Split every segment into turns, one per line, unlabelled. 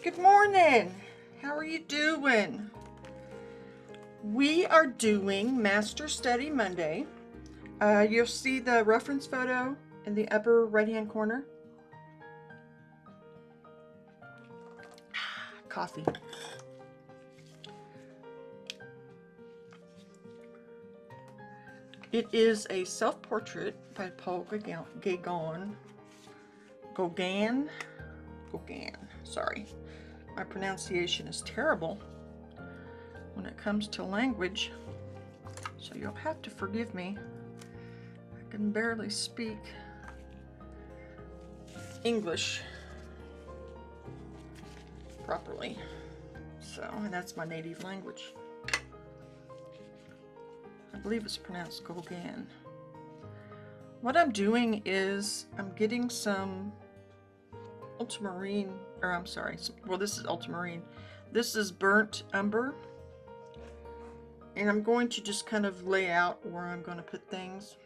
Good morning. How are you doing? We are doing Master Study Monday. You'll see the reference photo in the upper right-hand corner. Coffee. It is a self-portrait by Paul Gauguin. Gauguin. Sorry. My pronunciation is terrible when it comes to language, so you'll have to forgive me. I can barely speak English properly, and that's my native language. I believe it's pronounced Gauguin. What I'm doing is I'm getting some ultramarine, this is ultramarine. This is burnt umber. And I'm going to just kind of lay out where I'm going to put things.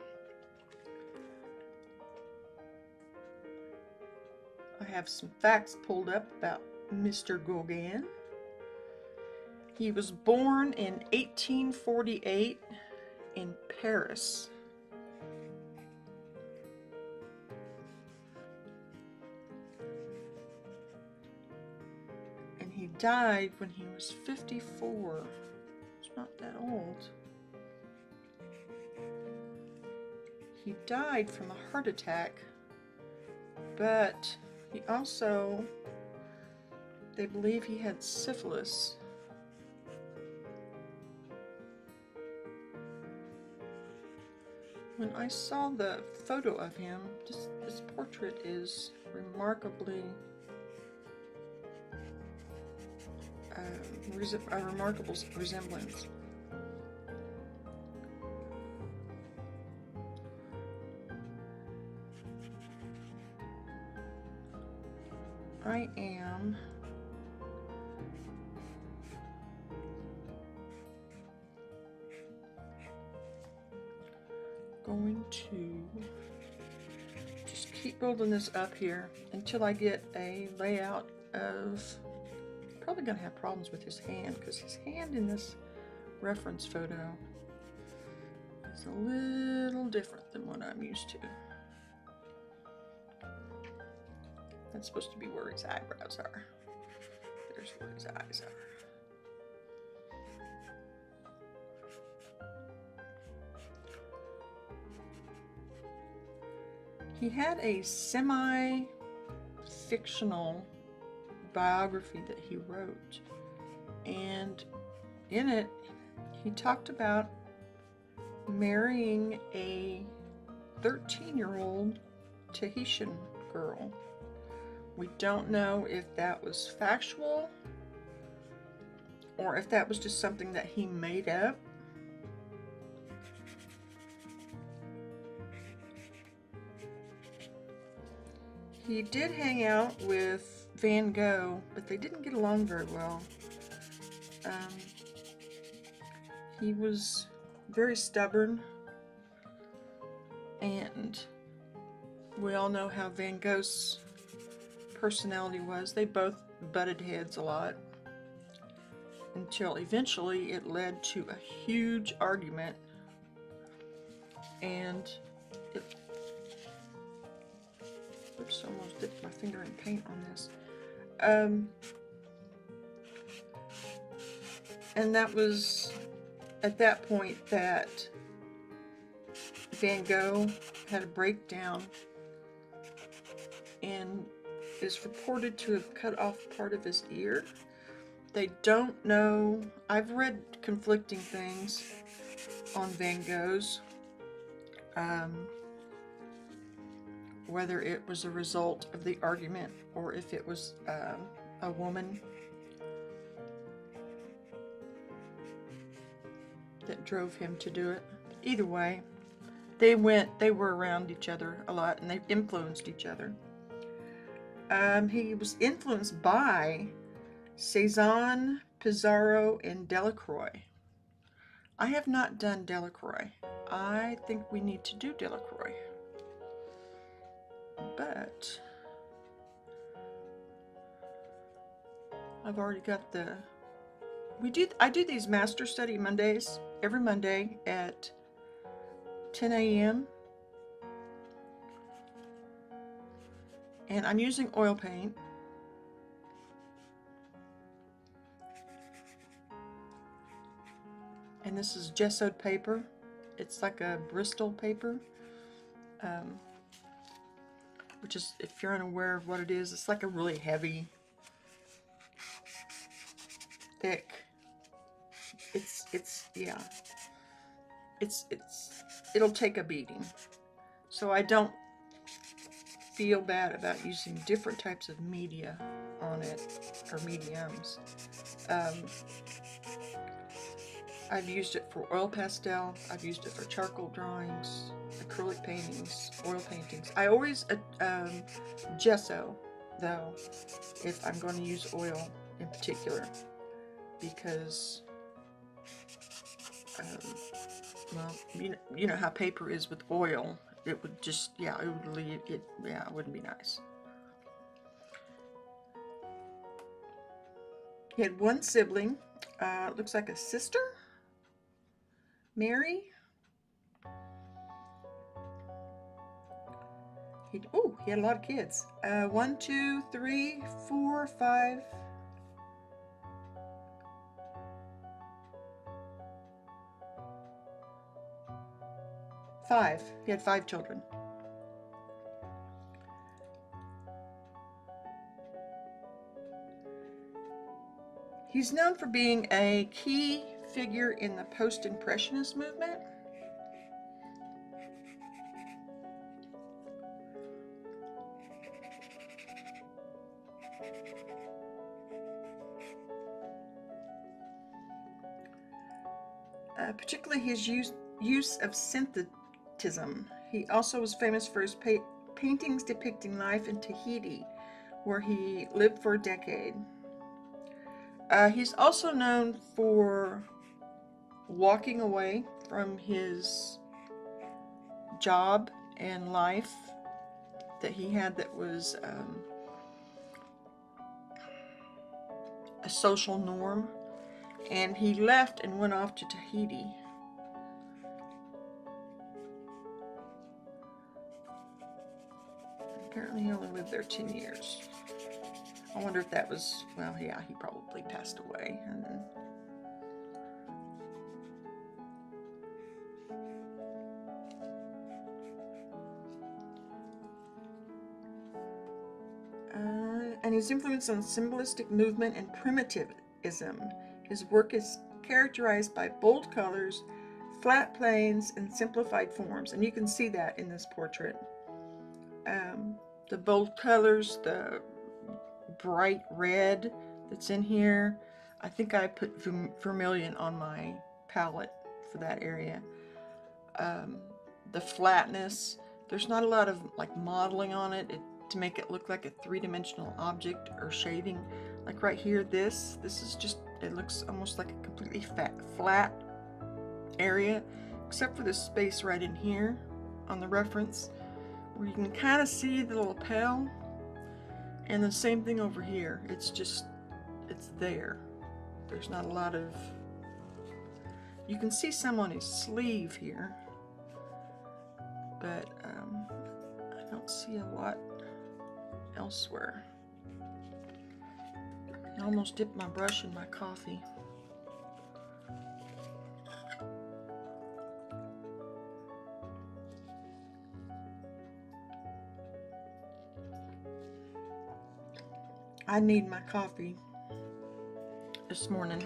I have some facts pulled up about Mr. Gauguin. He was born in 1848 in Paris. And he died when he was 54. It's not that old. He died from a heart attack, but he also, they believe he had syphilis. When I saw the photo of him, this portrait is remarkably a remarkable resemblance. I am going to just keep building this up here until I get a layout of, probably going to have problems with his hand because his hand in this reference photo is a little different than what I'm used to. That's supposed to be where his eyebrows are. There's where his eyes are. He had a semi-fictional biography that he wrote, and in it he talked about marrying a 13-year-old Tahitian girl. We don't know if that was factual or if that was just something that he made up. He did hang out with Van Gogh, but they didn't get along very well. He was very stubborn, and we all know how Van Gogh's personality was. They both butted heads a lot until eventually it led to a huge argument, and oops, almost dipped my finger in paint on this. And that was at that point that Van Gogh had a breakdown and is reported to have cut off part of his ear. They don't know. I've read conflicting things on Van Gogh's, whether it was a result of the argument or if it was a woman that drove him to do it. Either way, they were around each other a lot, and they influenced each other. He was influenced by Cezanne, Pissarro, and Delacroix. I have not done Delacroix. I think we need to do Delacroix. But I've already got the, I do these master study Mondays, every Monday at 10 a.m. And I'm using oil paint. And this is gessoed paper. It's like a Bristol paper, which is, if you're unaware of what it is, it's like a really heavy, thick. It'll take a beating. So I don't feel bad about using different types of media on it, or mediums. I've used it for oil pastel, I've used it for charcoal drawings, acrylic paintings, oil paintings. I always gesso, though, if I'm going to use oil in particular, because well, you know how paper is with oil. It would just, yeah, it would leave it, yeah, it wouldn't be nice. He had one sibling, looks like a sister, Mary. He had a lot of kids. 1, 2, 3, 4, 5. 5. He had 5 children. He's known for being a key figure in the post-impressionist movement. Particularly his use of synthetism. He also was famous for his paintings depicting life in Tahiti, where he lived for a decade. He's also known for walking away from his job and life that he had that was a social norm, and he left and went off to Tahiti. Apparently he only lived there 10 years. I wonder if that was, well, yeah, he probably passed away. And then and his influence on symbolistic movement and primitivism. His work is characterized by bold colors, flat planes, and simplified forms. And you can see that in this portrait. The bold colors, the bright red that's in here. I think I put vermilion on my palette for that area. The flatness, there's not a lot of like modeling on it to make it look like a three-dimensional object or shading. Like right here, this is just, it looks almost like a completely flat area, except for this space right in here on the reference, where you can kind of see the lapel. And the same thing over here. It's just, it's there. There's not a lot of, you can see some on his sleeve here, but I don't see a lot elsewhere. I almost dipped my brush in my coffee. I need my coffee this morning.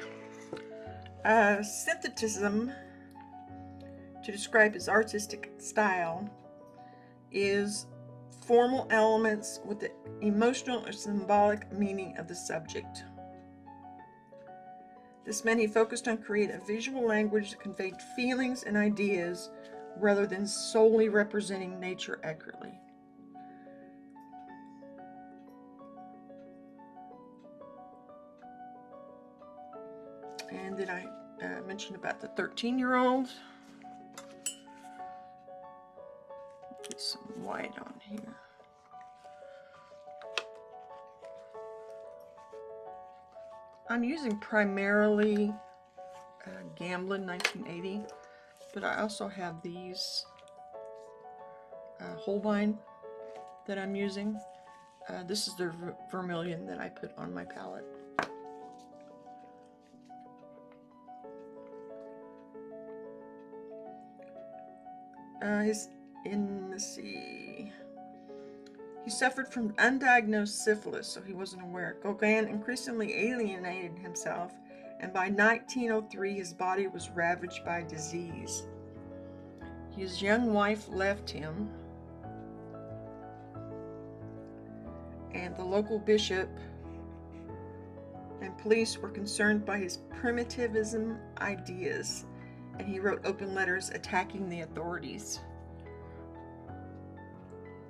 Synthetism, to describe his artistic style, is formal elements with the emotional or symbolic meaning of the subject. This meant he focused on creating a visual language that conveyed feelings and ideas rather than solely representing nature accurately. And then I mentioned about the 13-year-old. Get some white on here. I'm using primarily Gamblin 1980, but I also have these Holbein that I'm using. This is the vermilion that I put on my palette. Let's see. He suffered from undiagnosed syphilis, so he wasn't aware. Gauguin increasingly alienated himself, and by 1903 his body was ravaged by disease. His young wife left him, and the local bishop and police were concerned by his primitivism ideas, and he wrote open letters attacking the authorities.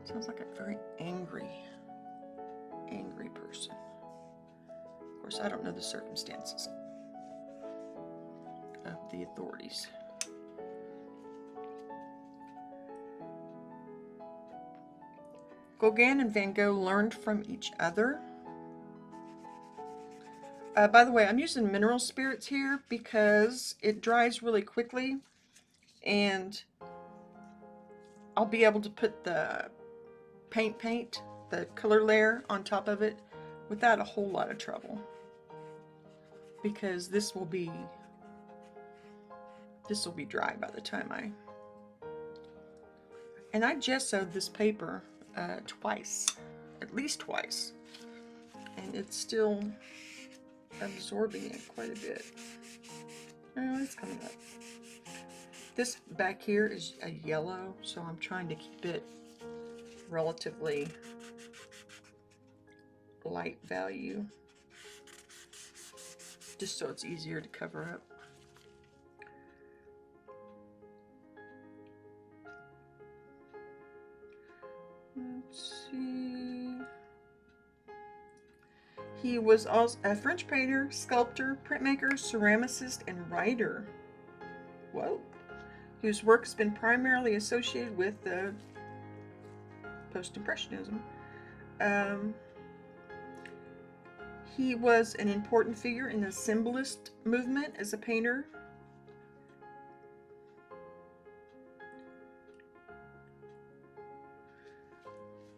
Sounds like a very angry person. Of course, I don't know the circumstances of the authorities. Gauguin and Van Gogh learned from each other. By the way, I'm using mineral spirits here because it dries really quickly, and I'll be able to put the paint, the color layer on top of it without a whole lot of trouble, because this will be dry by the time and I gessoed this paper twice, at least twice, and it's still absorbing it quite a bit. Oh, it's coming up. This back here is a yellow, so I'm trying to keep it relatively light value, just so it's easier to cover up. Let's see. He was also a French painter, sculptor, printmaker, ceramicist, and writer. Whoa. Whose work has been primarily associated with the Post-Impressionism. He was an important figure in the symbolist movement as a painter.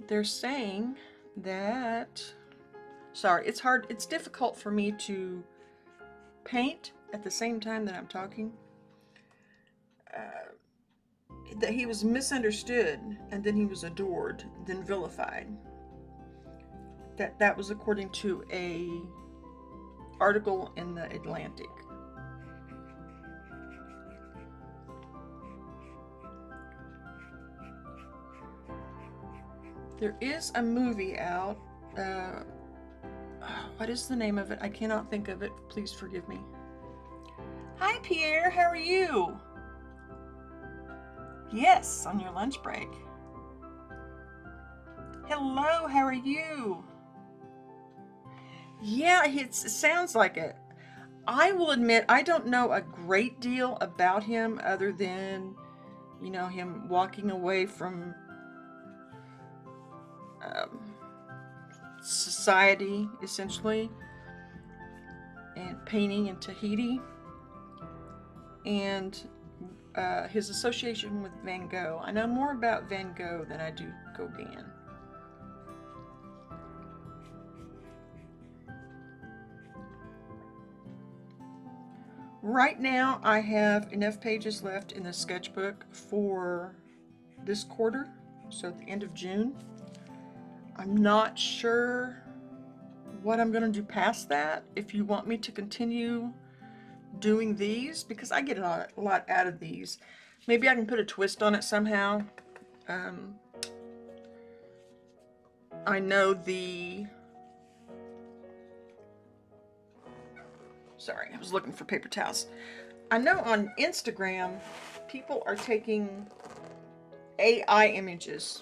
They're saying that, sorry, it's difficult for me to paint at the same time that I'm talking. That he was misunderstood, and then he was adored, then vilified. That was according to a article in the Atlantic. There is a movie out. What is the name of it? I cannot think of it. Please forgive me. Hi, Pierre. How are you? Yes, on your lunch break. Hello, how are you? Yeah, it sounds like it. I will admit I don't know a great deal about him other than, you know, him walking away from society, essentially, and painting in Tahiti, and his association with Van Gogh. I know more about Van Gogh than I do Gauguin. Right now, I have enough pages left in the sketchbook for this quarter, so at the end of June. I'm not sure what I'm going to do past that, if you want me to continue doing these, because I get a lot out of these. Maybe I can put a twist on it somehow. I know sorry, I was looking for paper towels. I know on Instagram, people are taking AI images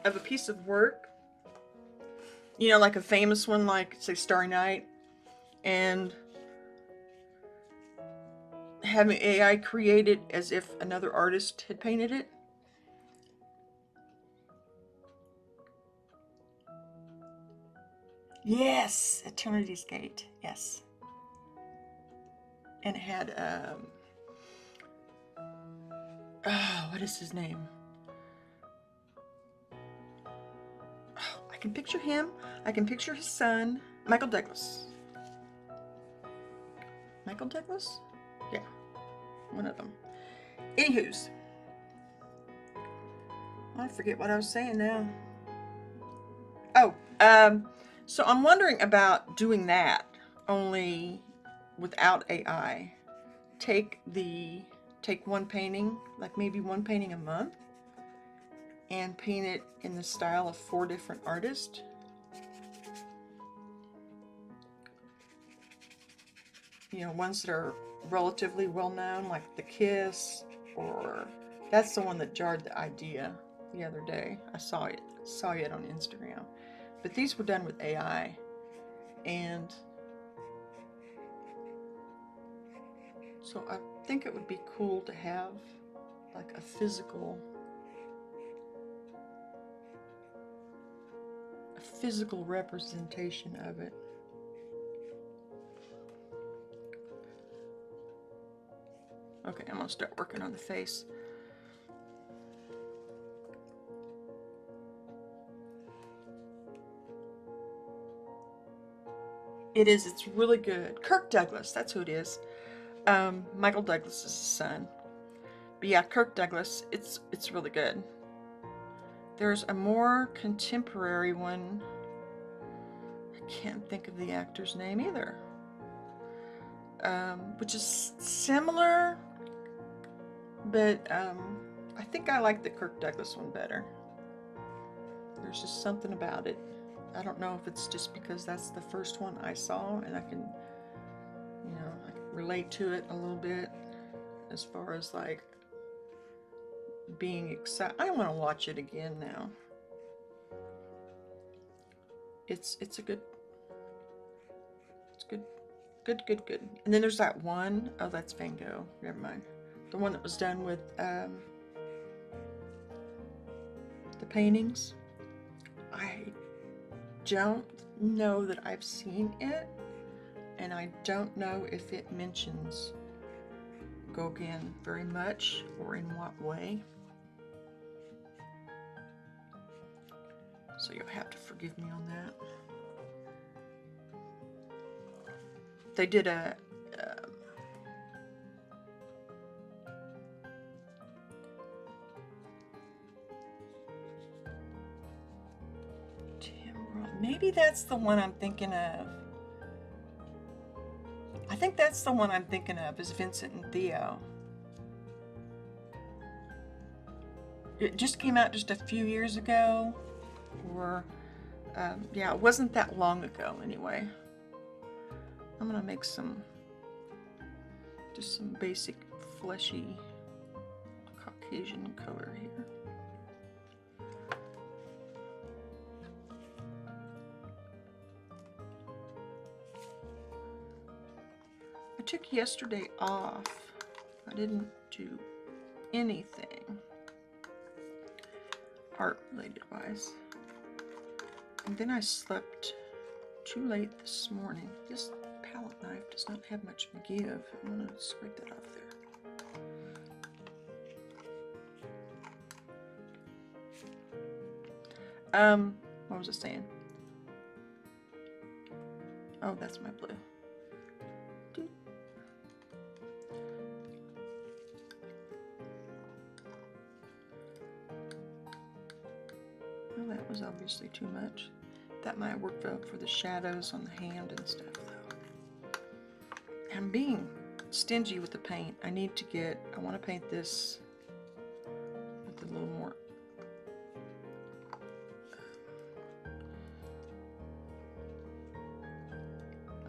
of a piece of work, you know, like a famous one, like, say, Starry Night, and having AI create it as if another artist had painted it. Yes, Eternity's Gate. Yes. And it had, oh, what is his name? Oh, I can picture him. I can picture his son, Michael Douglas. Michael Douglas? Yeah, one of them. Anywho's, I forget what I was saying now. Oh, so I'm wondering about doing that, only without AI. Take one painting, like maybe one painting a month, and paint it in the style of 4 different artists. You know, ones that are relatively well known, like The Kiss, or that's the one that jarred the idea the other day. I saw it on Instagram. But these were done with AI, and so I think it would be cool to have like a physical representation of it. Okay, I'm gonna start working on the face. It's really good. Kirk Douglas, that's who it is. Michael Douglas is his son. But yeah, Kirk Douglas, it's really good. There's a more contemporary one. I can't think of the actor's name either. Which is similar, but I think I like the Kirk Douglas one better. There's just something about it. I don't know if it's just because that's the first one I saw and I can, I can relate to it a little bit as far as like being excited. I want to watch it again now. It's good. It's good. Good. And then there's that one, oh, that's Van Gogh. Never mind. The one that was done with the paintings. I don't know that I've seen it, and I don't know if it mentions Gauguin very much or in what way. So you'll have to forgive me on that. They did a maybe that's the one I'm thinking of. I think that's the one I'm thinking of, is Vincent and Theo. It just came out just a few years ago, or yeah, it wasn't that long ago anyway. I'm gonna make just some basic fleshy Caucasian color here. I took yesterday off. I didn't do anything art related wise. And then I slept too late this morning. This palette knife does not have much give. I'm going to scrape that off there. What was I saying? Oh, that's my blue. Well, that was obviously too much. That might work well for the shadows on the hand and stuff, though. I'm being stingy with the paint. I want to paint this with a little more.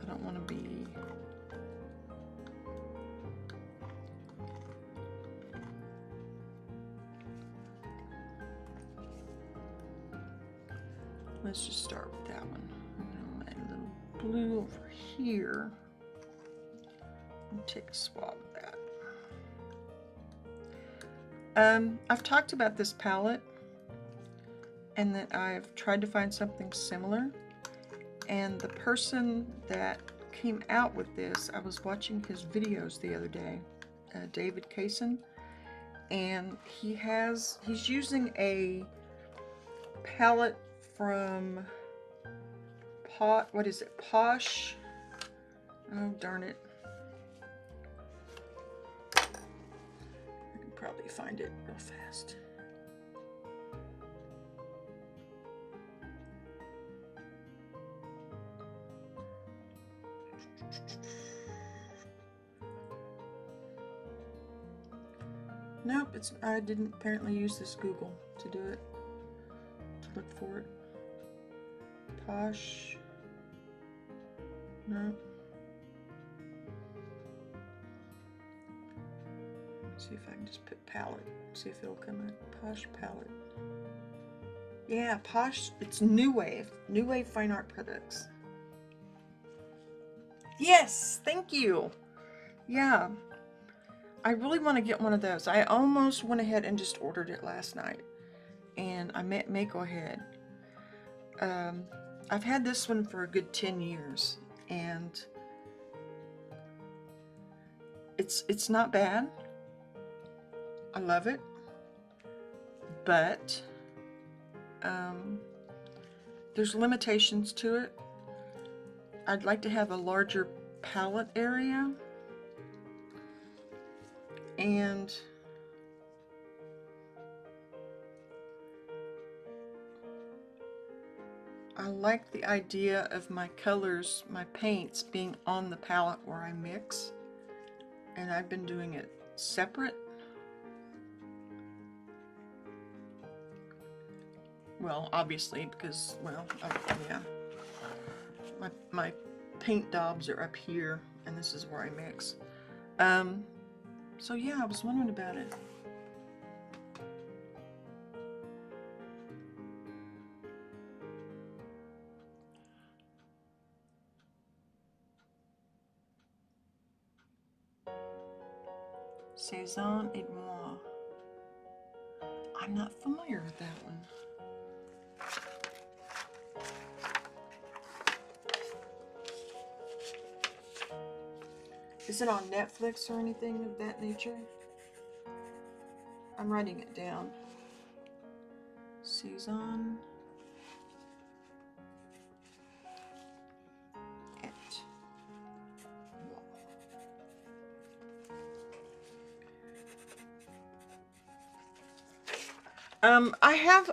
I don't want to be. Let's just start with that one. I'm going to add a little blue over here and take a swab of that. I've talked about this palette and that I've tried to find something similar, And the person that came out with this, I was watching his videos the other day, David Kaysen, and he's using a palette from what is it, Posh? Oh, darn it. I can probably find it real fast. Nope, I didn't apparently use this Google to do it, to look for it. Posh. No. See if I can just put palette. See if it'll come up. Posh palette. Yeah, Posh. It's New Wave. New Wave Fine Art Products. Yes, thank you. Yeah. I really want to get one of those. I almost went ahead and just ordered it last night. And I may go ahead. I've had this one for a good 10 years. And it's not bad. I love it. But there's limitations to it. I'd like to have a larger palette area. And I like the idea of my colors, my paints, being on the palette where I mix. And I've been doing it separate. Well, obviously, because, well, yeah. My paint daubs are up here, and this is where I mix. So yeah, I was wondering about it. Saison et moi. I'm not familiar with that one. Is it on Netflix or anything of that nature? I'm writing it down. Saison et moi. I have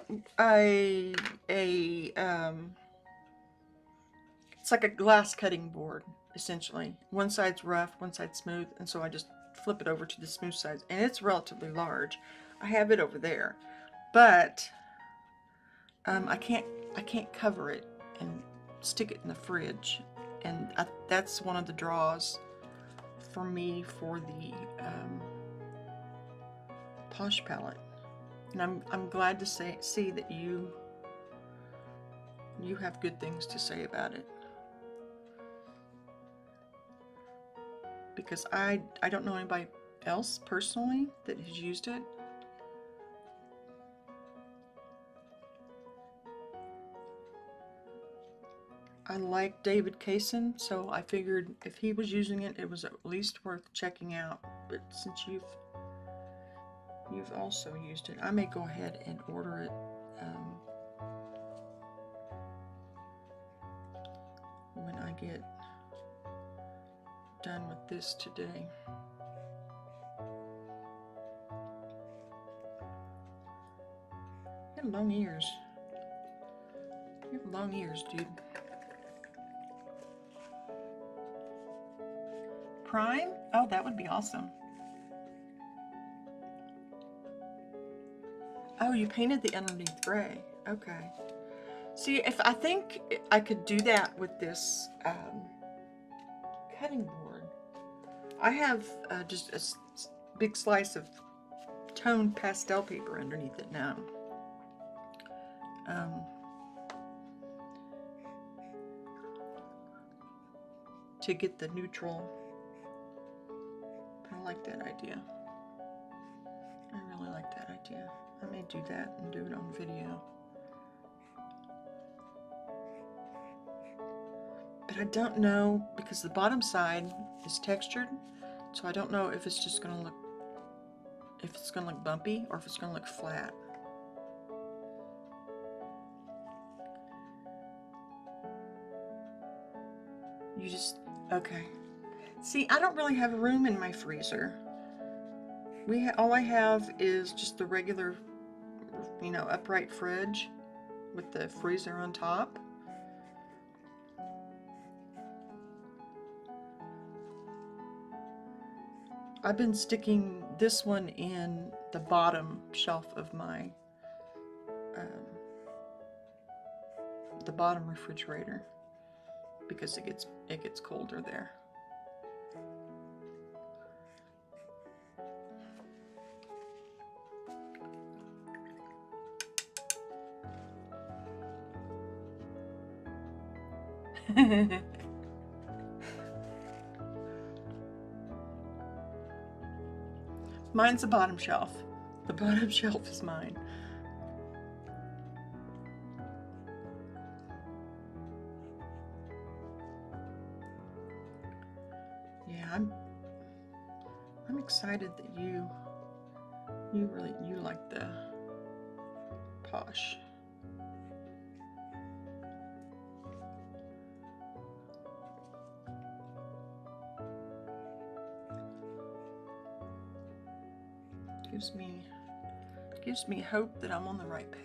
it's like a glass cutting board, essentially. One side's rough, one side's smooth, and so I just flip it over to the smooth side, and it's relatively large. I have it over there, but I can't cover it and stick it in the fridge, and that's one of the draws for me for the Posh palette. And I'm glad to see that you have good things to say about it, because I don't know anybody else personally that has used it. I like David Kaysen, so I figured if he was using it, it was at least worth checking out. But since you've also used it, I may go ahead and order it. When I get done with this today. You have long ears. You have long ears, dude. Prime? Oh, that would be awesome. Oh, you painted the underneath gray. Okay. See, I think I could do that with this cutting board. I have just a big slice of toned pastel paper underneath it now. To get the neutral. I like that idea. I really like that idea. I may do that and do it on video. And I don't know, because the bottom side is textured, so I don't know if it's just gonna look, if it's gonna look bumpy or if it's gonna look flat. You just, okay. See, I don't really have room in my freezer. All I have is just the regular, you know, upright fridge with the freezer on top. I've been sticking this one in the bottom shelf of my, the bottom refrigerator, because it gets colder there. Mine's the bottom shelf. The bottom shelf is mine. Yeah, I'm excited that you like the posh. Gives me hope that I'm on the right path.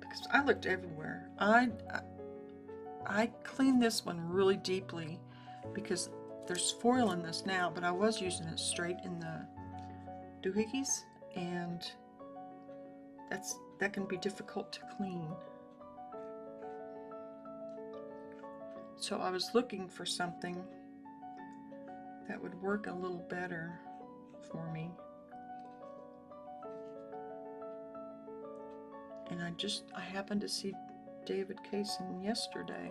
Because I looked everywhere. I cleaned this one really deeply because there's foil in this now, but I was using it straight in the doohickeys, and that can be difficult to clean. So I was looking for something that would work a little better for me. And I happened to see David Kaysen yesterday.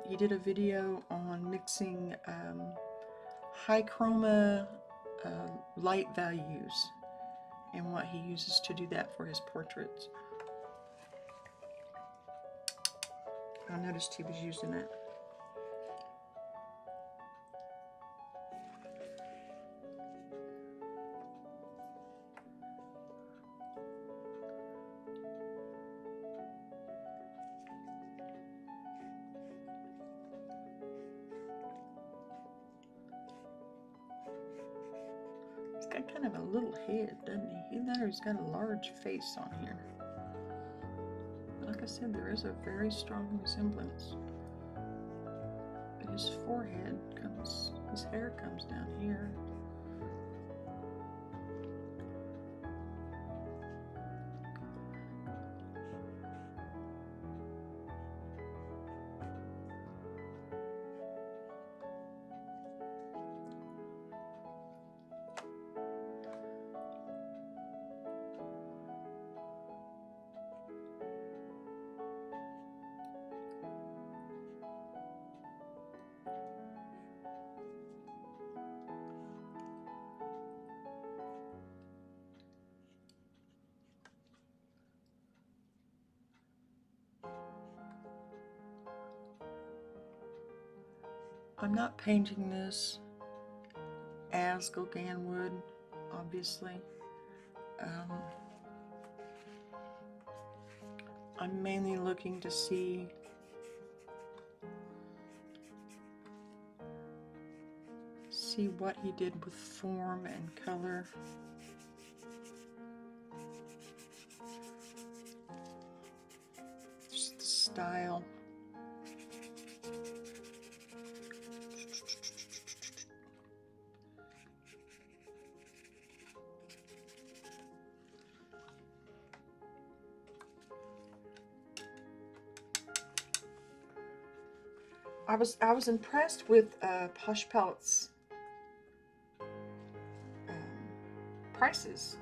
He did a video on mixing high chroma light values and what he uses to do that for his portraits. I noticed he was using it. He's got kind of a little head, doesn't he? Either that or he's got a large face on here. Like I said, there is a very strong resemblance. But his forehead his hair comes down here. I'm not painting this as Gauguin would, obviously. I'm mainly looking to see what he did with form and color. Just the style. I was impressed with Posh Palettes prices,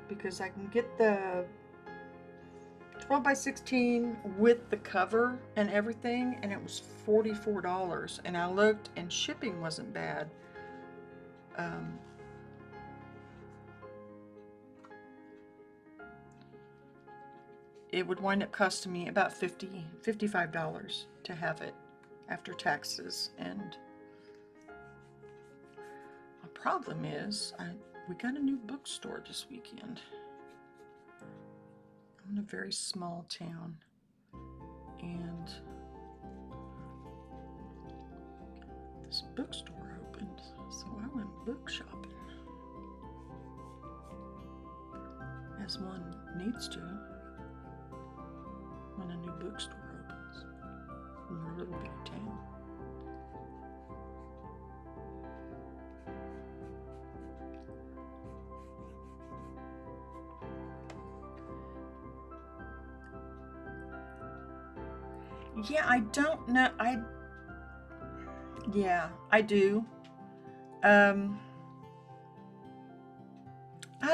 because I can get the 12x16 with the cover and everything, and it was $44. And I looked, and shipping wasn't bad. it would wind up costing me about $55 to have it after taxes. And the problem is, we got a new bookstore this weekend. I'm in a very small town, and this bookstore opened, so I went book shopping, as one needs to when a new bookstore opens in your little bitty town. Yeah, I don't know. Yeah, I do. I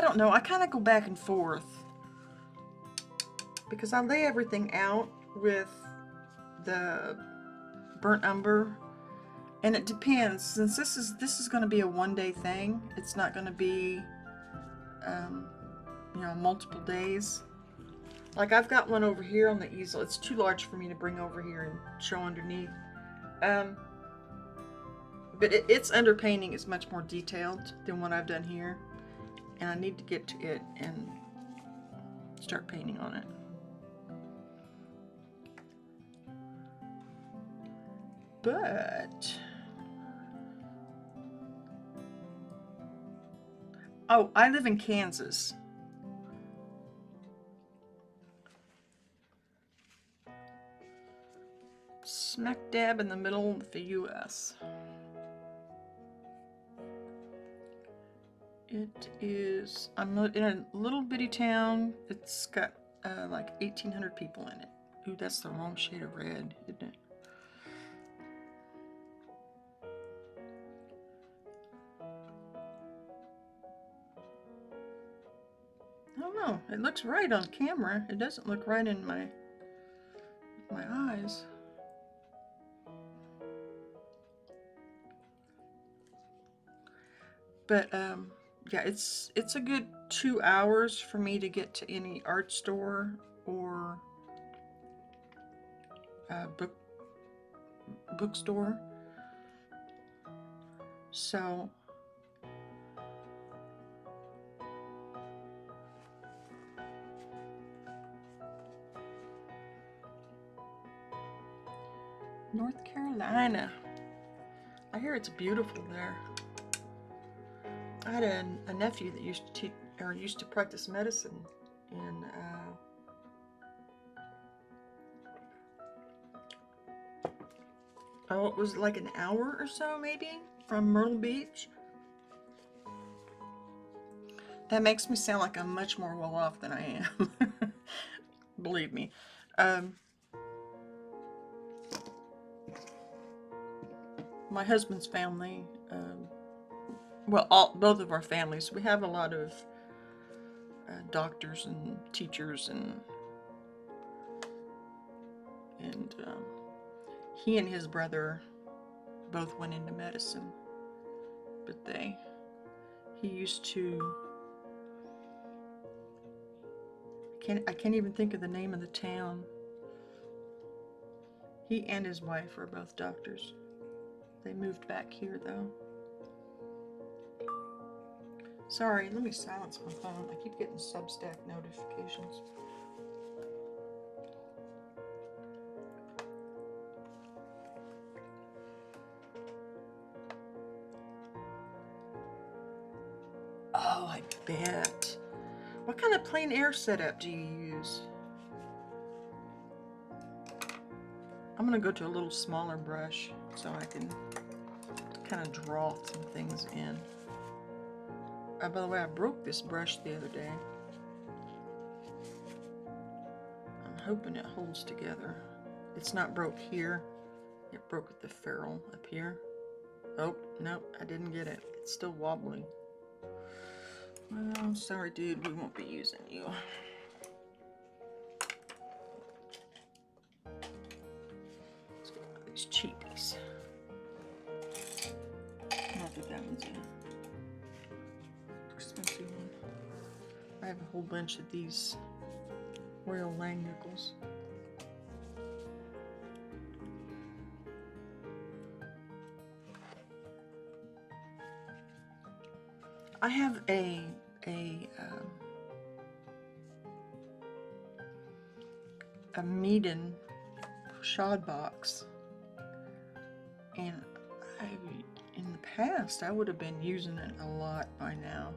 don't know. I kind of go back and forth because I lay everything out with the burnt umber, and it depends. Since this is going to be a one-day thing, it's not going to be, multiple days. Like I've got one over here on the easel. It's too large for me to bring over here and show underneath. But its underpainting is much more detailed than what I've done here. And I need to get to it and start painting on it. But... oh, I live in Kansas. Smack dab in the middle of the U.S. It is, I'm in a little bitty town. It's got like 1,800 people in it. Ooh, that's the wrong shade of red, isn't it? I don't know. It looks right on camera. It doesn't look right in my eyes. But yeah, it's a good 2 hours for me to get to any art store or bookstore. So North Carolina. I hear it's beautiful there. I had a nephew that used to practice medicine in it was like an hour or so maybe from Myrtle Beach. That makes me sound like I'm much more well off than I am. Believe me. My husband's family, well, both of our families, we have a lot of doctors and teachers, and he and his brother both went into medicine, but he used to, I can't even think of the name of the town. He and his wife are both doctors. They moved back here though. Sorry, let me silence my phone. I keep getting Substack notifications. Oh, I bet. What kind of plein air setup do you use? I'm gonna go to a little smaller brush so I can kind of draw some things in. By the way, I broke this brush the other day. I'm hoping it holds together. It's not broke here. It broke at the ferrule up here. Oh, nope, I didn't get it. It's still wobbly. Well, sorry dude, we won't be using you. Let's get one of these cheapies. Not that that one's an expensive one. I have a whole bunch of these Royal Langnickel's. I have a Meaden shod box, and in the past I would have been using it a lot by now,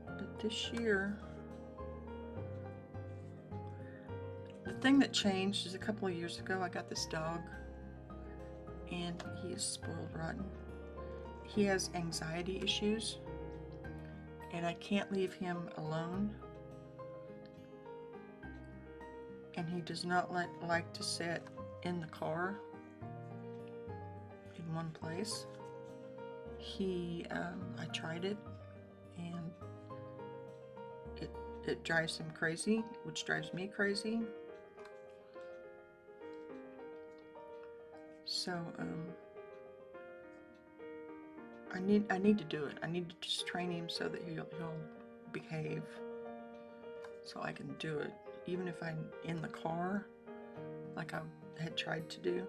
but this year the thing that changed is a couple of years ago I got this dog, and he is spoiled rotten. He has anxiety issues, and I can't leave him alone. And he does not like to sit in the car in one place. I tried it, and it drives him crazy, which drives me crazy. So I need to do it. I need to just train him so that he'll behave, so I can do it, even if I'm in the car, like I had tried to do.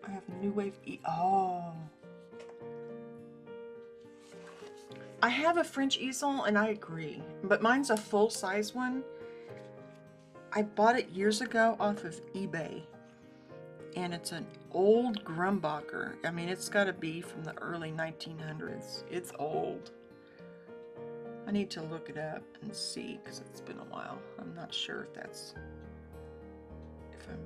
I have a New Wave Oh. I have a French easel, and I agree, but mine's a full-size one. I bought it years ago off of eBay, and it's an old Grumbacher. I mean, it's got to be from the early 1900s. It's old. I need to look it up and see, because it's been a while. I'm not sure if I'm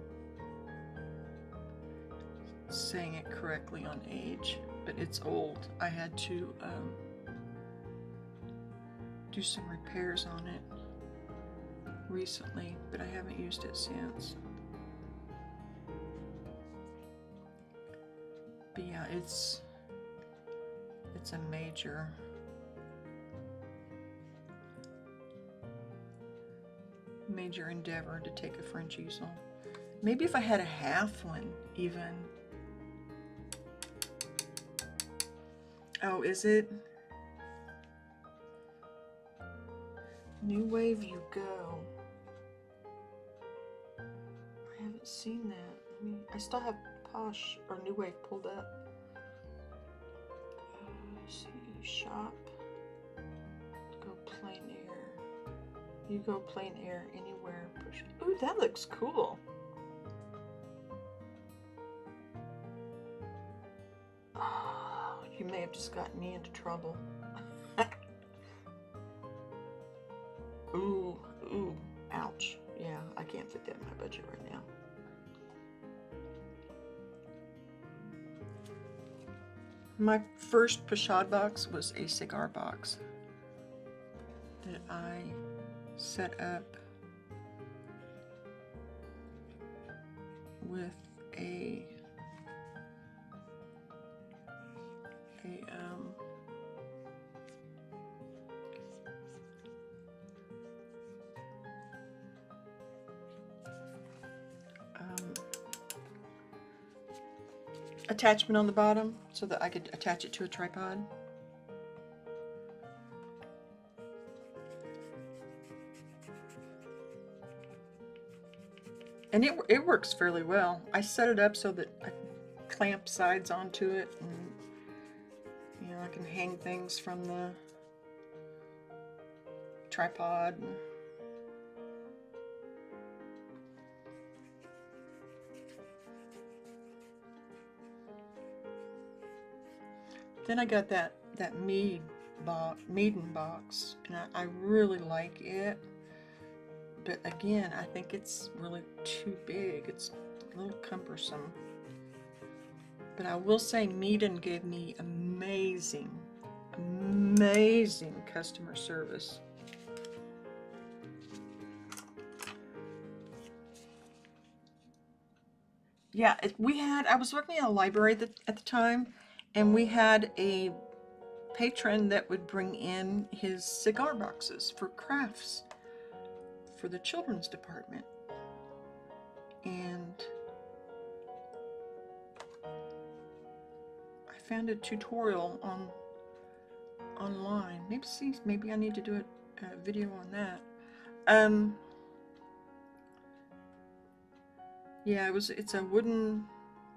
saying it correctly on age, but it's old. I had to do some repairs on it recently, but I haven't used it since. But yeah, it's a major endeavor to take a French easel. Maybe if I had a half one, even. Oh, is it? New Wave You Go. I haven't seen that. I still have Posh or New Wave pulled up. Let's see, shop. Go plein air. You go plein air anywhere. Ooh, that looks cool. Oh, you may have just gotten me into trouble. Ooh, ouch. Yeah, I can't fit that in my budget right now. My first Pochade box was a cigar box that I set up with a attachment on the bottom so that I could attach it to a tripod. And it works fairly well. I set it up so that I clamp sides onto it, and I can hang things from the tripod. Then I got that Meaden box, and I really like it. But again, I think it's really too big. It's a little cumbersome. But I will say Meaden gave me amazing customer service. Yeah, I was working in a library at the time, and we had a patron that would bring in his cigar boxes for crafts for the children's department. And found a tutorial online. Maybe I need to do a video on that. Yeah, it's a wooden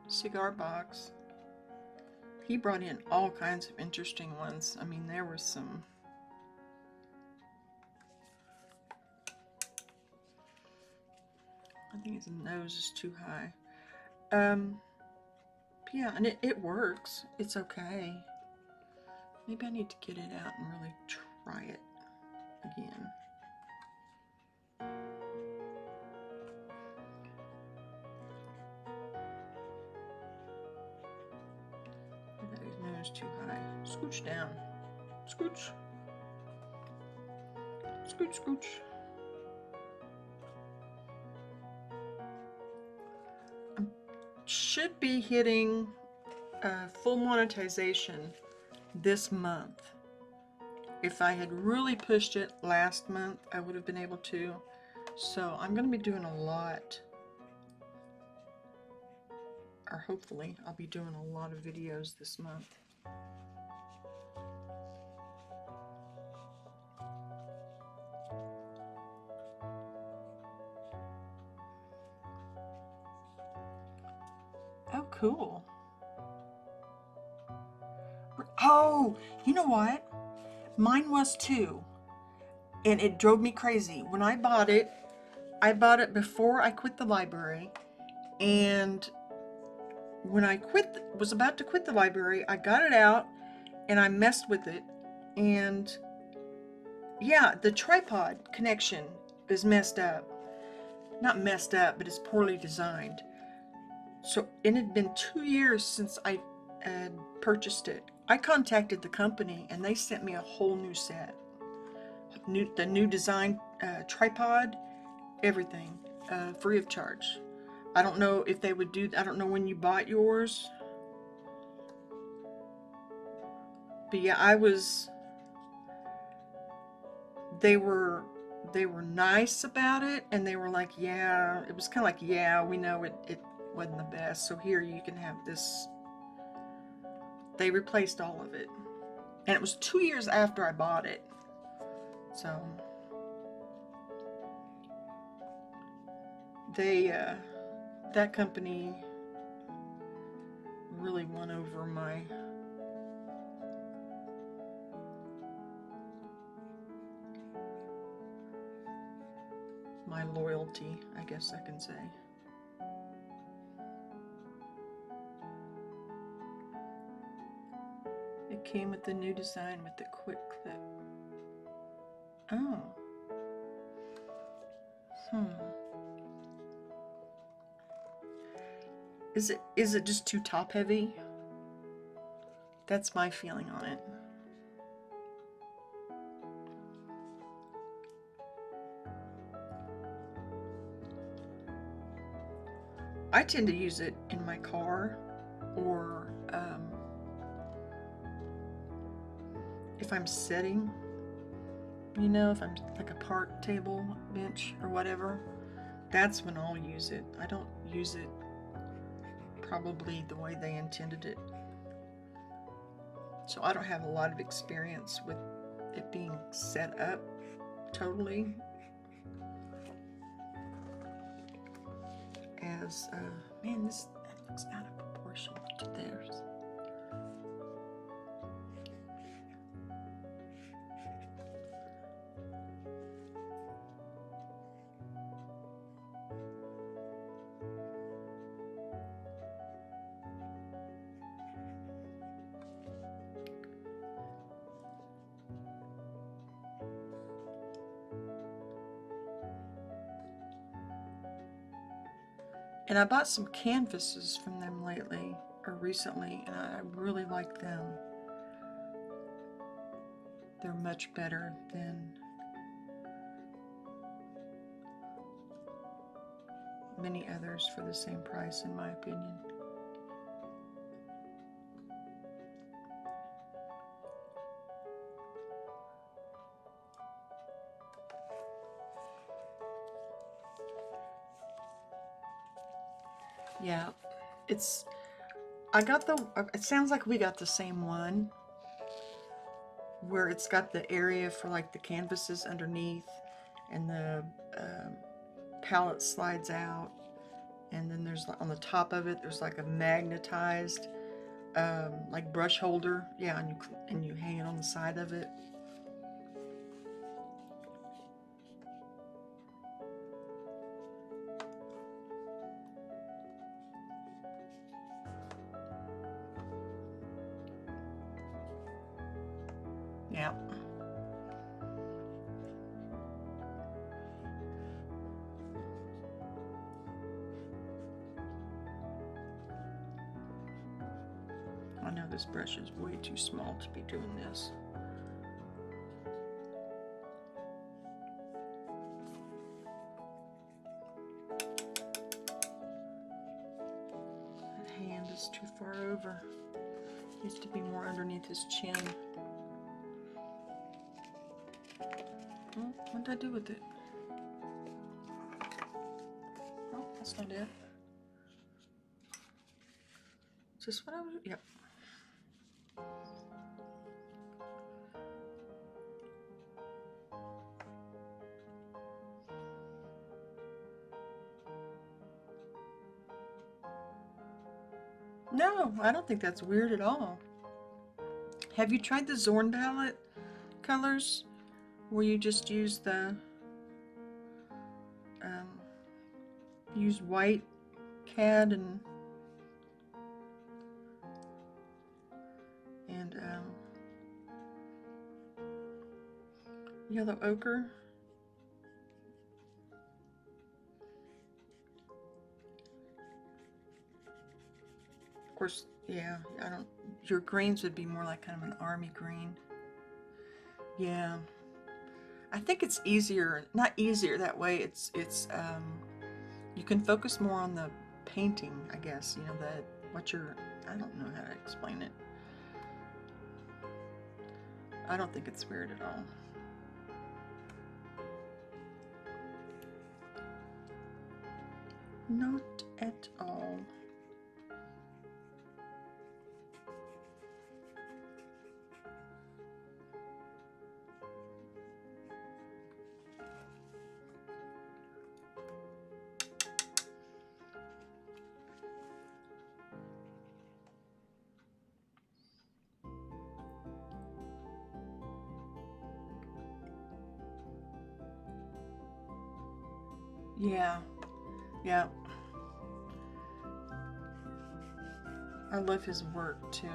cigar box. He brought in all kinds of interesting ones. I mean, there were some. I think his nose is too high. Yeah, and it works. It's okay. Maybe I need to get it out and really try it again. His nose too high. Scooch down. Scooch. Scooch, scooch. I should be hitting full monetization this month. If I had really pushed it last month, I would have been able to. So I'm going to be doing a lot, or hopefully I'll be doing a lot of videos this month. Oh, cool. Oh, you know what? Mine was too. And it drove me crazy. When I bought it before I quit the library. And when I was about to quit the library, I got it out and I messed with it. And yeah, the tripod connection is messed up. Not messed up, but it's poorly designed. So it had been 2 years since I had purchased it. I contacted the company and they sent me a whole new set. The new design tripod, everything, free of charge. I don't know if they would do, I don't know when you bought yours. But yeah, they were nice about it, and they were like, yeah, it was kind of like, yeah, we know it wasn't the best, so here you can have this. They replaced all of it. And it was 2 years after I bought it. So that company really won over my loyalty, I guess I can say. It came with the new design with the quick clip. Oh. Is it just too top heavy? That's my feeling on it. I tend to use it in my car, or if I'm sitting, you know, if I'm like a park table, bench, or whatever, that's when I'll use it. I don't use it probably the way they intended it. So I don't have a lot of experience with it being set up totally as, man, that looks out of proportion to theirs. And I bought some canvases from them lately, or recently, and I really like them. They're much better than many others for the same price, in my opinion. Yeah, I got the, it sounds like we got the same one, where it's got the area for like the canvases underneath, and the palette slides out, and then there's on the top of it there's like a magnetized like brush holder, yeah, and you hang it on the side of it. Yeah. I know this brush is way too small to be doing this. That hand is too far over. Needs to be more underneath his chin. Oh, what did I do with it? Oh, that's not it. Is this what I was? Yep. No, I don't think that's weird at all. Have you tried the Zorn palette colors, where you just use the use white cad and yellow ochre? Of course, yeah, I don't, your greens would be more like kind of an army green. Yeah. I think it's easier, not easier that way, it's you can focus more on the painting, I guess, you know, what you're, I don't know how to explain it. I don't think it's weird at all. Not at all. Yeah, yeah. I love his work too.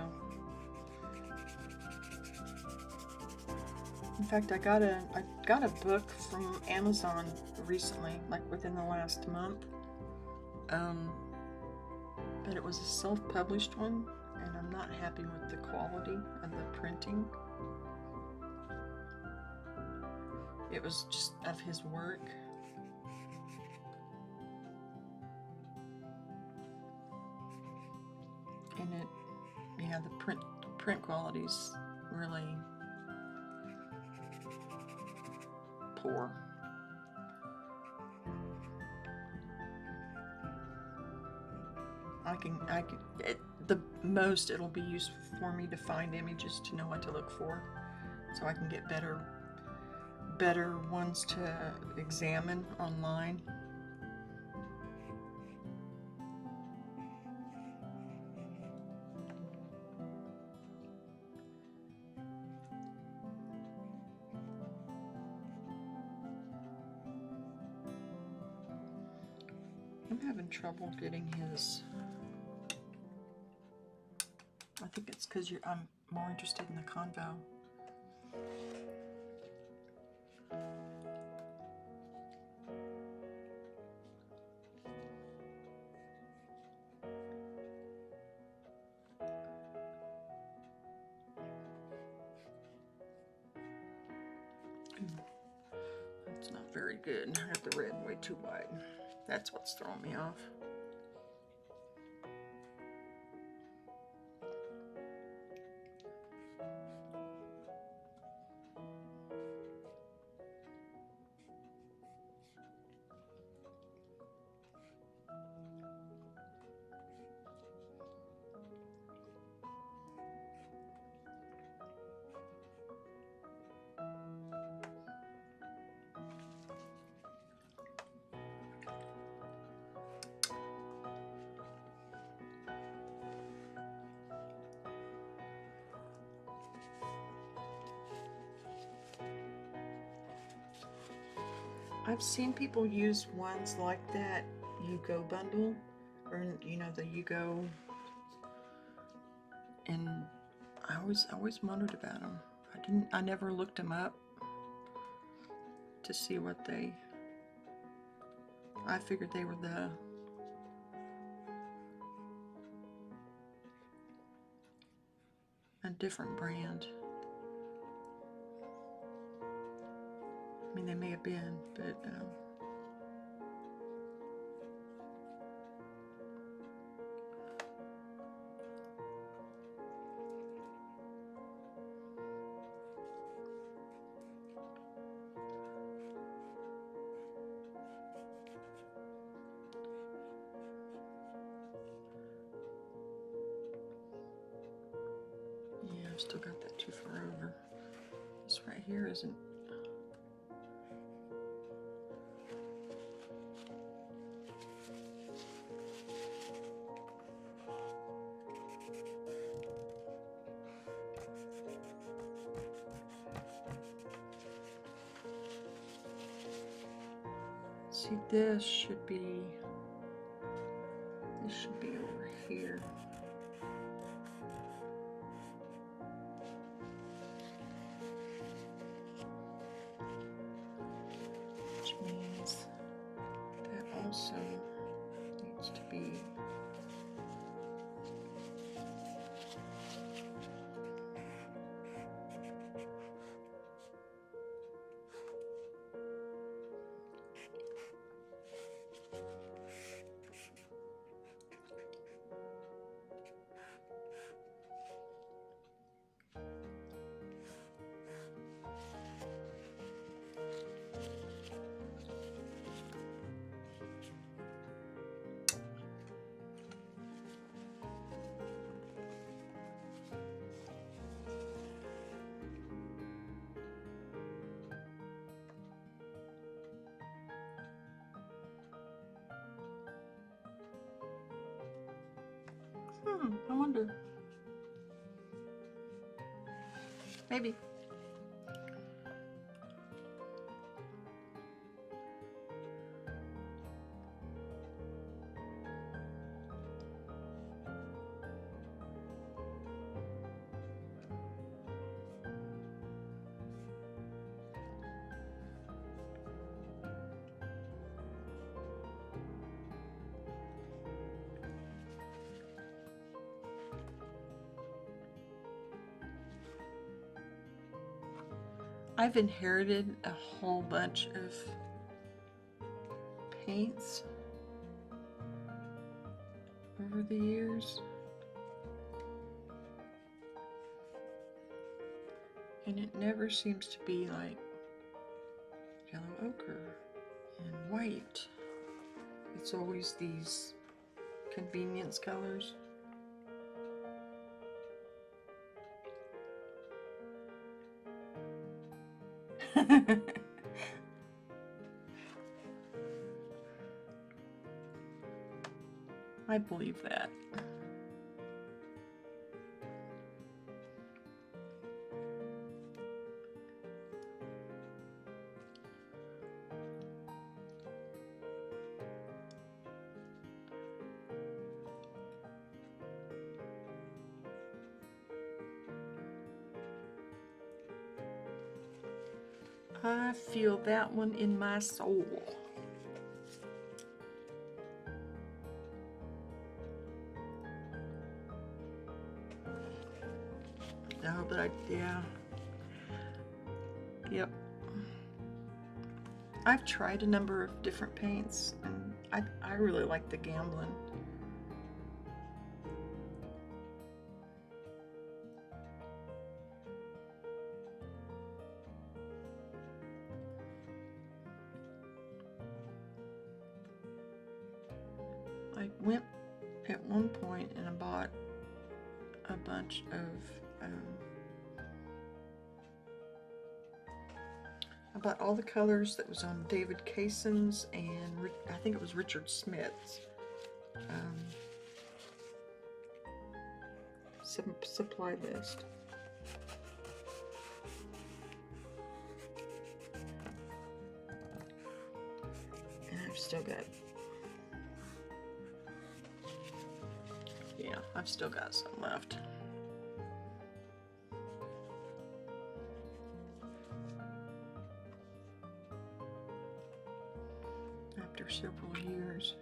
In fact, I got a book from Amazon recently, like within the last month. But it was a self-published one, and I'm not happy with the quality of the printing. It was just of his work. And it, yeah, the print quality's really poor. The most it'll be useful for me to find images to know what to look for, so I can get better ones to examine online. I'm having trouble getting his. I think it's because I'm more interested in the convo. That's not very good. I have the red way too wide. That's what's throwing me off. I've seen people use ones like that Yugo bundle, or you know, the Yugo, and I always wondered about them. I never looked them up to see what they. I figured they were a different brand. I mean, they may have been, but yeah, I've still got that too far over. This right here isn't. See, this should be over here. Which means that also needs to be I wonder. Maybe. I've inherited a whole bunch of paints over the years, and it never seems to be like yellow ochre and white. It's always these convenience colors. I believe that. I feel that one in my soul. No, but yeah. Yep. I've tried a number of different paints, and I really like the Gauguin. I went at one point and I bought a bunch of I bought all the colors that was on David Kayson's and I think it was Richard Smith's supply list. I've still got, yeah, I've still got some left. After several years.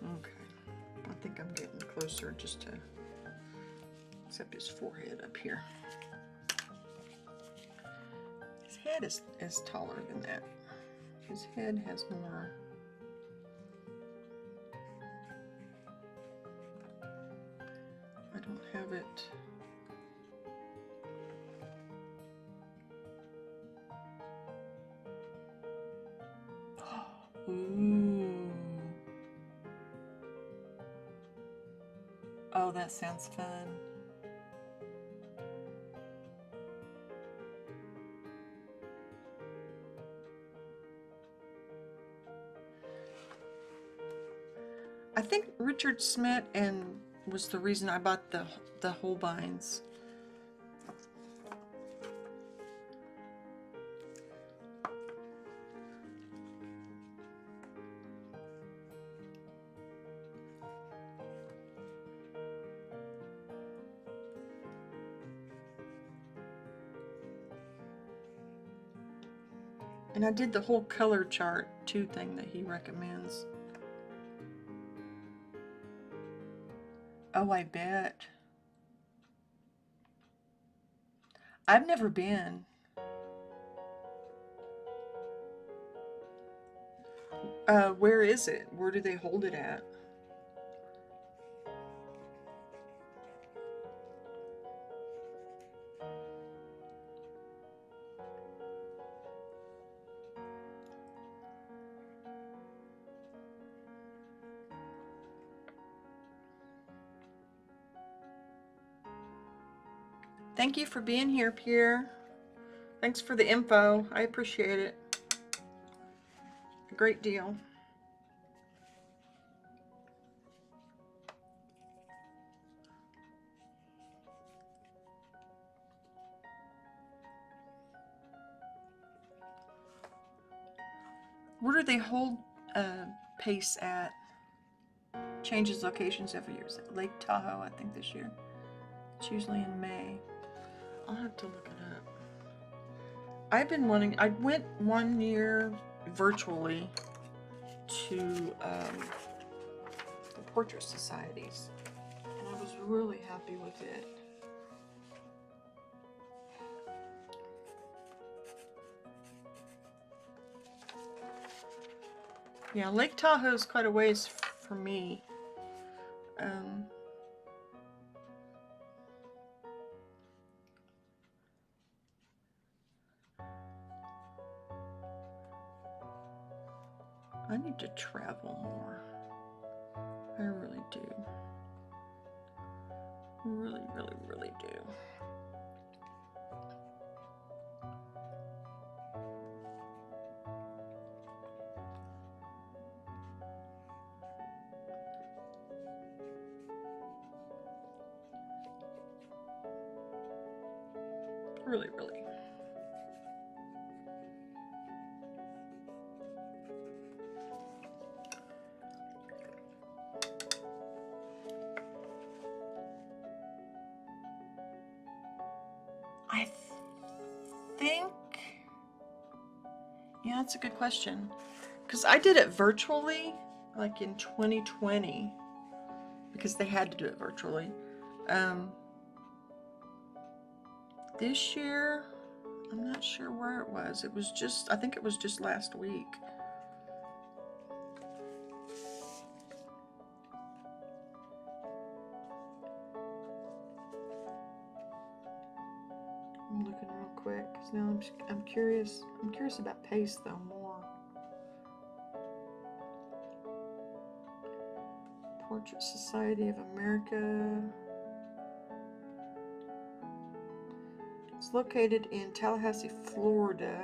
Okay, I think I'm getting closer just to, except his forehead up here. His head is taller than that. His head has more. I don't have it. Ooh. Oh, that sounds fun. I think Richard Smith was the reason I bought the Holbeins. And I did the whole color chart too thing that he recommends. Oh, I bet. I've never been. Where is it? Where do they hold it at? Thank you for being here, Pierre. Thanks for the info. I appreciate it a great deal. Where do they hold Pace at? Changes locations every year. Is it Lake Tahoe, I think, this year? It's usually in May. I'll have to look it up. I've been wanting, I went one year virtually to the portrait societies, and I was really happy with it. Yeah, Lake Tahoe is quite a ways for me. I need to travel more. I really do. Really, really, really do. Really, really. I think, yeah, that's a good question. Because I did it virtually, like in 2020, because they had to do it virtually. This year, I'm not sure where it was. It was just, I think it was just last week. I'm looking real quick because now I'm curious. I'm curious about Pace though more. Portrait Society of America. It's located in Tallahassee, Florida.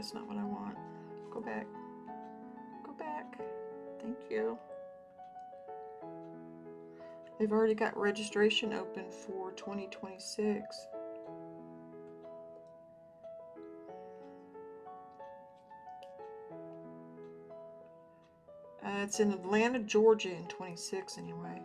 that's not what I want. Go back. Go back. Thank you. They've already got registration open for 2026. It's in Atlanta, Georgia in 26 anyway.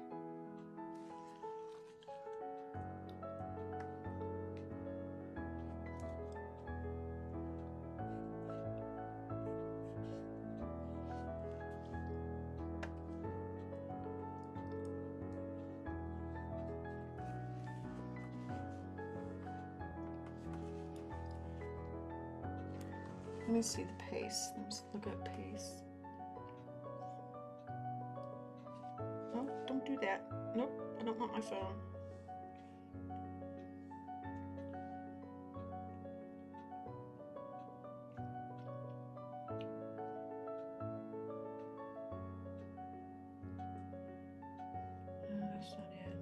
Let me see the pace. Let's look at pace. Oh, don't do that. Nope, I don't want my phone. No, that's not it.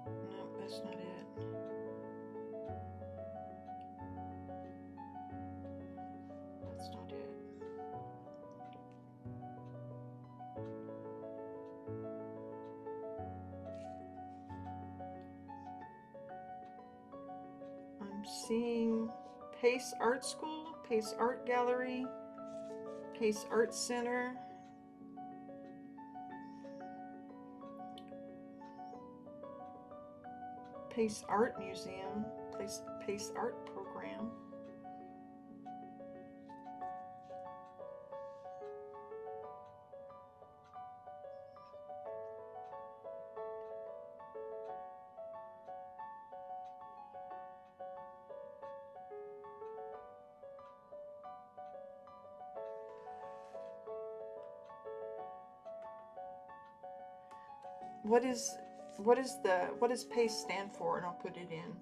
No, that's not it. That's not it. I'm seeing Pace Art School, Pace Art Gallery, Pace Art Center, Pace Art Museum, Pace Art Program. What does PACE stand for? And I'll put it in.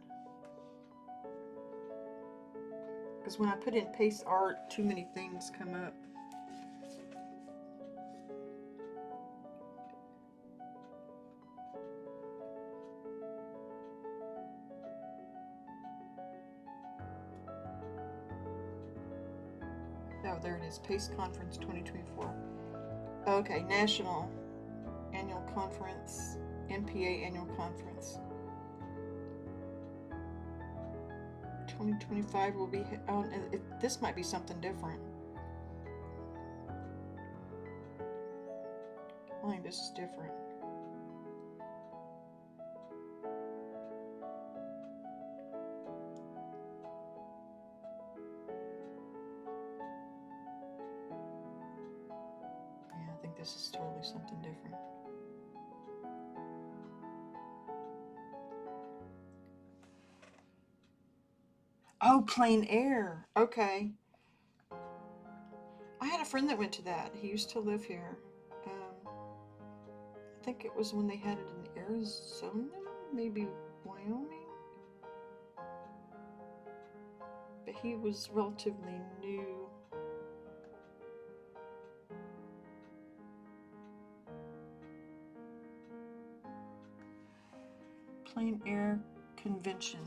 Because when I put in PACE art, too many things come up. Oh, there it is. PACE Conference 2024. Okay, National Annual Conference, NPA Annual Conference. 2025 will be, oh, this might be something different. I think this is different. Yeah, I think this is totally something different. Oh, plein air. Okay. I had a friend that went to that. He used to live here. I think it was when they had it in Arizona, maybe Wyoming. But he was relatively new. Plein air convention.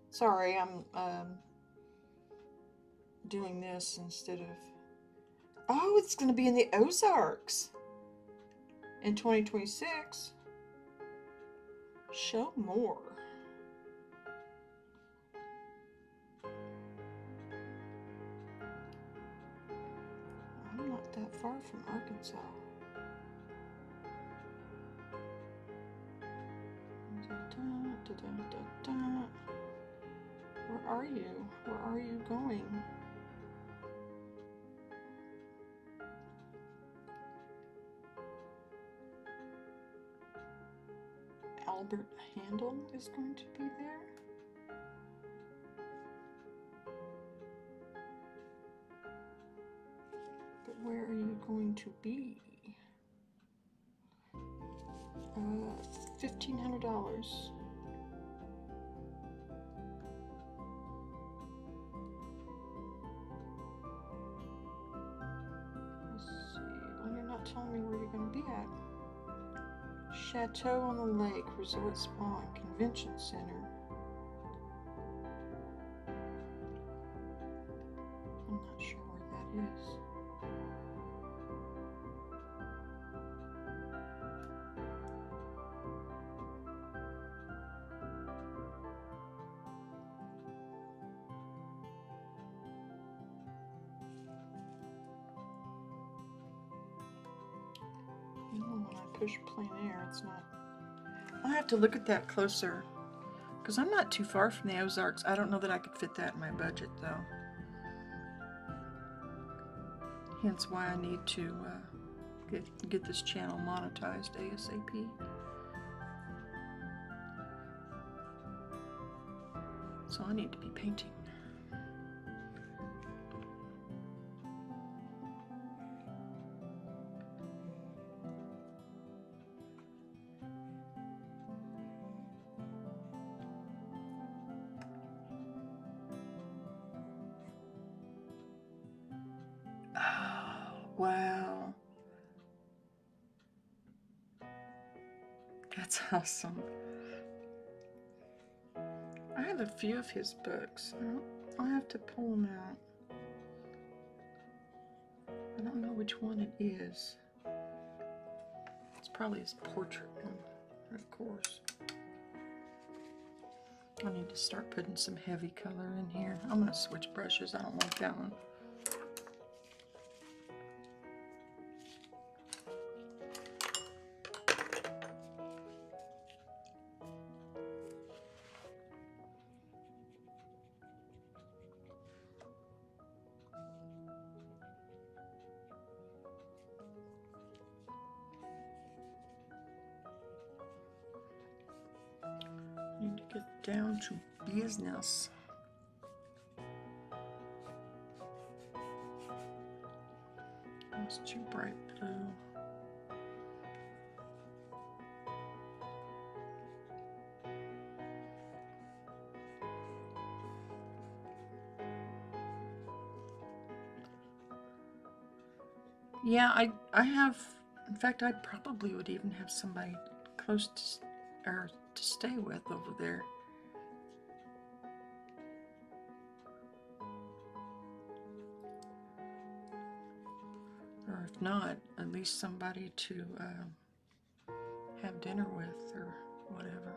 Sorry, I'm doing this instead of... Oh, it's going to be in the Ozarks in 2026. Show more. I'm not that far from Arkansas. Where are you? Where are you going? Albert Handel is going to be there. But where are you going to be? $1,500. telling me where you're going to be at. Chateau on the Lake, Resort Spa, and Convention Center. I'm not sure where that is. When I push plein air, it's not. I'll have to look at that closer because I'm not too far from the Ozarks. I don't know that I could fit that in my budget though. Hence why I need to get this channel monetized ASAP. So I need to be painting. Wow. That's awesome. I have a few of his books. I'll have to pull them out. I don't know which one it is. It's probably his portrait one, of course. I need to start putting some heavy color in here. I'm going to switch brushes. I don't like that one. Need to get down to business. That's too bright blue. Yeah, I have, in fact, I probably would even have somebody close to, or to stay with over there. Or if not, at least somebody to have dinner with or whatever.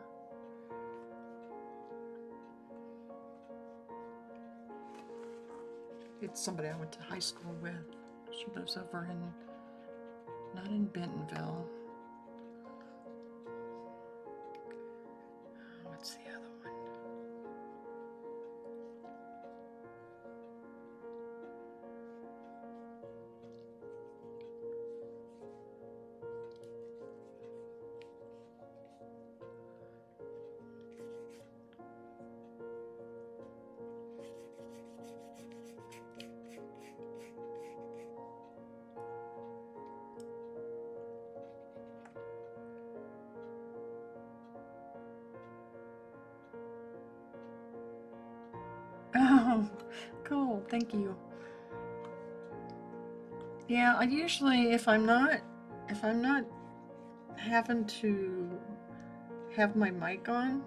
It's somebody I went to high school with. She lives over in, not in Bentonville. What's the other one? Oh, cool, thank you. Yeah, I usually, if I'm not having to have my mic on,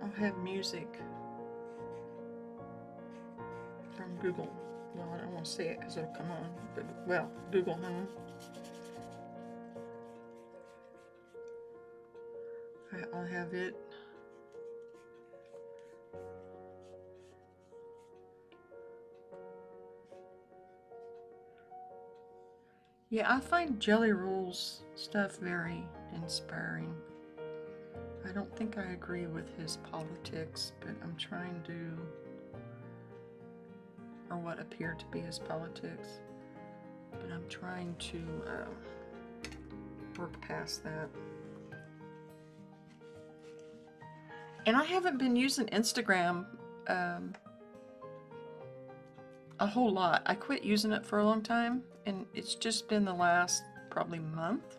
I'll have music from Google. Well, I don't want to say it because it'll come on, but, well, Google Home. I'll have it. Yeah, I find Jelly Roll's stuff very inspiring. I don't think I agree with his politics, but I'm trying to, or what appear to be his politics, but I'm trying to work past that. And I haven't been using Instagram a whole lot. I quit using it for a long time, and it's just been the last probably month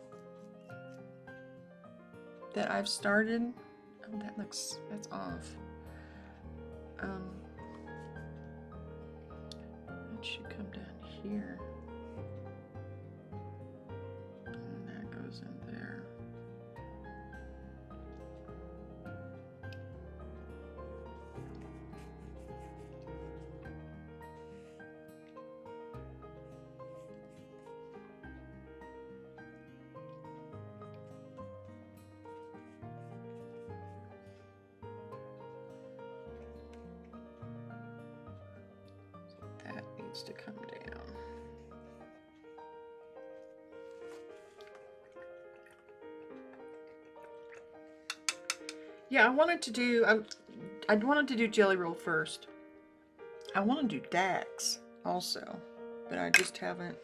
that I've started. Oh, that's off. It should come down here. And that goes in there. That needs to come down. Yeah, I wanted to do Jelly Roll first. I want to do Dax also, but I just haven't.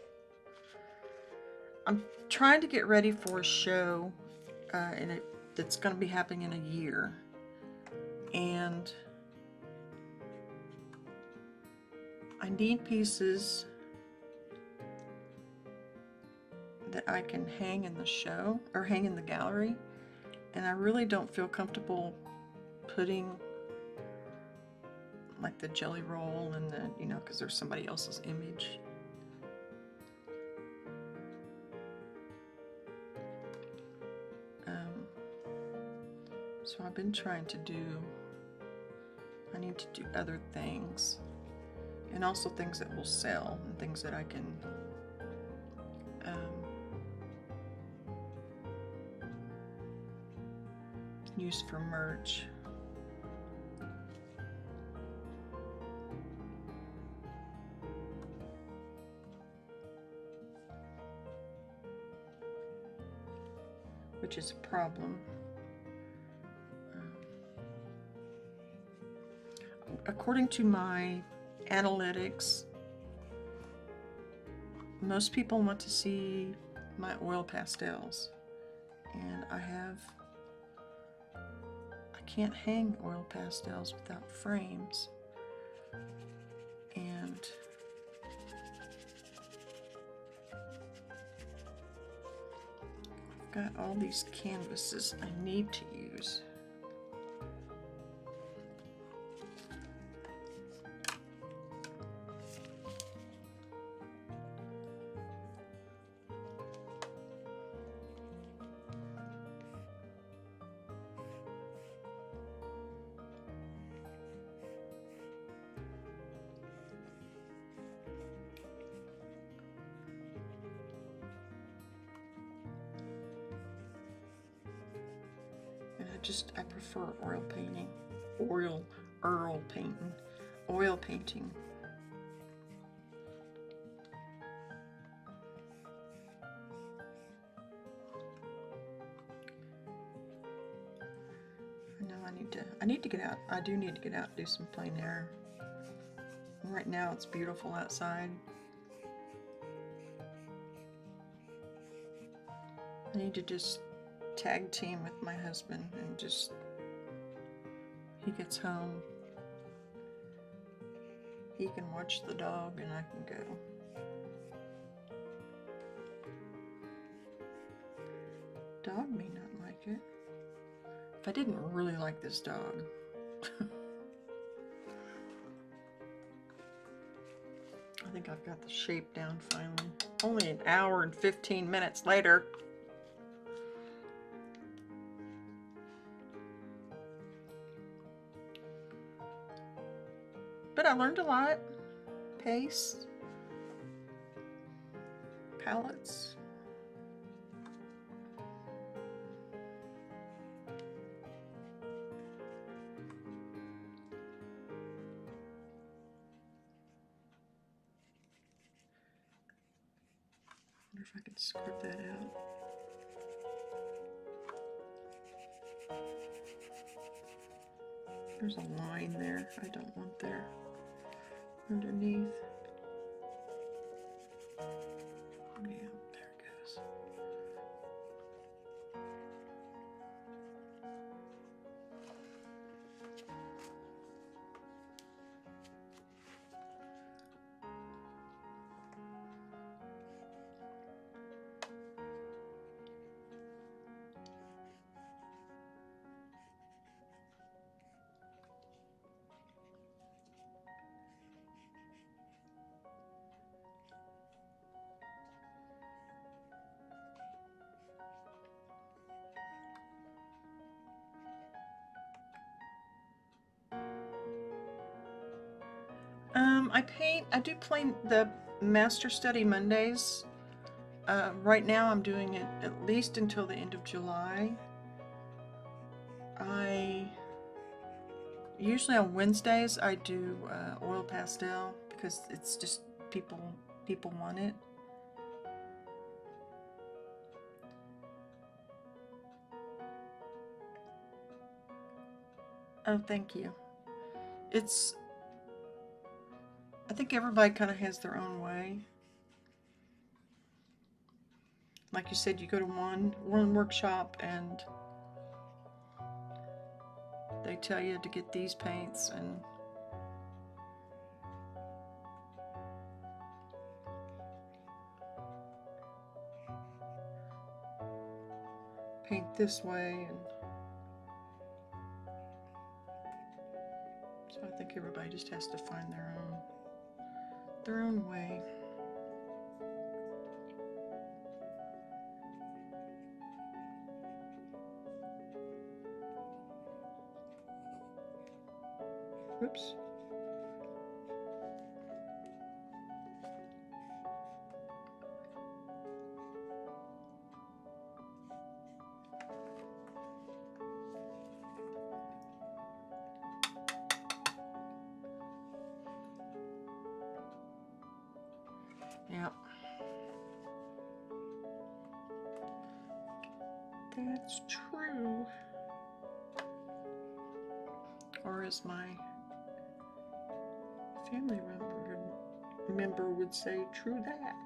I'm trying to get ready for a show that's going to be happening in a year, and I need pieces that I can hang in the show or hang in the gallery, and I really don't feel comfortable putting like the Jelly Roll and the, you know, because there's somebody else's image. So I've been trying to do, I need to do other things, and also things that will sell and things that I can use for merch. Which is a problem. According to my analytics, most people want to see my oil pastels, and I can't hang oil pastels without frames, and I've got all these canvases I need to use. I prefer oil painting. Oil painting. I need to get out. I do need to get out and do some plein air. Right now it's beautiful outside. I need to just tag team with my husband and just, he gets home, he can watch the dog and I can go. Dog may not like it. If I didn't really like this dog. I think I've got the shape down finally. Only an hour and 15 minutes later. But I learned a lot. Paste. Palettes. I wonder if I can script that out. There's a line there I don't want there. Underneath. Yeah, there it goes. I do play the Master Study Mondays. Right now I'm doing it at least until the end of July. Usually on Wednesdays I do oil pastel because it's just people want it. Oh, thank you. I think everybody kind of has their own way. Like you said, you go to one workshop and they tell you to get these paints and paint this way, and so I think everybody just has to find their own way. Oops. Yep. That's true. Or as my family member would say, true that.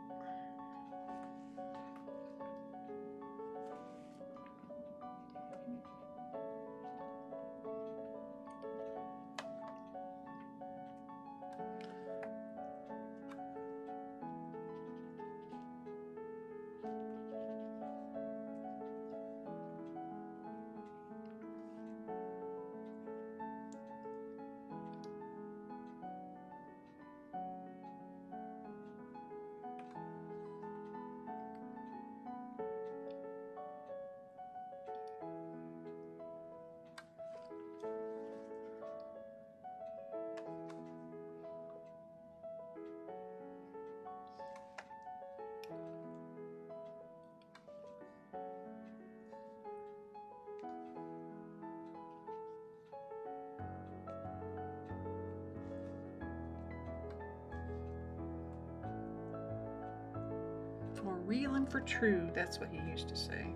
For real and for true, that's what he used to say.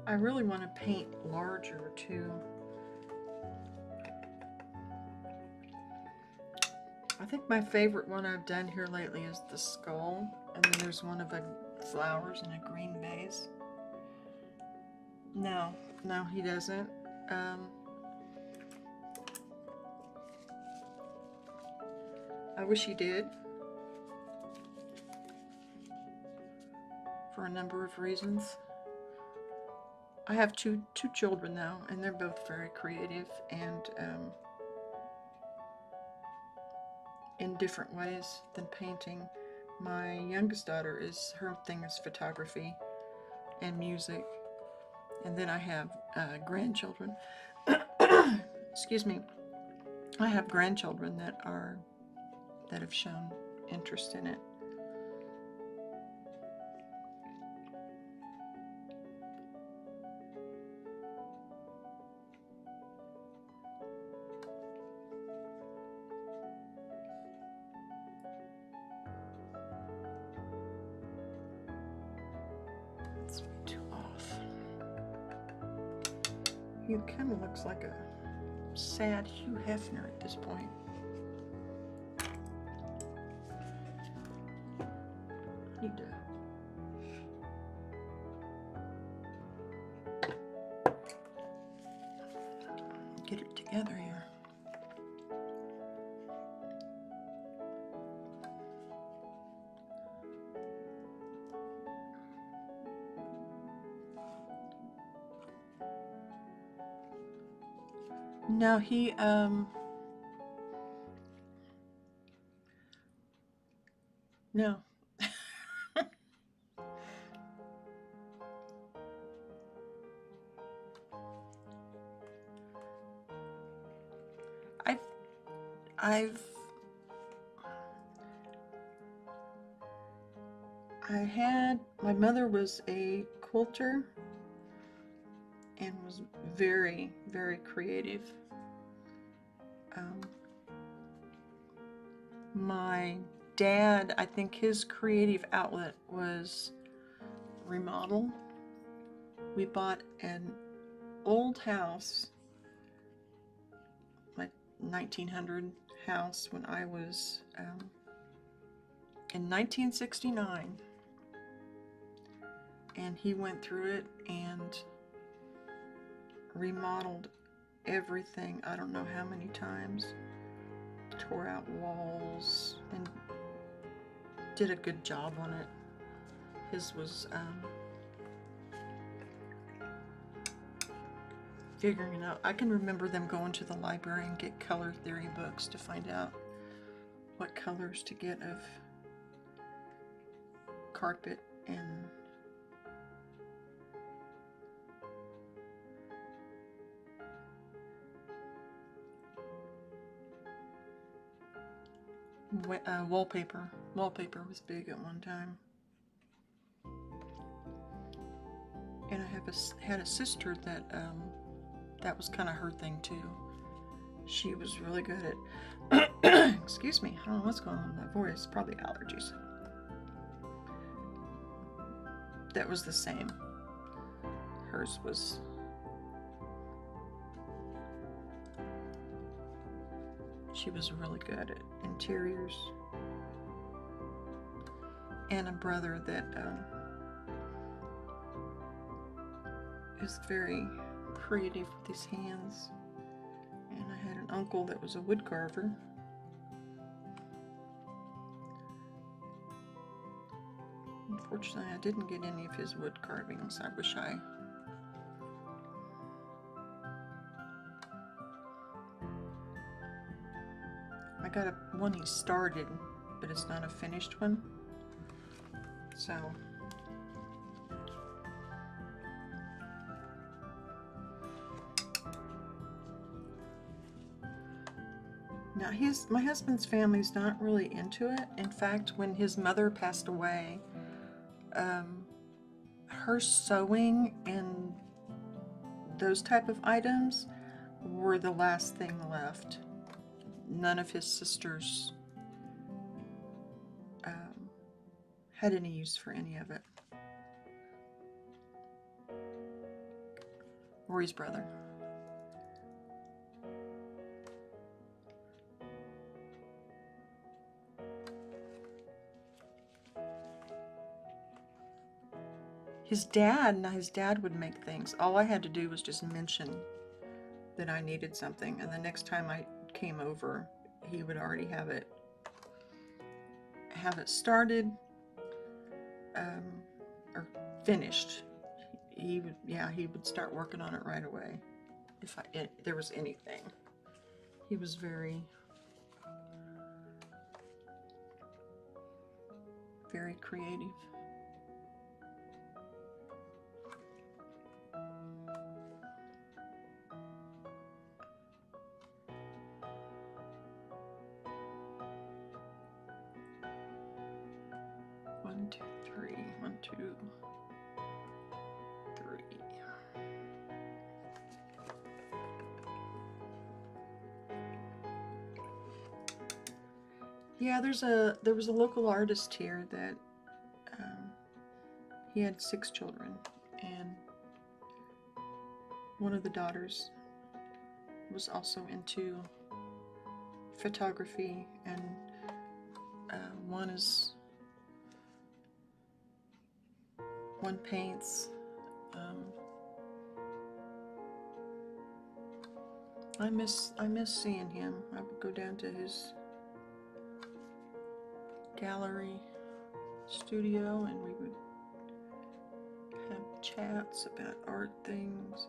I really want to paint larger too. I think my favorite one I've done here lately is the skull, and then there's one of the flowers in a green vase. No, he doesn't. I wish he did, for a number of reasons. I have two children now, and they're both very creative and in different ways than painting. My youngest daughter, her thing is photography and music, and then I have grandchildren. Excuse me. I have grandchildren that have shown interest in it. That's way too off. He kind of looks like a sad Hugh Hefner at this point. get it together here. No, he no. I've I've my mother was a quilter and was very, very creative. My dad, I think his creative outlet was remodel. We bought an old house, like 1900 house, when I was in 1969, and he went through it and remodeled everything. I don't know how many times. Tore out walls and did a good job on it. His was figuring it out. I can remember them going to the library and get color theory books to find out what colors to get of carpet and wallpaper. Wallpaper was big at one time. And I had a sister that that was kind of her thing too. She was really good at excuse me, I don't know what's going on with my voice, probably allergies. That was the same. Hers was she was really good at interiors. And a brother that is very creative with his hands. And I had an uncle that was a wood carver. Unfortunately, I didn't get any of his wood carvings. I wish I got one he started, but it's not a finished one. So now my husband's family's not really into it. In fact, when his mother passed away, her sewing and those type of items were the last thing left. None of his sisters had any use for any of it. Or his brother. His dad would make things. All I had to do was just mention that I needed something, and the next time I came over, he would already have it started or finished. He would start working on it right away if there was anything. He was very, very creative. One, two, three. 1, 2, 3. Yeah, there was a local artist here that he had 6 children, and one of the daughters was also into photography, and one paints. I miss seeing him. I would go down to his gallery studio and we would have chats about art things.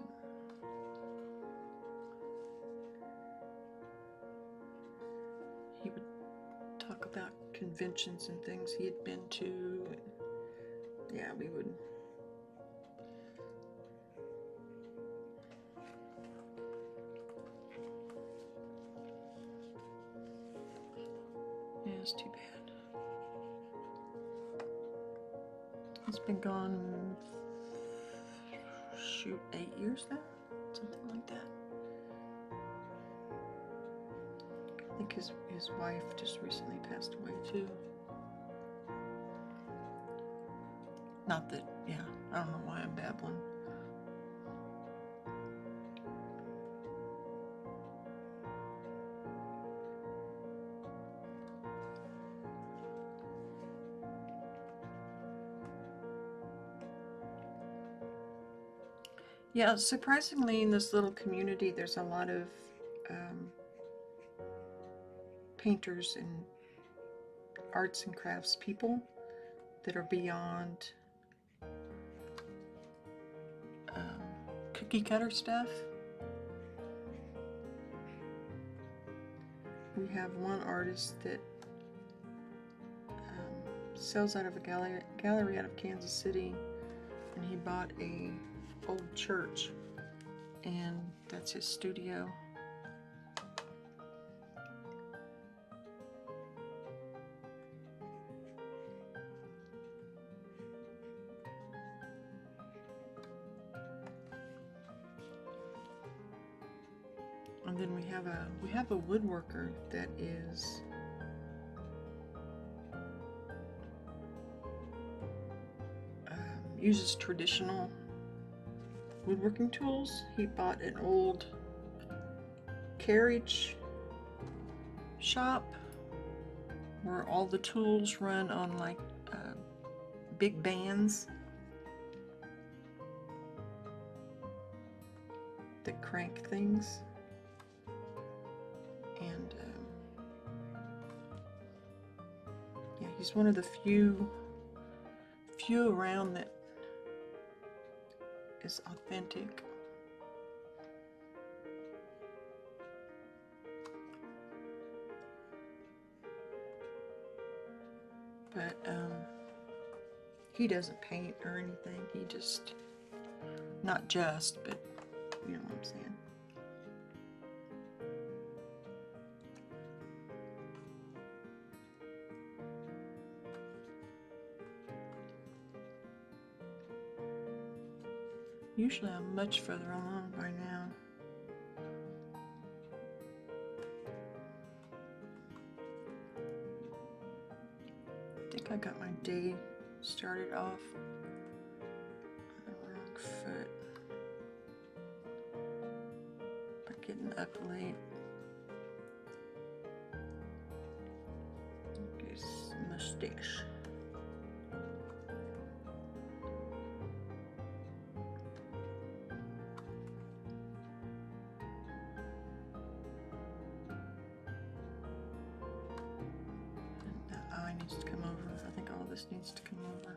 He would talk about conventions and things he had been to. And yeah, we would. Yeah, it's too bad. He's been gone, shoot, 8 years now? Something like that. I think his wife just recently passed away too. Not that, yeah, I don't know why I'm babbling. Yeah, surprisingly in this little community there's a lot of painters and arts and crafts people that are beyond cookie cutter stuff. We have one artist that sells out of a gallery out of Kansas City, and he bought a old church, and that's his studio. And then we have a woodworker that is uses traditional woodworking tools. He bought an old carriage shop where all the tools run on like big bands that crank things. And yeah, he's one of the few around that is authentic. But he doesn't paint or anything. He just, not just, but you know what I'm saying. Usually I'm much further along by now. I think I got my day started off on the wrong foot by getting up late. This mustache. Needs to come over. I think all this needs to come over.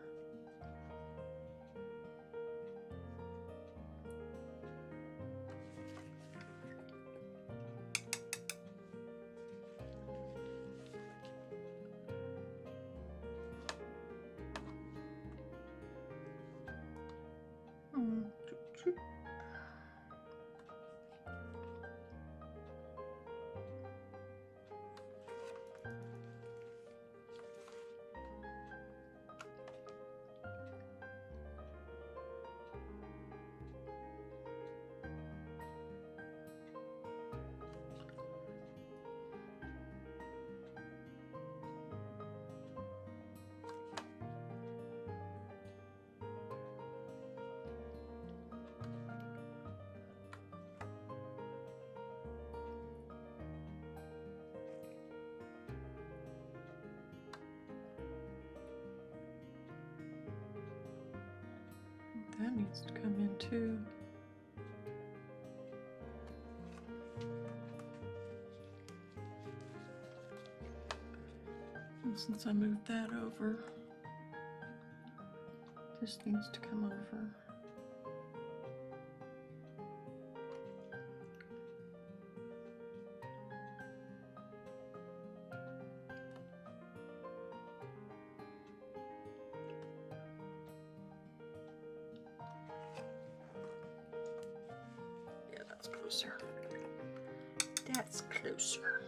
That needs to come in too. Since I moved that over, this needs to come over. Yeah, that's closer. That's closer.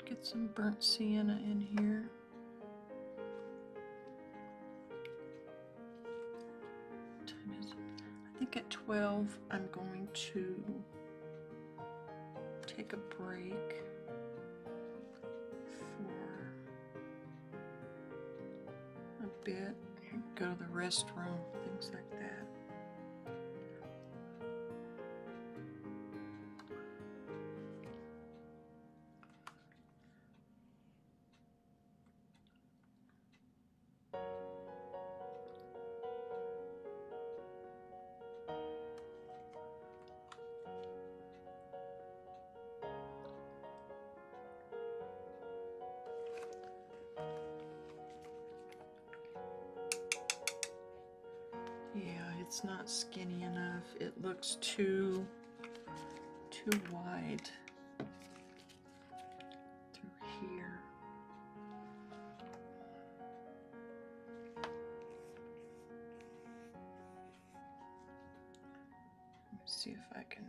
Get some burnt sienna in here. What time is it? I think at 12 I'm going to take a break for a bit, go to the restroom, things like that. Yeah, it's not skinny enough. It looks too wide through here. Let me see if I can.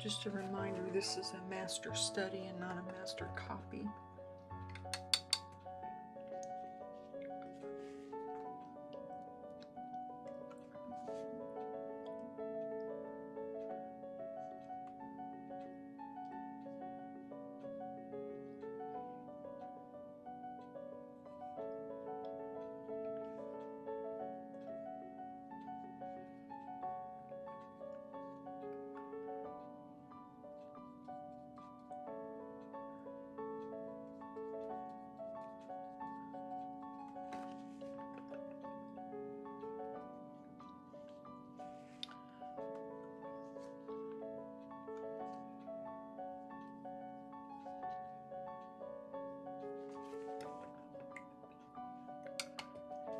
Just a reminder, this is a master study and not a master copy.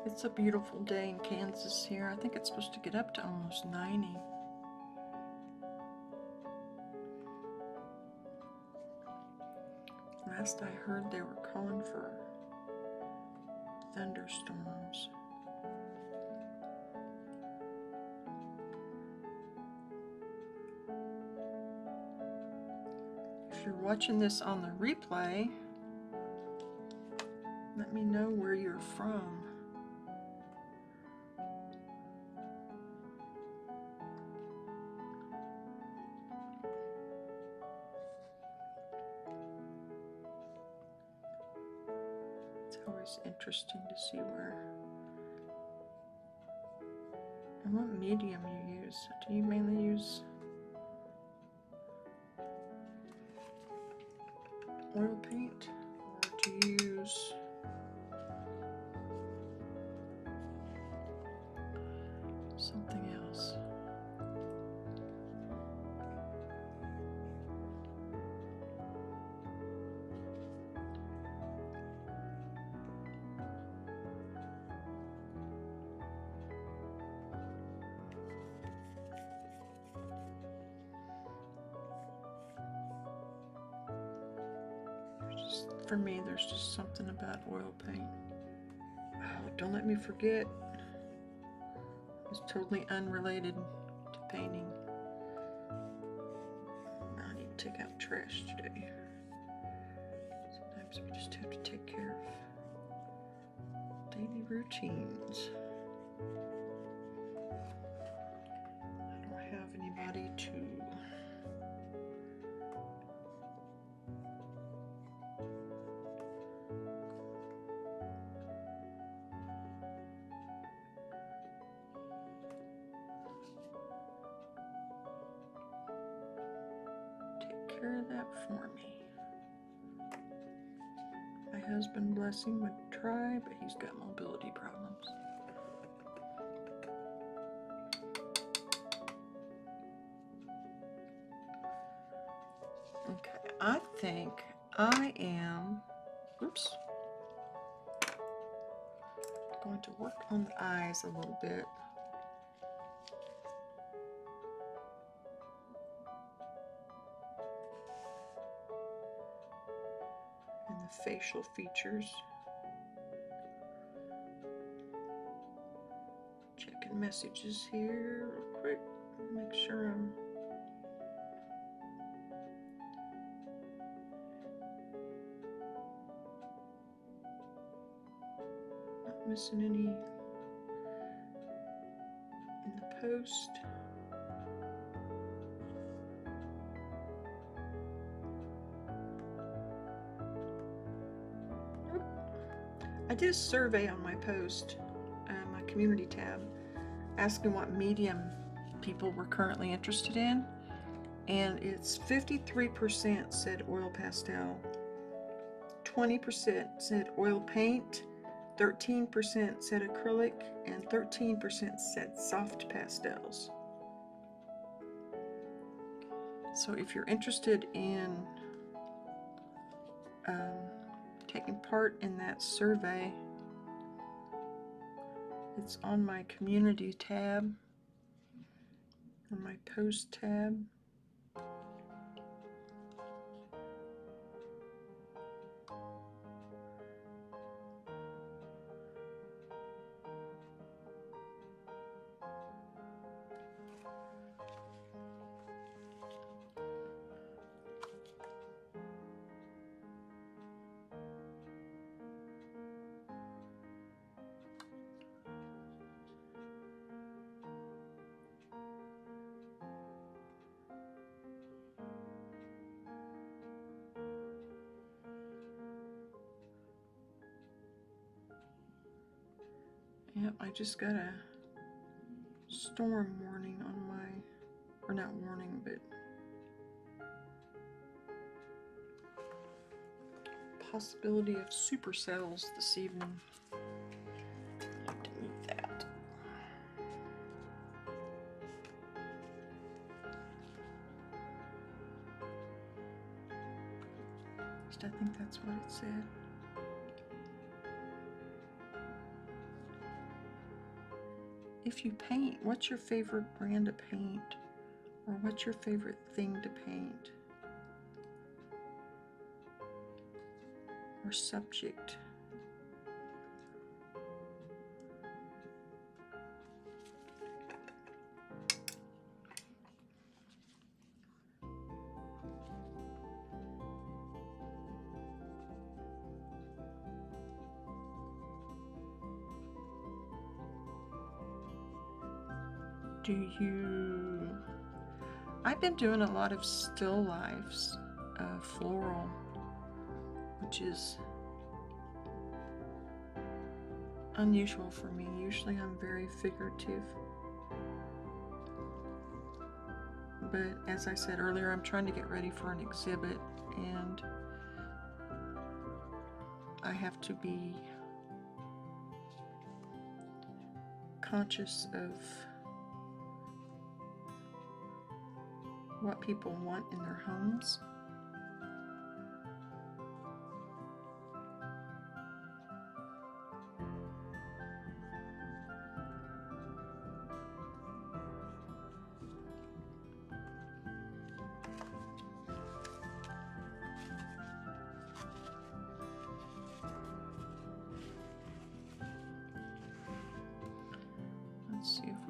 It's a beautiful day in Kansas here. I think it's supposed to get up to almost 90. Last I heard they were calling for thunderstorms. If you're watching this on the replay, let me know where you're from. It's always interesting to see where and what medium you use. Do you mainly use oil paint, or do you use for me, there's just something about oil paint. Oh, don't let me forget. It's totally unrelated to painting. I need to take out trash today. Sometimes we just have to take care of daily routines. I don't have anybody to take care of that for me. My husband, bless him, would try, but he's got mobility problems. Okay, I think I am, oops, going to work on the eyes a little bit. And the facial features. Checking messages here real quick. Make sure I'm not missing any in the post. I did a survey on my post, my community tab, asking what medium people were currently interested in, and it's 53% said oil pastel, 20% said oil paint, 13% said acrylic, and 13% said soft pastels. So if you're interested in taking part in that survey, it's on my community tab, on my post tab. Yep, I just got a storm warning on my, or not warning, but possibility of supercells this evening. I have to move that. At least I think that's what it said. If you paint, what's your favorite brand of paint? Or what's your favorite thing to paint? Or subject? I've been doing a lot of still lifes, floral, which is unusual for me. Usually I'm very figurative. But as I said earlier, I'm trying to get ready for an exhibit, and I have to be conscious of what people want in their homes.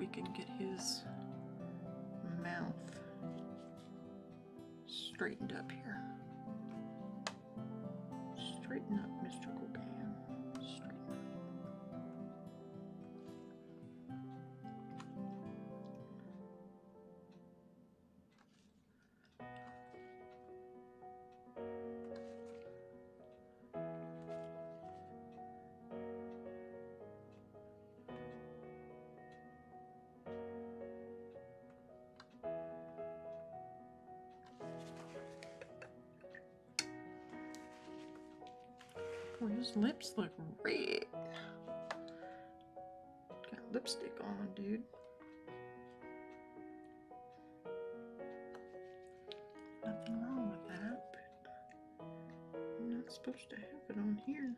we can get his mouth straightened up here. Straighten up, Mr. Gauguin. Straighten up. Oh, his lips look red. Got lipstick on, dude. Nothing wrong with that, but I'm not supposed to have it on here.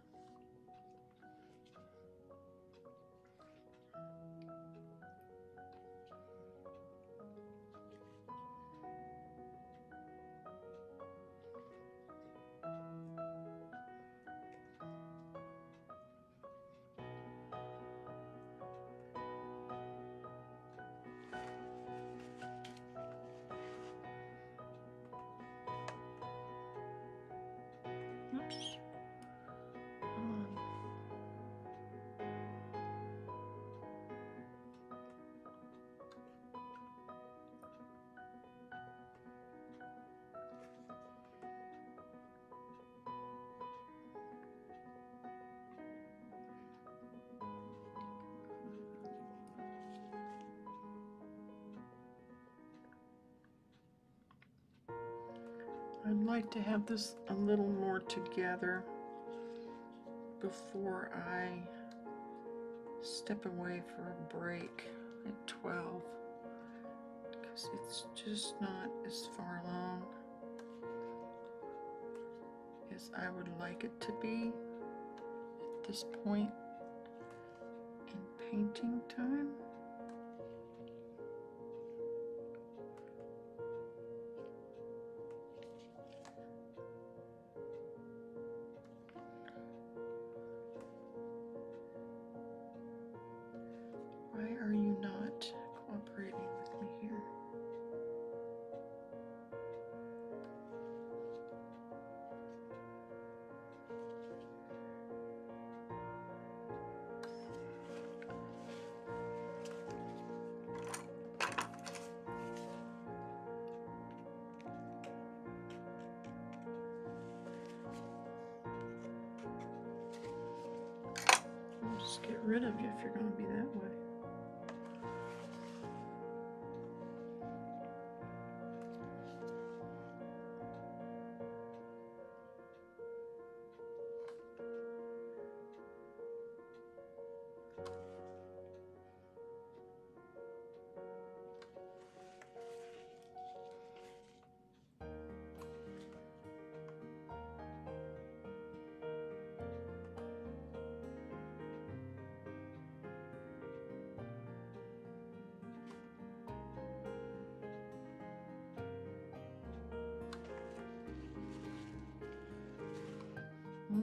Oops. I'd like to have this a little more together before I step away for a break at 12, because it's just not as far along as I would like it to be at this point in painting time. Why are you not cooperating with me here? I'll just get rid of you if you're going to be that way.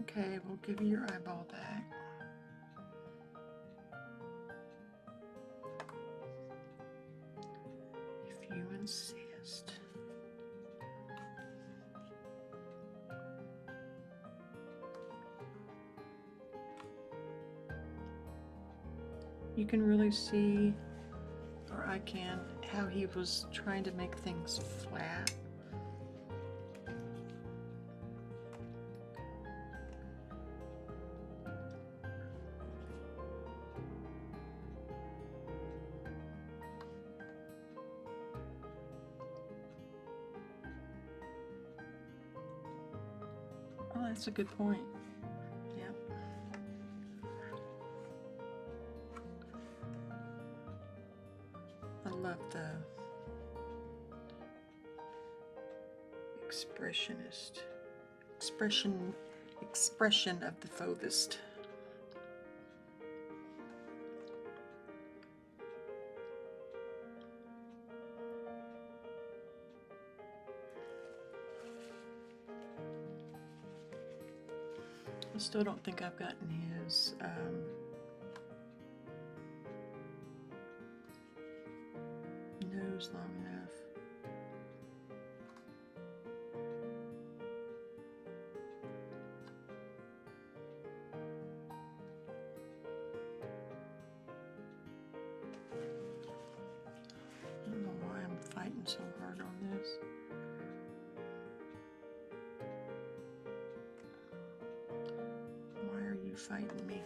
Okay, we'll give you your eyeball back. If you insist. You can really see, or I can, how he was trying to make things flat. Oh, that's a good point. Yep. I love the expression of the fauvist. I still don't think I've gotten his nose long enough. I don't know why I'm fighting so hard on this. Why are you fighting me?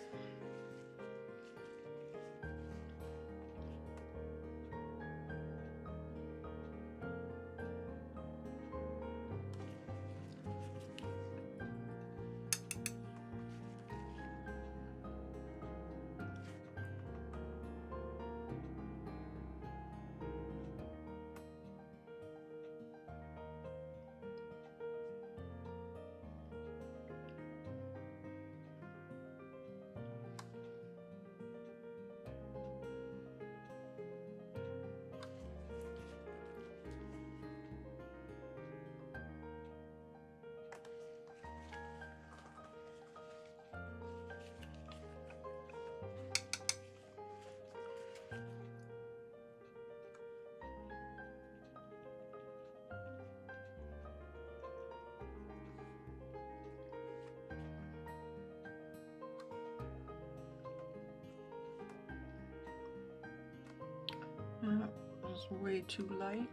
That was way too light.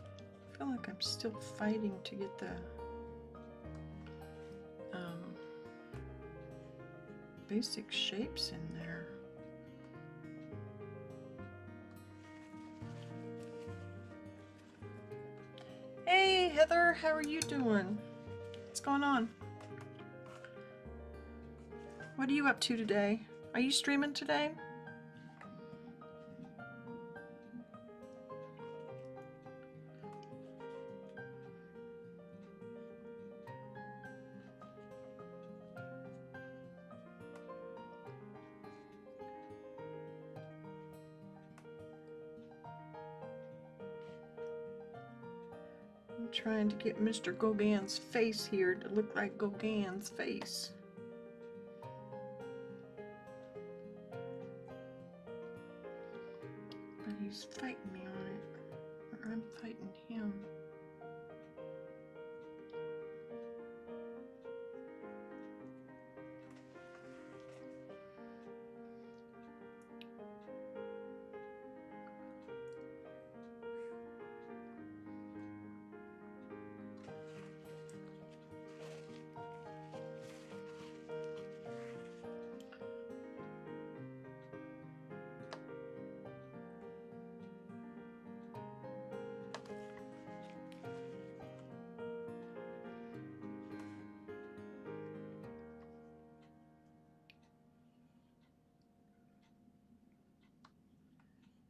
I feel like I'm still fighting to get the basic shapes in there. Hey Heather, how are you doing? What's going on? What are you up to today? Are you streaming today? I'm trying to get Mr. Gauguin's face here to look like Gauguin's face. But he's fighting me on it, or I'm fighting him.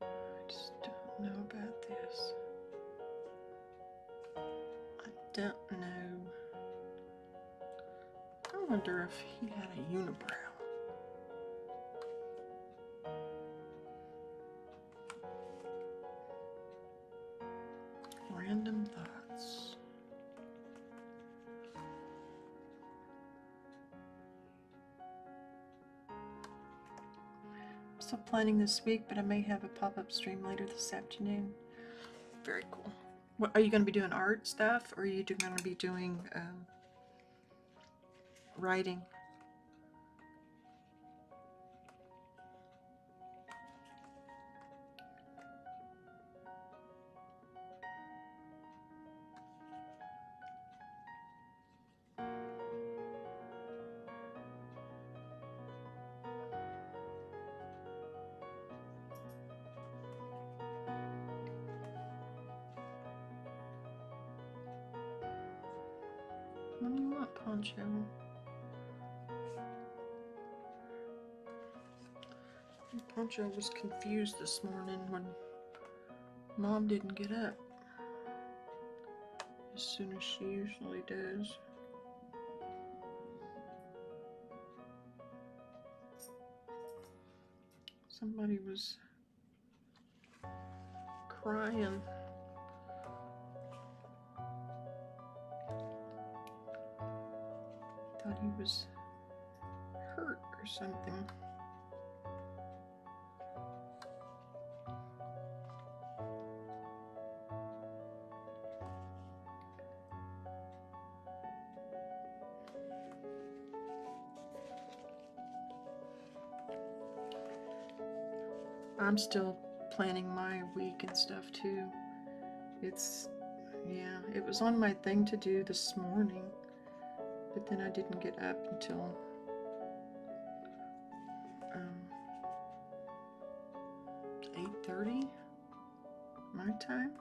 I just don't know about this. I don't know. I wonder if he had a unibrow. Random thoughts. I'm still planning this week, but I may have a pop-up stream later this afternoon. Very cool. What, are you going to be doing art stuff, or are you going to be doing writing? What do you want, Poncho? Poncho was confused this morning when Mom didn't get up as soon as she usually does. Somebody was crying. Thought he was hurt or something. I'm still planning my week and stuff too. Yeah, it was on my thing to do this morning, but then I didn't get up until 8:30 my time.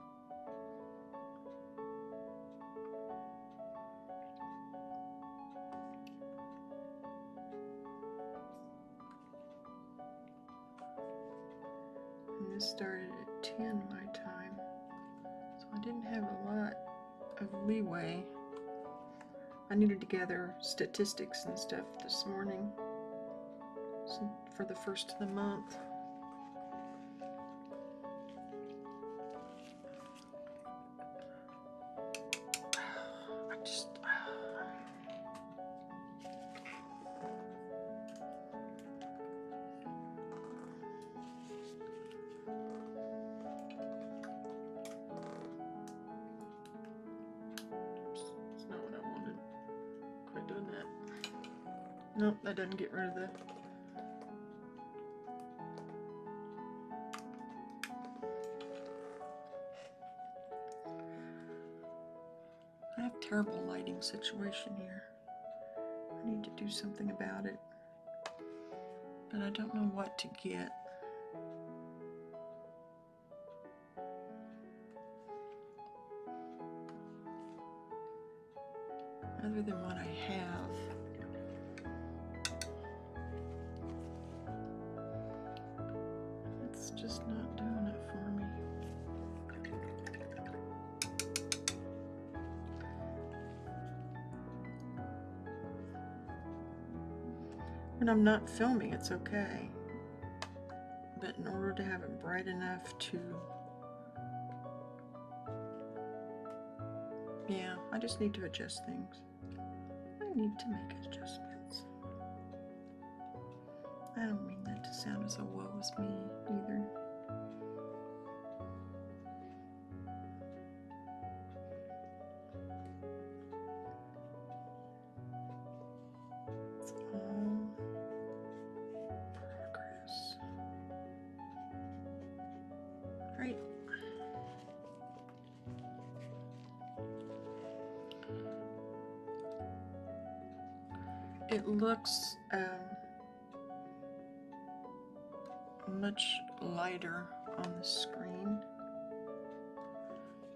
And this started at 10 my time, so I didn't have a lot of leeway. I needed to gather statistics and stuff this morning for the first of the month. Nope, that doesn't get rid of the... I have a terrible lighting situation here. I need to do something about it, but I don't know what to get. Other than what I have. It's just not doing it for me. When I'm not filming, it's okay. But in order to have it bright enough to... Yeah, I just need to adjust things. I need to make adjustments. I don't mean that to sound as a woe is me either. It's all progress. Right. It looks much lighter on the screen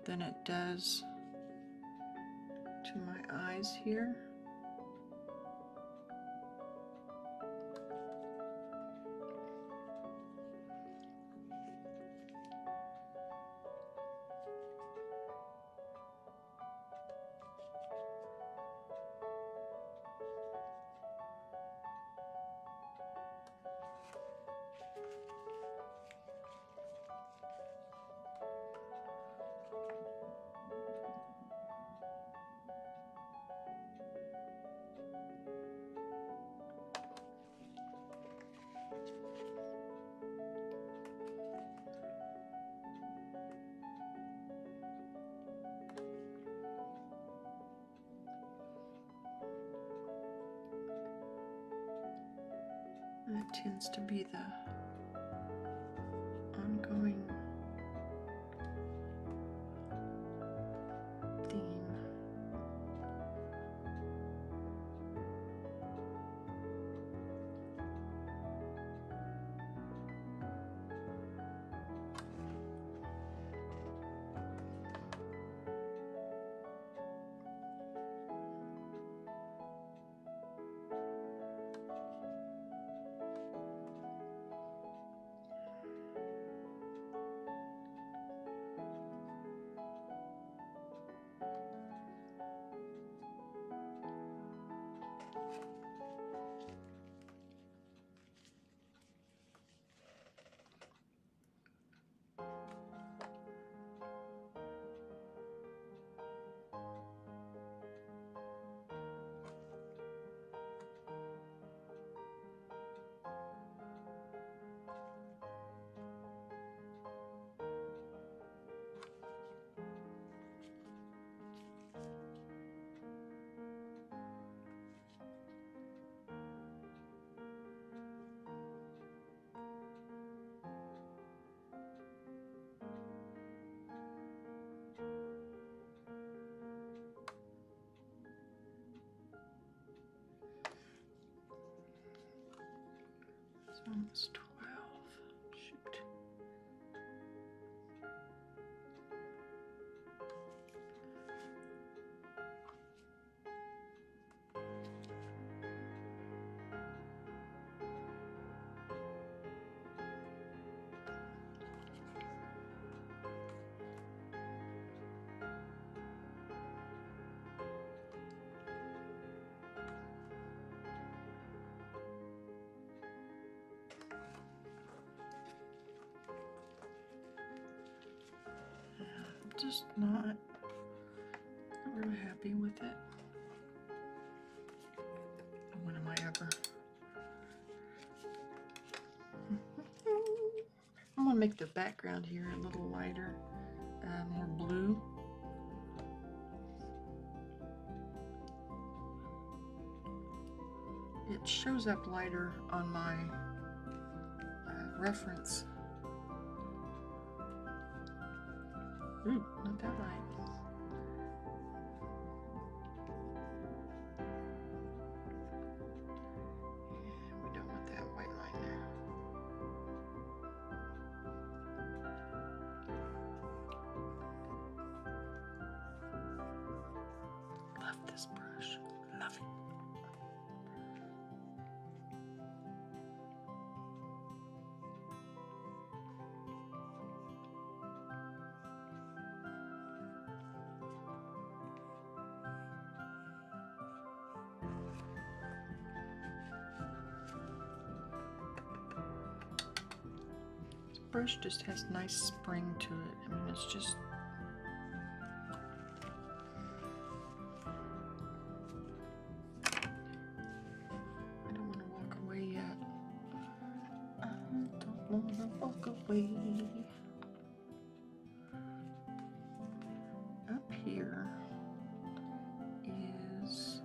than it does to my eyes here. That tends to be the ongoing theme. Almost 12. Shoot. Just not really happy with it. When am I ever? I'm gonna make the background here a little lighter, more blue. It shows up lighter on my reference. Ooh, not that light. We don't want that white line there. Love this brush. Love it. Brush just has nice spring to it. I mean, it's just I don't want to walk away yet. I don't want to walk away. Up here is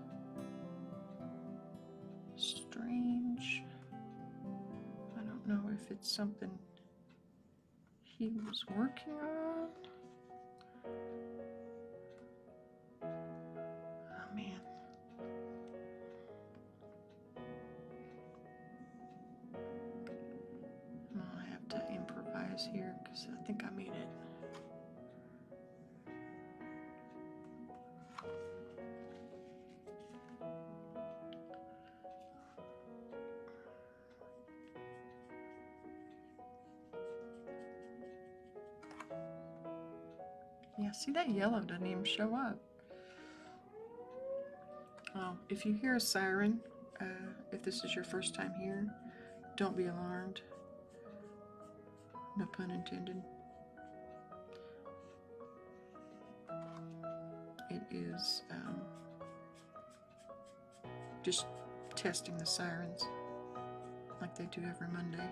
strange. I don't know if it's something he was working on. Oh man. I have to improvise here because I think I made it. Yeah, see, that yellow doesn't even show up. Oh, if you hear a siren, if this is your first time here, don't be alarmed. No pun intended. It is just testing the sirens like they do every Monday.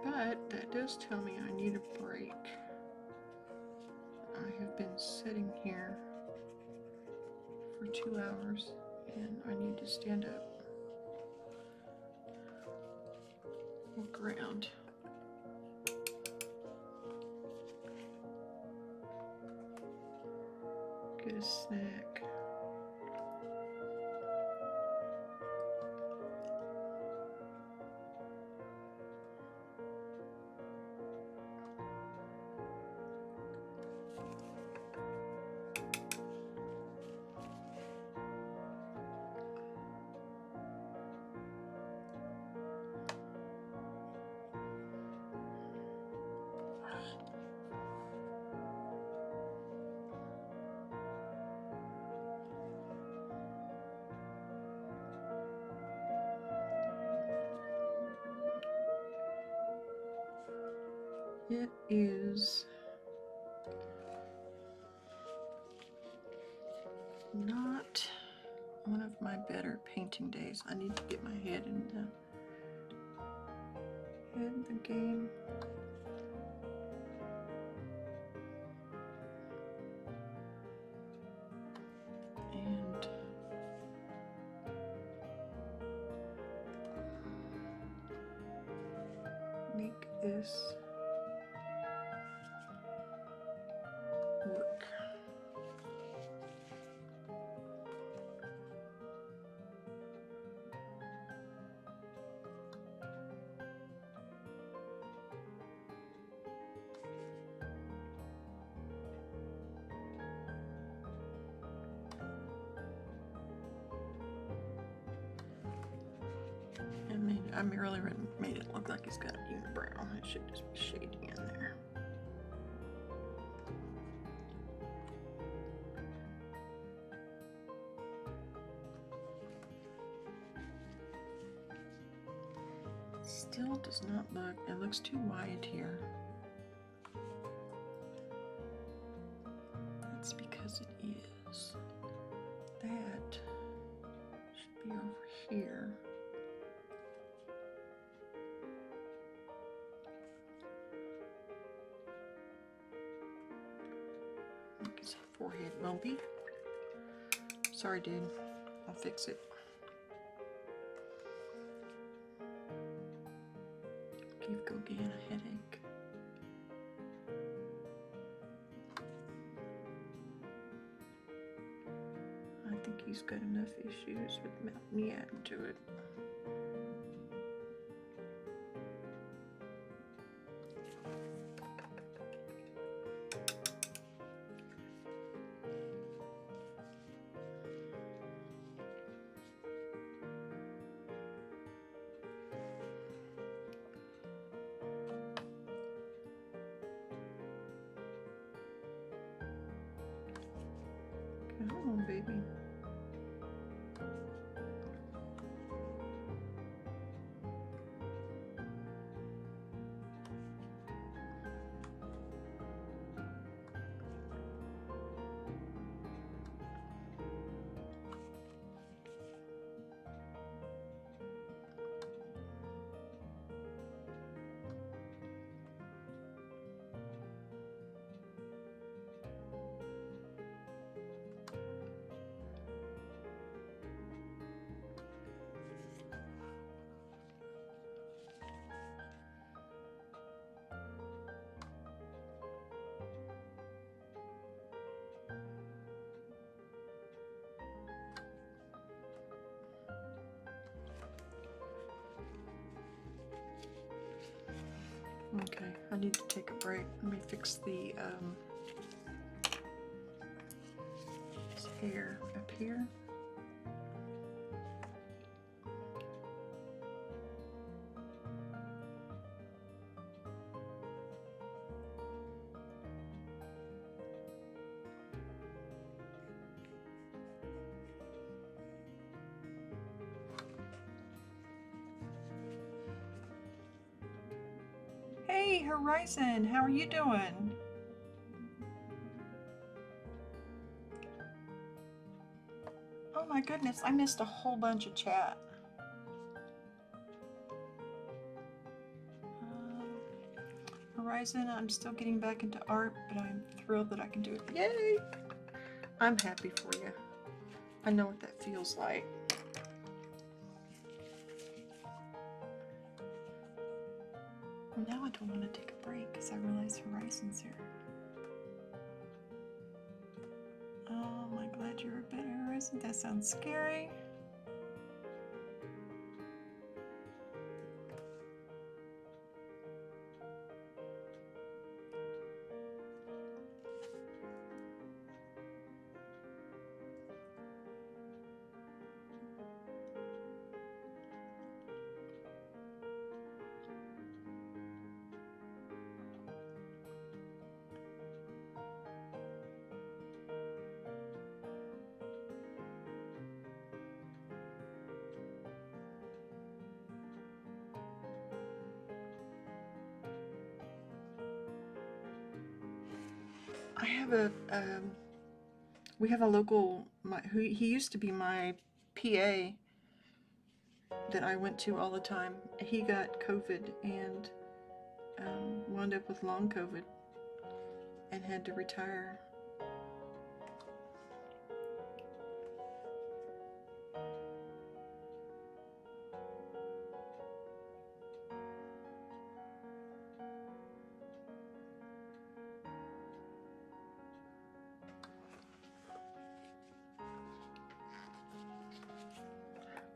But that does tell me I need a break. I have been sitting here for 2 hours and I need to stand up, walk around. Get a snack. It is not one of my better painting days. I need to get my head in the game. And make this work. I really made it look like he's got a unibrow. It should just be shading in there. Still does not look, it looks too wide here. That's because it is. That should be over here. Make his forehead lumpy. Sorry, dude. I'll fix it. Give Gauguin a headache. I think he's got enough issues with me adding to it. Come on, baby. Okay, I need to take a break. Let me fix the his hair up here. Hey, Horizon, how are you doing? Oh my goodness, I missed a whole bunch of chat. Horizon, I'm still getting back into art, but I'm thrilled that I can do it. Yay! I'm happy for you. I know what that feels like. Now I don't want to take a break because I realize Horizon's here. Oh, I'm glad you're better, Horizon. That sounds scary. I have a, we have a local, who he used to be my PA that I went to all the time. He got COVID and wound up with long COVID and had to retire.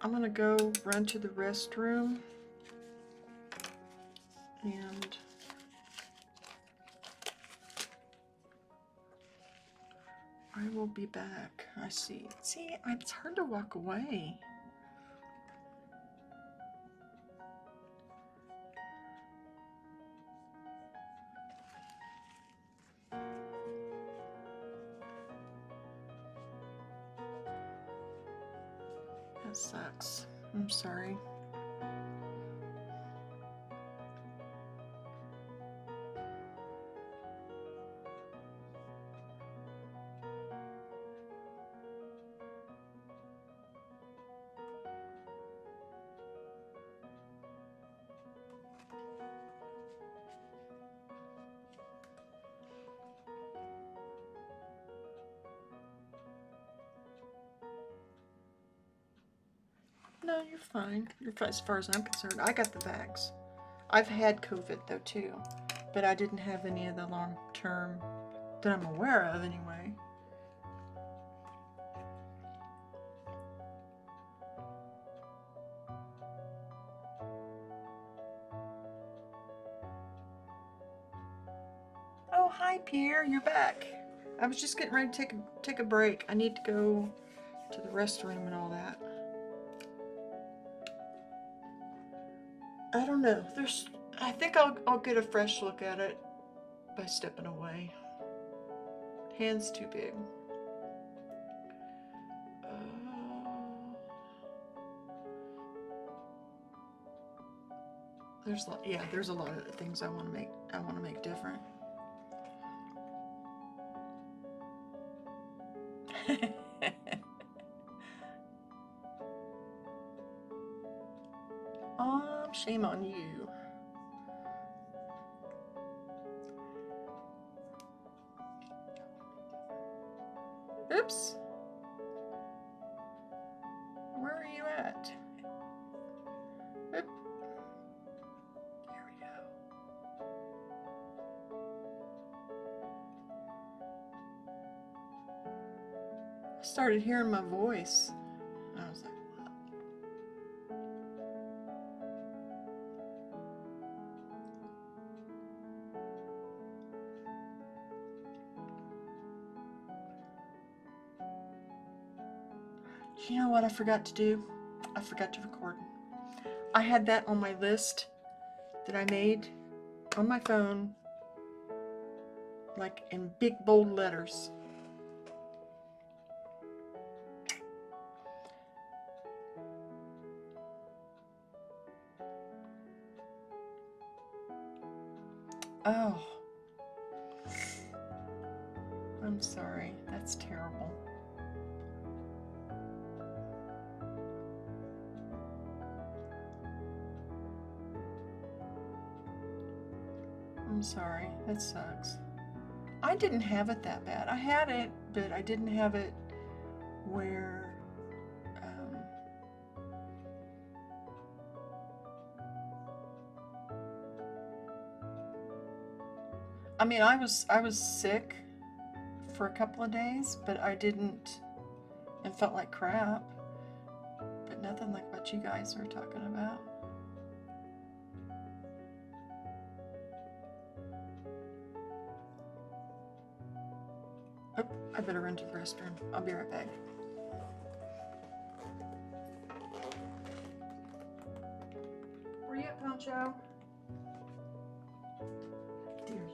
I'm gonna go run to the restroom and I will be back. I see. See, it's hard to walk away. That sucks. I'm sorry. No, you're fine. You're fine as far as I'm concerned. I got the vax. I've had COVID though too, but I didn't have any of the long term that I'm aware of anyway. Oh, hi Pierre, you're back. I was just getting ready to take a break. I need to go to the restroom and all that. I don't know. I think I'll get a fresh look at it by stepping away. Hand's too big. There's a lot of things I want to make different. Shame on you. Oops. Where are you at? Oop. There we go. I started hearing my voice. I was like, what? You know what I forgot to do? I forgot to record. I had that on my list that I made on my phone, like in big bold letters. Oh, I'm sorry. That's terrible. I'm sorry. That sucks. I didn't have it that bad. I had it, but I didn't have it where I mean, I was sick for a couple of days, but I didn't, and felt like crap, but nothing like what you guys are talking about. Oh, I better run to the restroom. I'll be right back. Where you at, Poncho? There you are.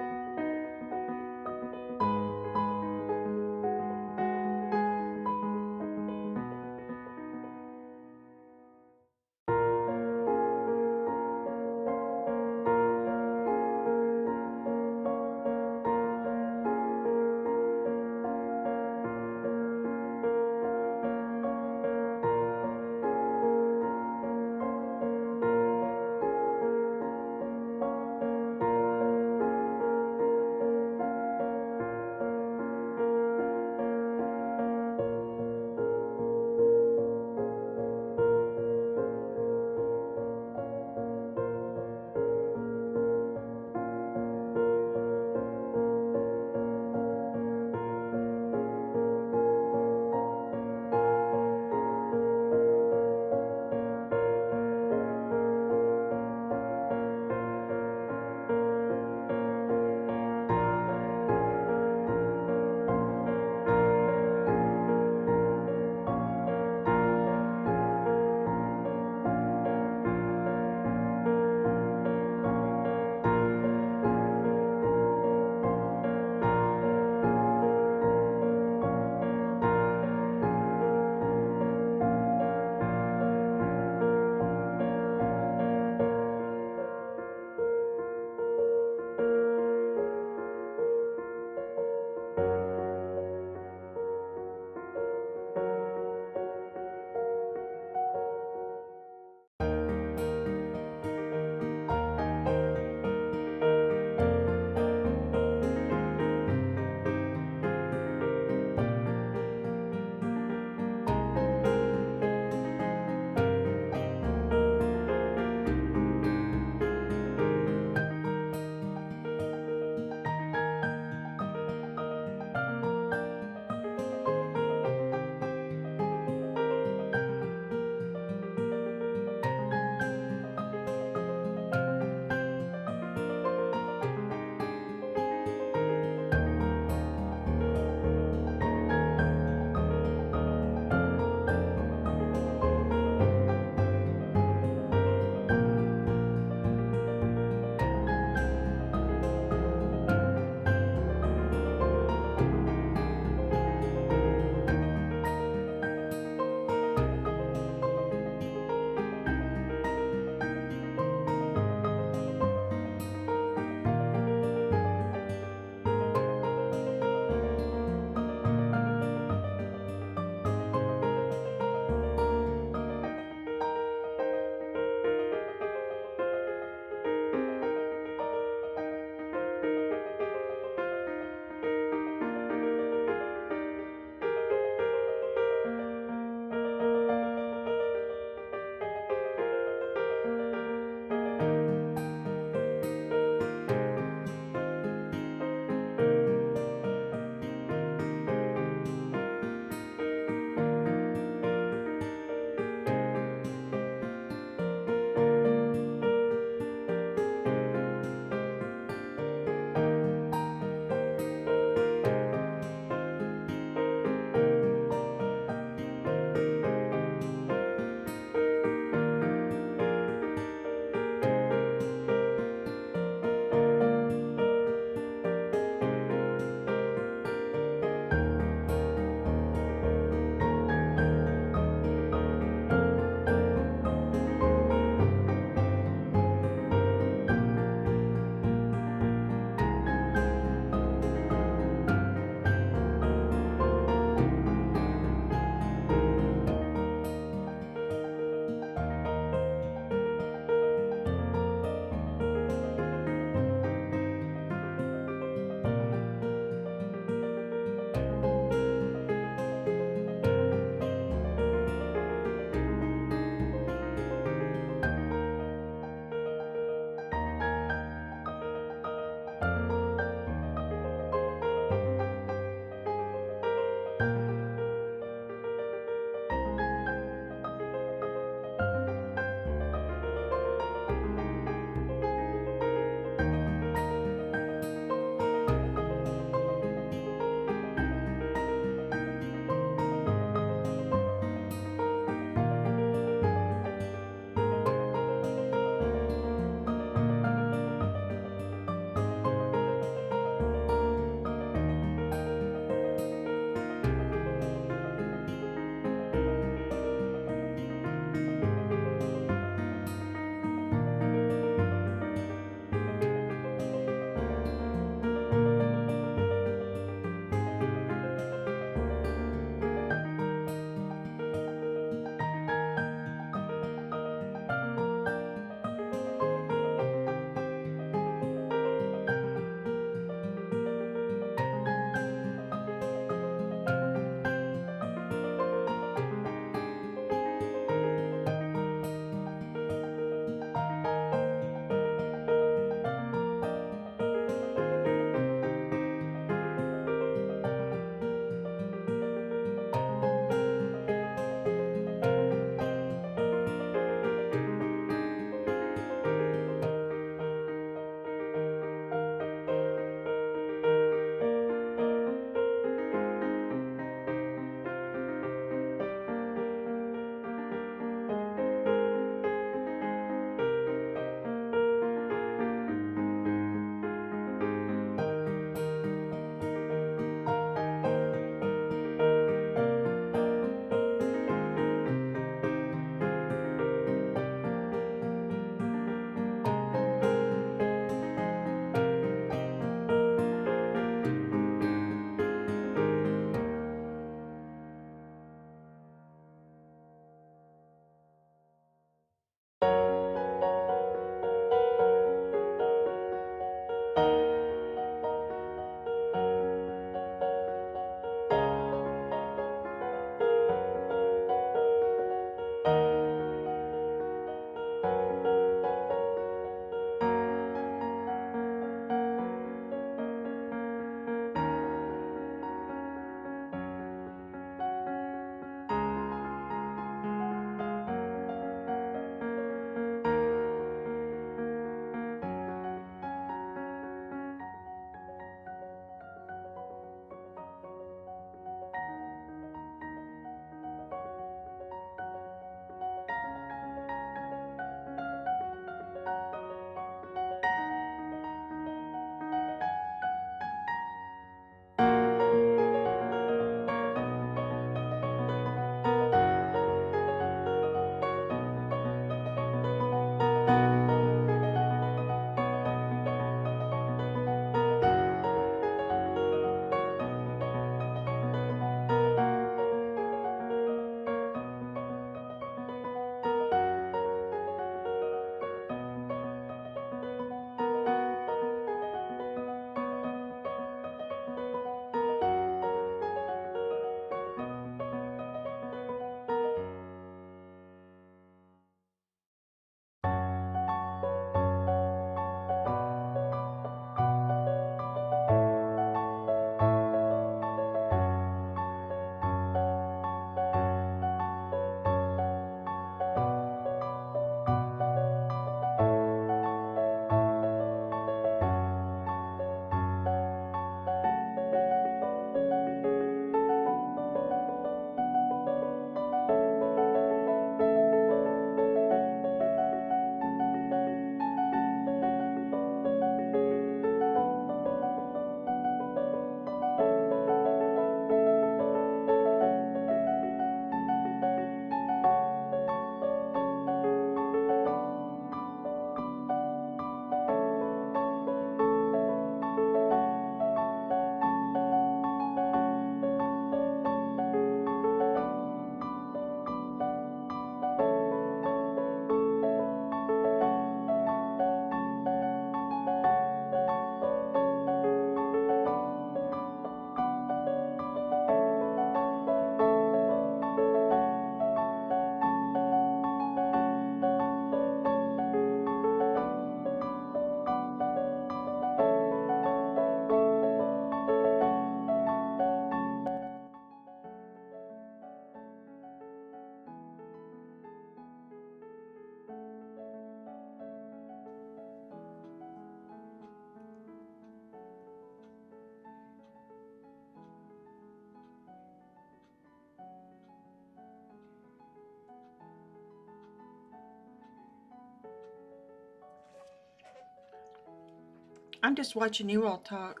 I'm just watching you all talk.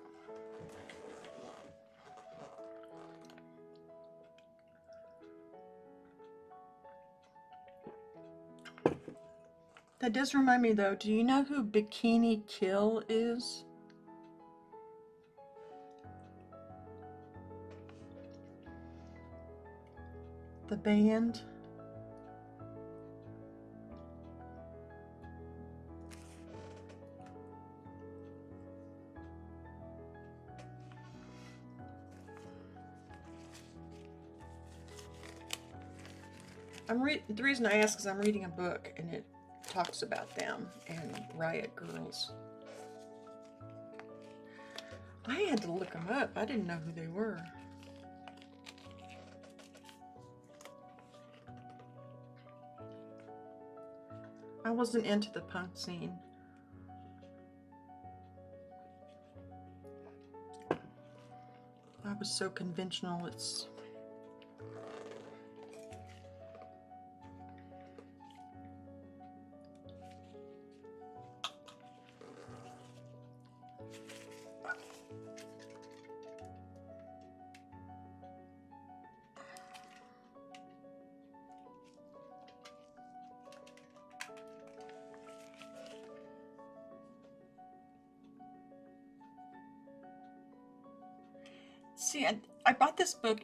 That does remind me though, do you know who Bikini Kill is? The band? The reason I ask is I'm reading a book and it talks about them and Riot Girls. I had to look them up. I didn't know who they were. I wasn't into the punk scene. I was so conventional. It's see, I bought this book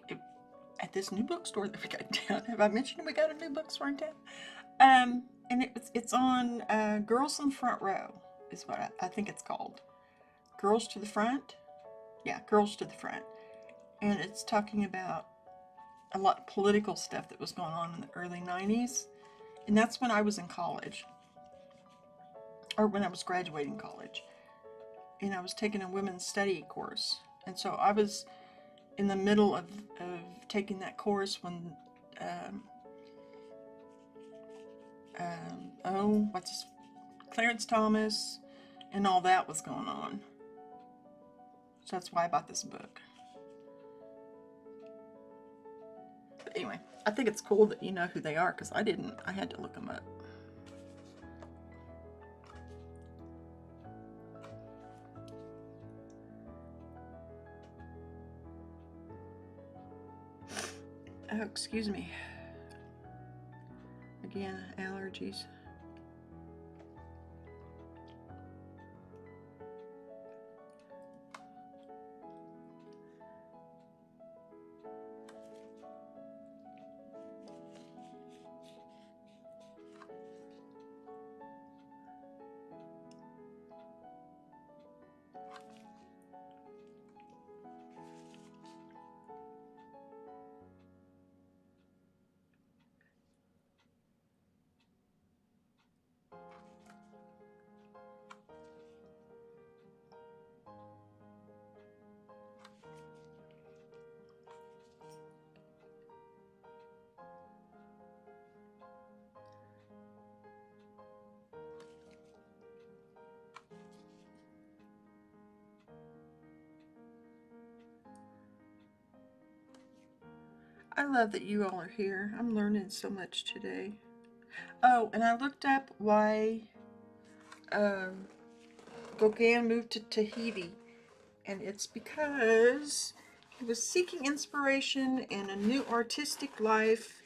at this new bookstore that we got in town. Have I mentioned we got a new bookstore in town? And it's on Girls in the Front Row is what I think it's called. Girls to the Front? Yeah, Girls to the Front. And it's talking about a lot of political stuff that was going on in the early 90s. And that's when I was in college. Or when I was graduating college. And I was taking a women's study course. And so I was in the middle of taking that course when Clarence Thomas and all that was going on. So that's why I bought this book. But anyway, I think it's cool that you know who they are because I didn't. I had to look them up. Oh, excuse me. Again, allergies. I love that you all are here. I'm learning so much today. Oh, and I looked up why Gauguin moved to Tahiti. And it's because he was seeking inspiration and a new artistic life,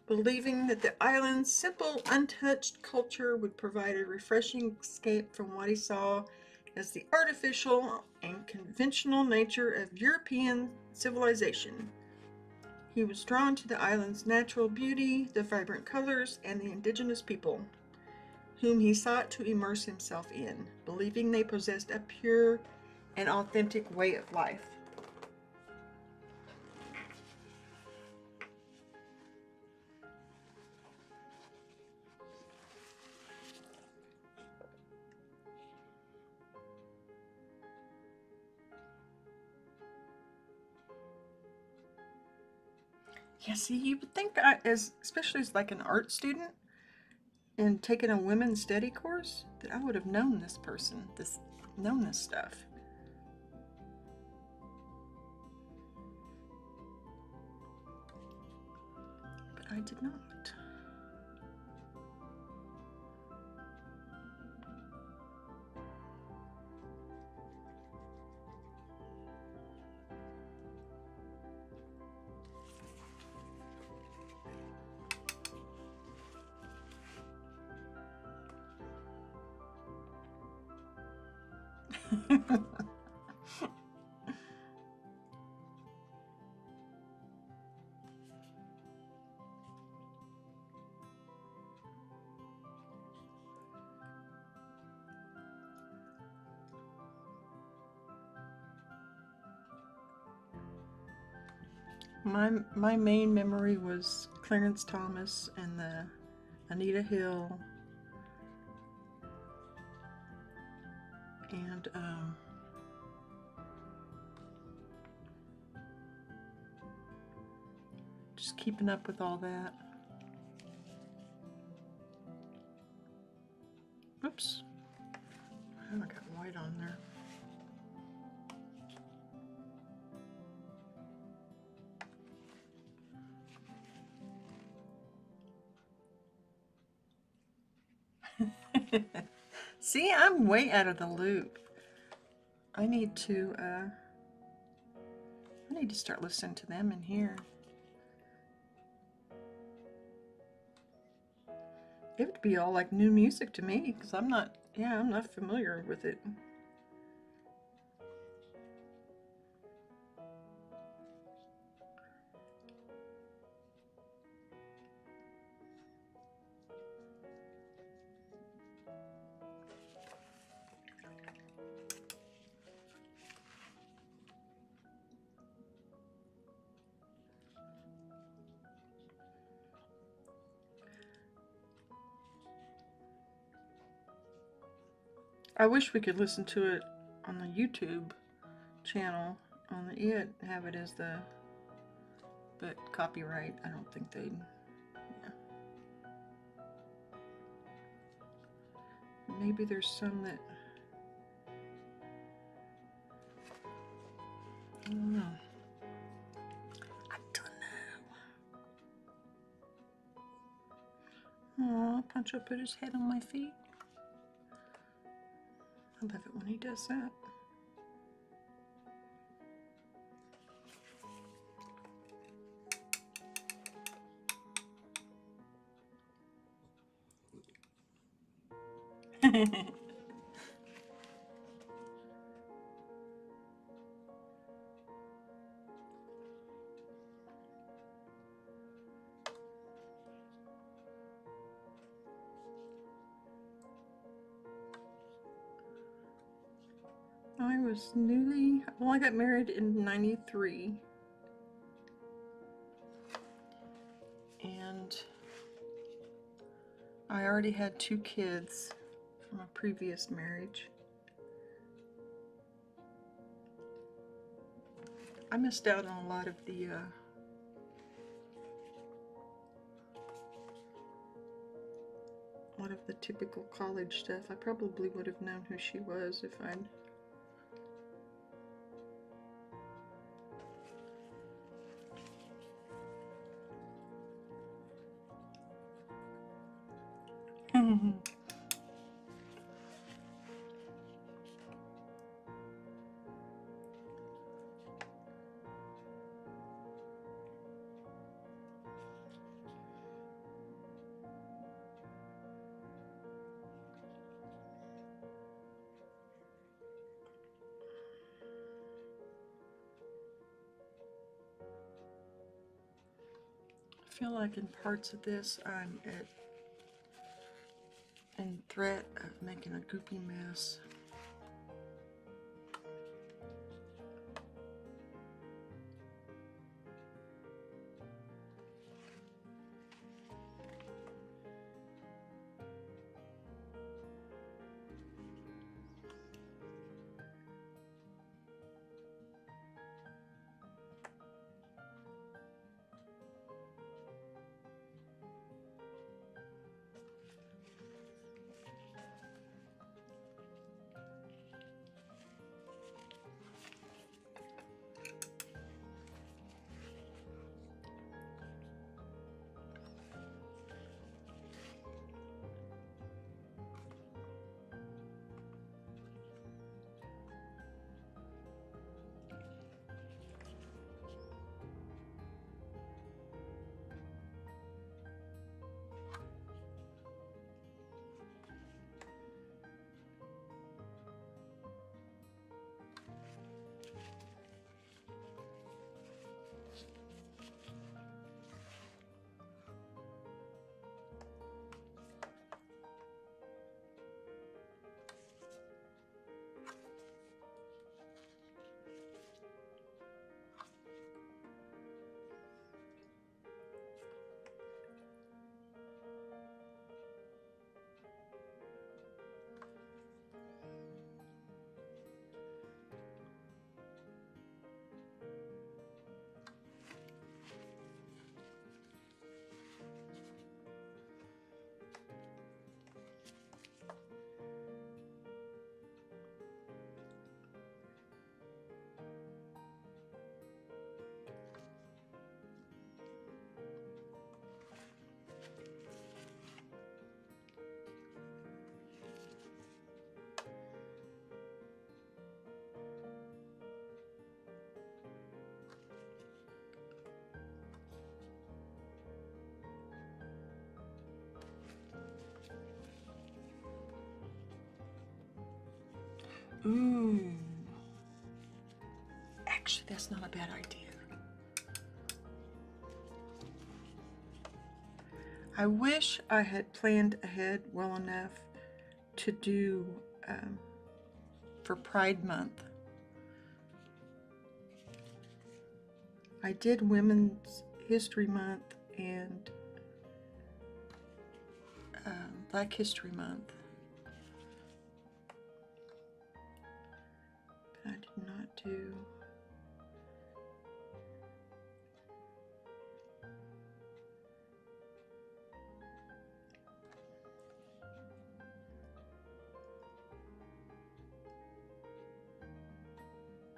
believing that the island's simple, untouched culture would provide a refreshing escape from what he saw as the artificial and conventional nature of European civilization. He was drawn to the island's natural beauty, the vibrant colors, and the indigenous people, whom he sought to immerse himself in, believing they possessed a pure and authentic way of life. Yeah, see, you would think that especially as like an art student and taking a women's study course, that I would have known this person, known this stuff. But I did not. My main memory was Clarence Thomas and the Anita Hill and just keeping up with all that. Oops, I got white on there. See, I'm way out of the loop. I need to start listening to them in here. It would be all like new music to me because I'm not familiar with it. I wish we could listen to it on the YouTube channel, on the have it as the, but copyright, I don't think they'd, yeah. Maybe there's some that, I don't know. I don't know. Aw, Pancho put his head on my feet. I love it when he does that. I was I got married in '93. And I already had 2 kids from a previous marriage. I missed out on a lot of the typical college stuff. I probably would have known who she was if I'd I feel like in parts of this I'm in threat of making a goopy mess. Ooh. Actually, that's not a bad idea. I wish I had planned ahead well enough to do for Pride Month. I did Women's History Month and Black History Month. But I did not do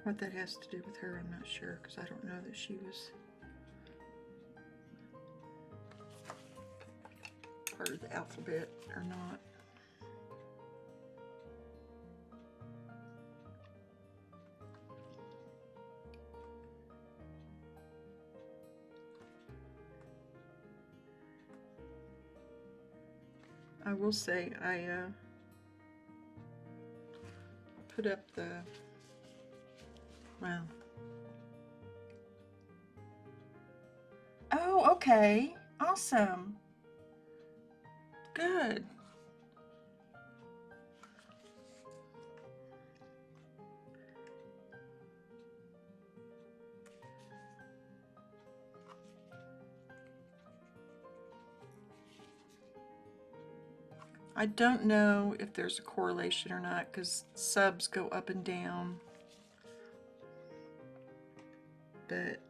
what that has to do with her. I'm not sure, because I don't know that she was part of the alphabet or not. I will say I put up the, well, oh, okay, awesome, good. I don't know if there's a correlation or not, because subs go up and down, but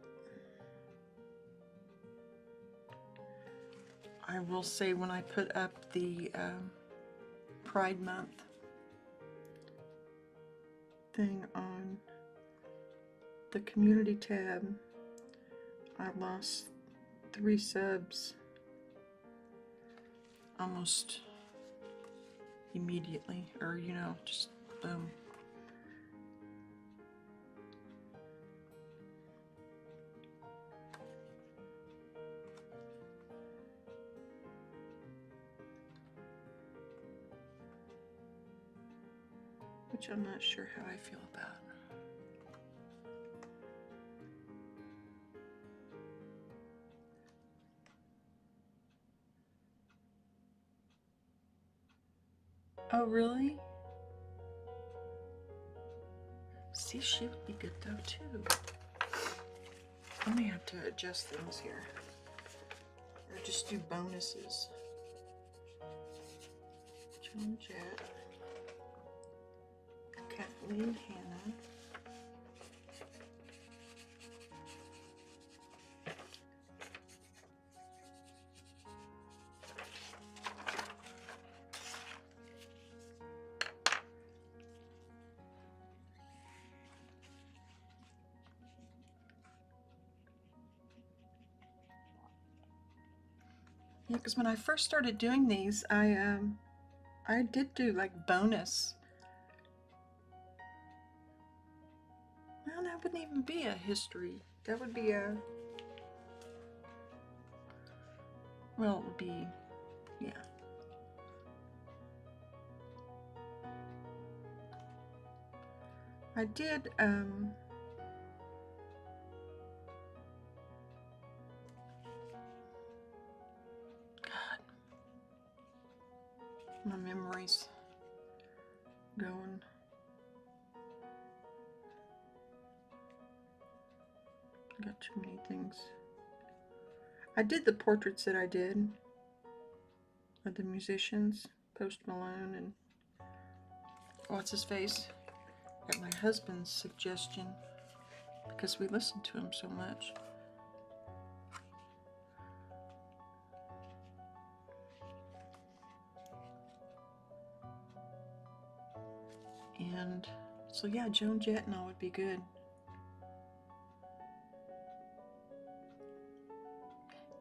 I will say when I put up the Pride Month thing on the community tab, I lost 3 subs almost immediately, or you know, just boom. Which I'm not sure how I feel about. Oh, really? See, she would be good though, too. I may have to adjust things here. Or just do bonuses. Joan Jett. Kathleen Hanna. Yeah, because when I first started doing these, I did do like bonus. Well, that wouldn't even be a history. That would be a, well, it would be, yeah. I did, God, my memory's going. Got too many things. I did the portraits that I did of the musicians, Post Malone and what's his face, at my husband's suggestion, because we listened to him so much. And so yeah, Joan Jett and all would be good.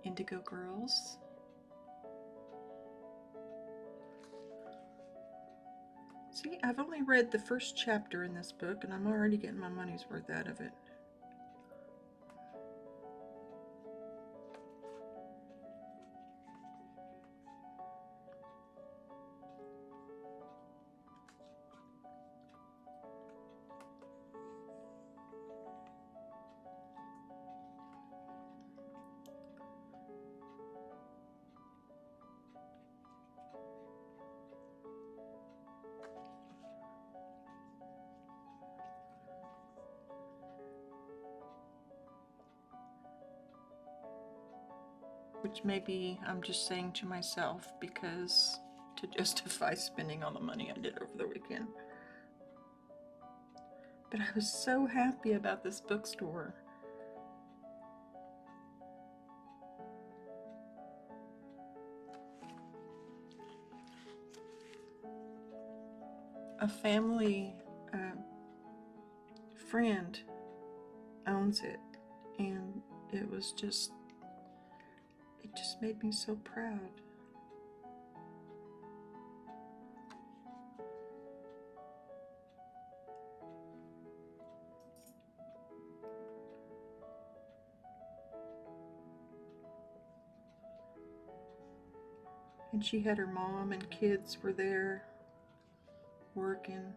Indigo Girls. See, I've only read the first chapter in this book, and I'm already getting my money's worth out of it. which maybe I'm just saying to myself because to justify spending all the money I did over the weekend. But I was so happy about this bookstore. A family friend owns it, and it just made me so proud. And she had her mom and kids were there working.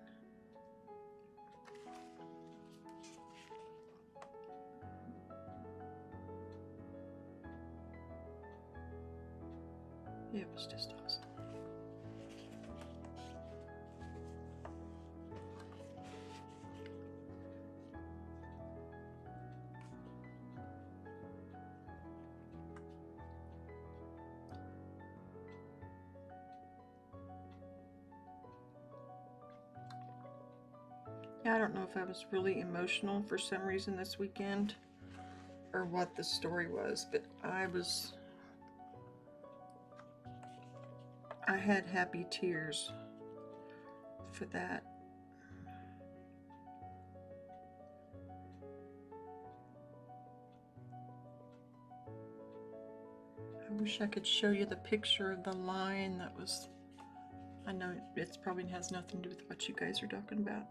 It was just awesome. Yeah, I don't know if I was really emotional for some reason this weekend or what the story was, but I had happy tears for that. I wish I could show you the picture of the line that was, I know it probably has nothing to do with what you guys are talking about.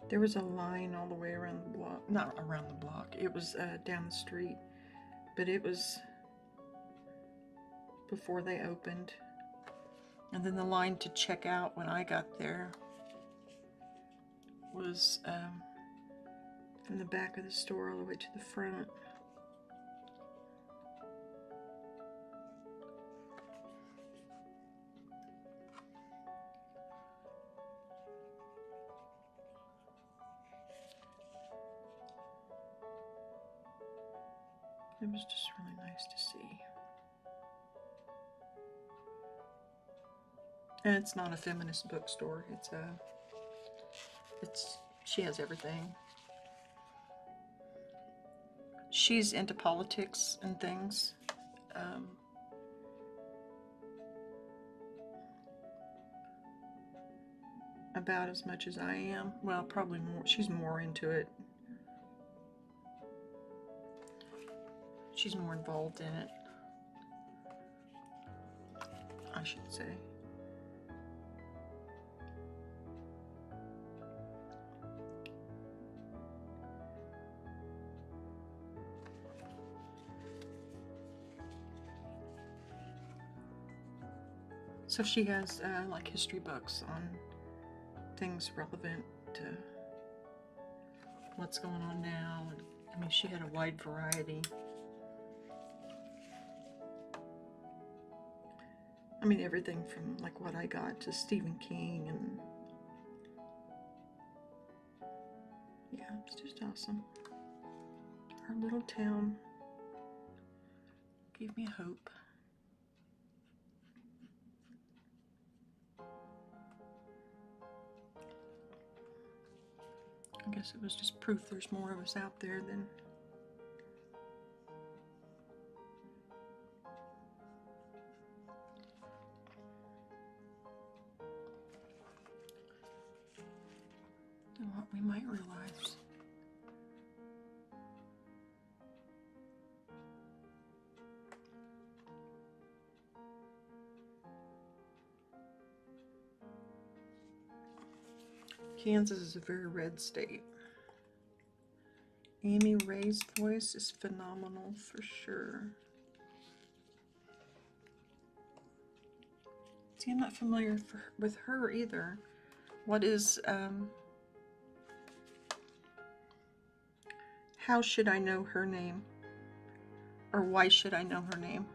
There was a line all the way around the block, not around the block, it was down the street, but it was before they opened. And then the line to check out when I got there was from the back of the store all the way to the front. It was just really nice to see. And it's not a feminist bookstore. She has everything. She's into politics and things. About as much as I am. Well, probably more. She's more into it. She's more involved in it, I should say. So she has like history books on things relevant to what's going on now. And, I mean, she had a wide variety. I mean, everything from like what I got to Stephen King, and yeah, it's just awesome. Our little town gave me hope. I guess it was just proof there's more of us out there than what we might realize. Kansas is a very red state. Amy Ray's voice is phenomenal for sure. See, I'm not familiar with her either. What is, how should I know her name? Or why should I know her name?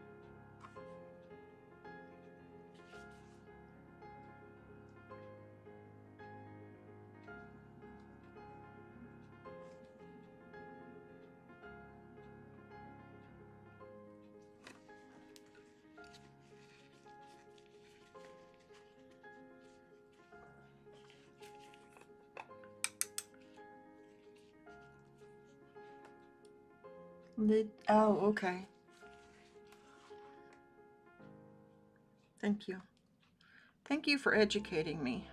Oh, okay. Thank you. Thank you for educating me.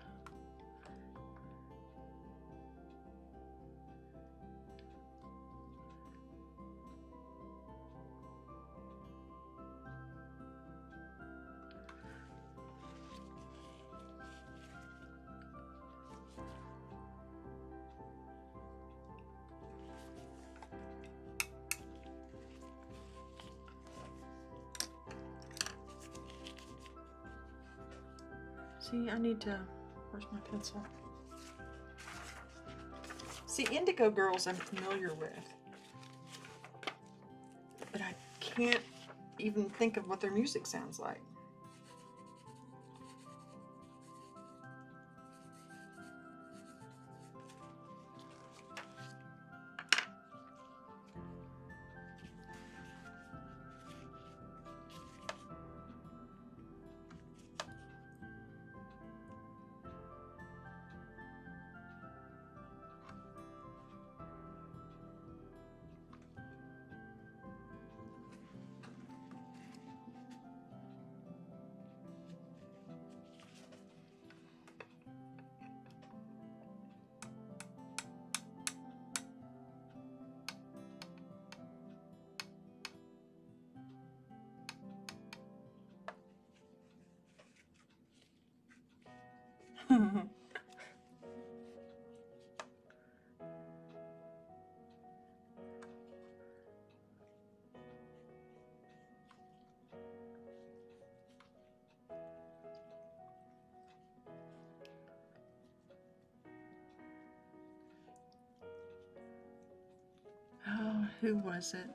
See, I need to... Where's my pencil? See, Indigo Girls I'm familiar with, but I can't even think of what their music sounds like. Oh, who was it?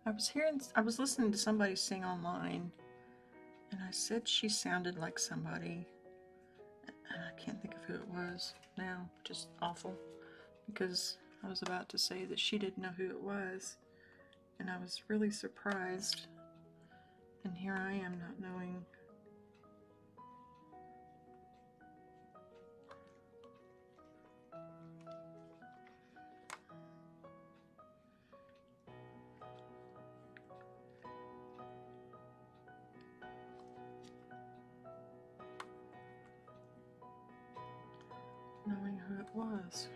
I was listening to somebody sing online, and I said she sounded like somebody, and I can't think of who it was now. Just awful, because I was about to say that she didn't know who it was, and I was really surprised. And here I am not knowing. Knowing who it was.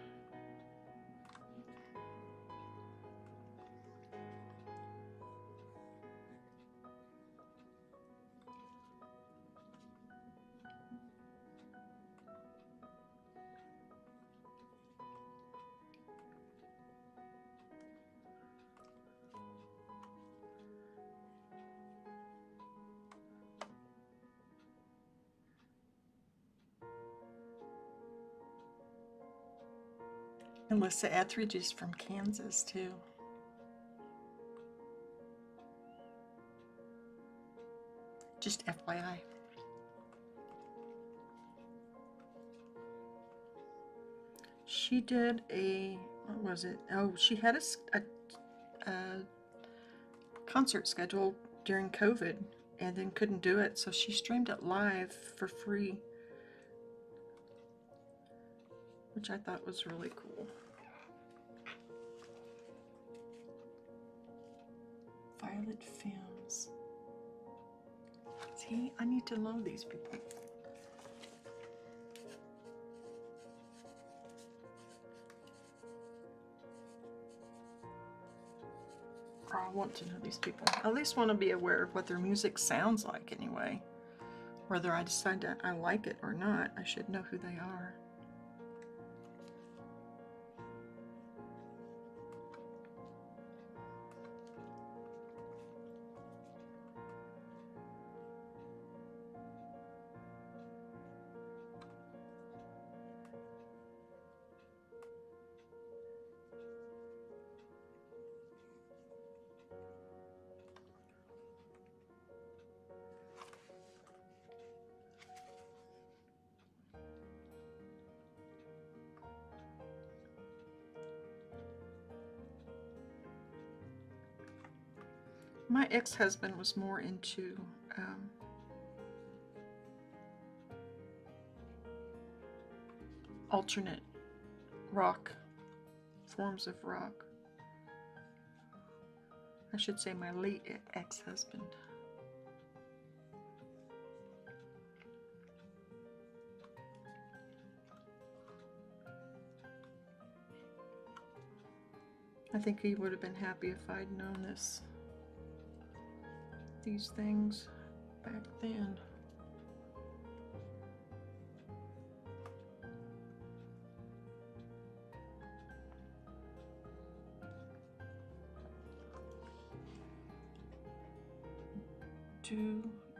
Melissa Etheridge is from Kansas, too. Just FYI. She did a, what was it? Oh, she had a concert scheduled during COVID and then couldn't do it, so she streamed it live for free, which I thought was really cool. Violet Films. See, I need to know these people. I want to know these people. I at least want to be aware of what their music sounds like anyway. Whether I decide that I like it or not, I should know who they are. My ex-husband was more into alternate rock, forms of rock. I should say my late ex-husband. I think he would have been happy if I'd known these things back then.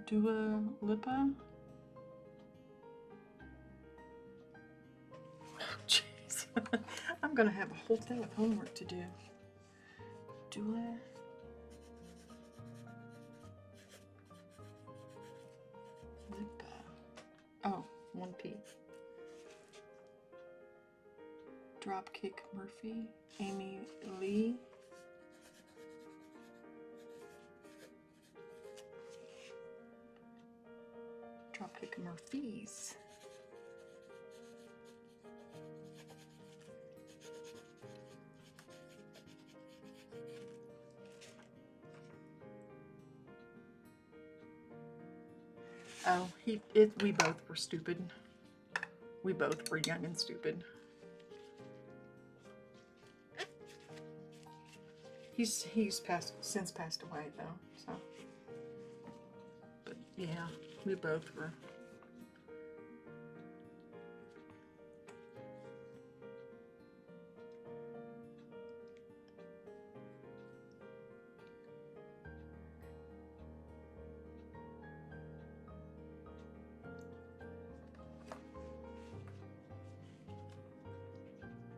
Dua Lipa? Jeez. I'm gonna have a whole thing of homework to do. Dua Lipa. Oh, 1P. Dropkick Murphy. Amy Lee. Dropkick Murphys. Oh, we both were stupid. We both were young and stupid. He's since passed away though, so. But yeah, we both were.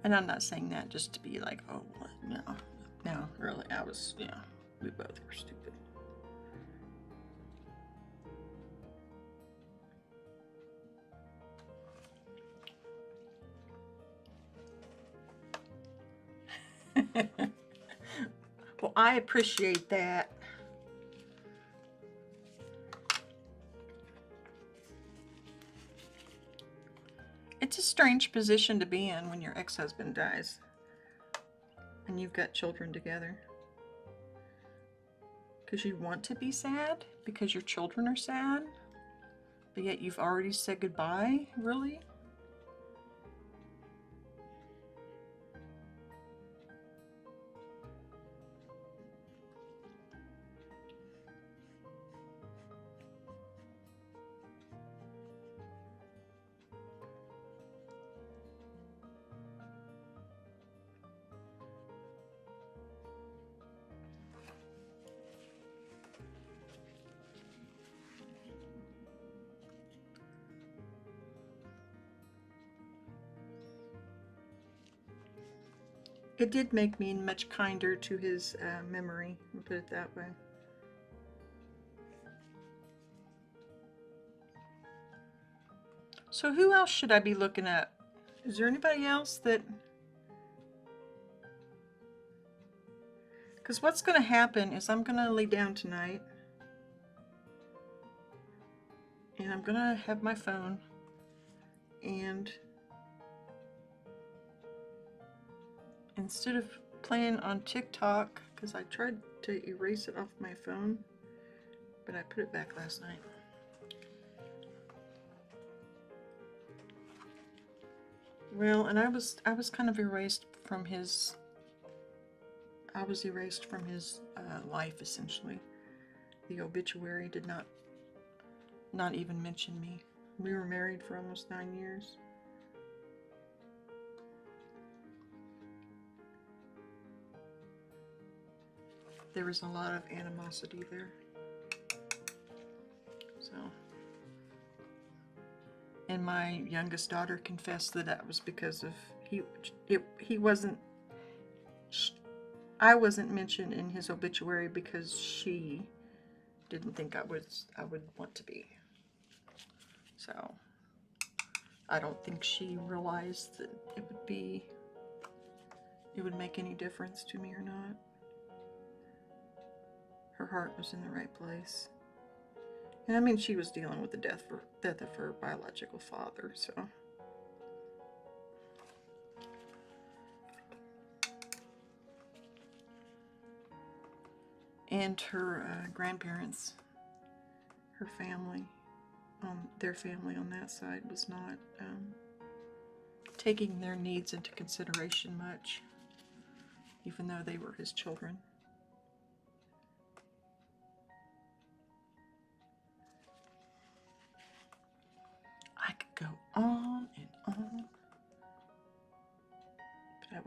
And I'm not saying that just to be like, oh, no. No, really, we both were stupid. Well, I appreciate that. It's a strange position to be in when your ex-husband dies and you've got children together. Because you want to be sad because your children are sad, but yet you've already said goodbye, really? It did make me much kinder to his memory, I'll put it that way. So who else should I be looking at? Is there anybody else that... Because what's going to happen is I'm going to lay down tonight. And I'm going to have my phone. And instead of playing on TikTok, because I tried to erase it off my phone, but I put it back last night. Well, and I was kind of erased from his... I was erased from his life, essentially. The obituary did not even mention me. We were married for almost 9 years. There was a lot of animosity there. So, and my youngest daughter confessed that that was because of he wasn't. I wasn't mentioned in his obituary because she didn't think I would want to be. So I don't think she realized that it would make any difference to me or not. Her heart was in the right place. And I mean, she was dealing with the death of her biological father, so. and her grandparents, her family, their family on that side was not taking their needs into consideration much, even though they were his children. I could go on and on, but I won't.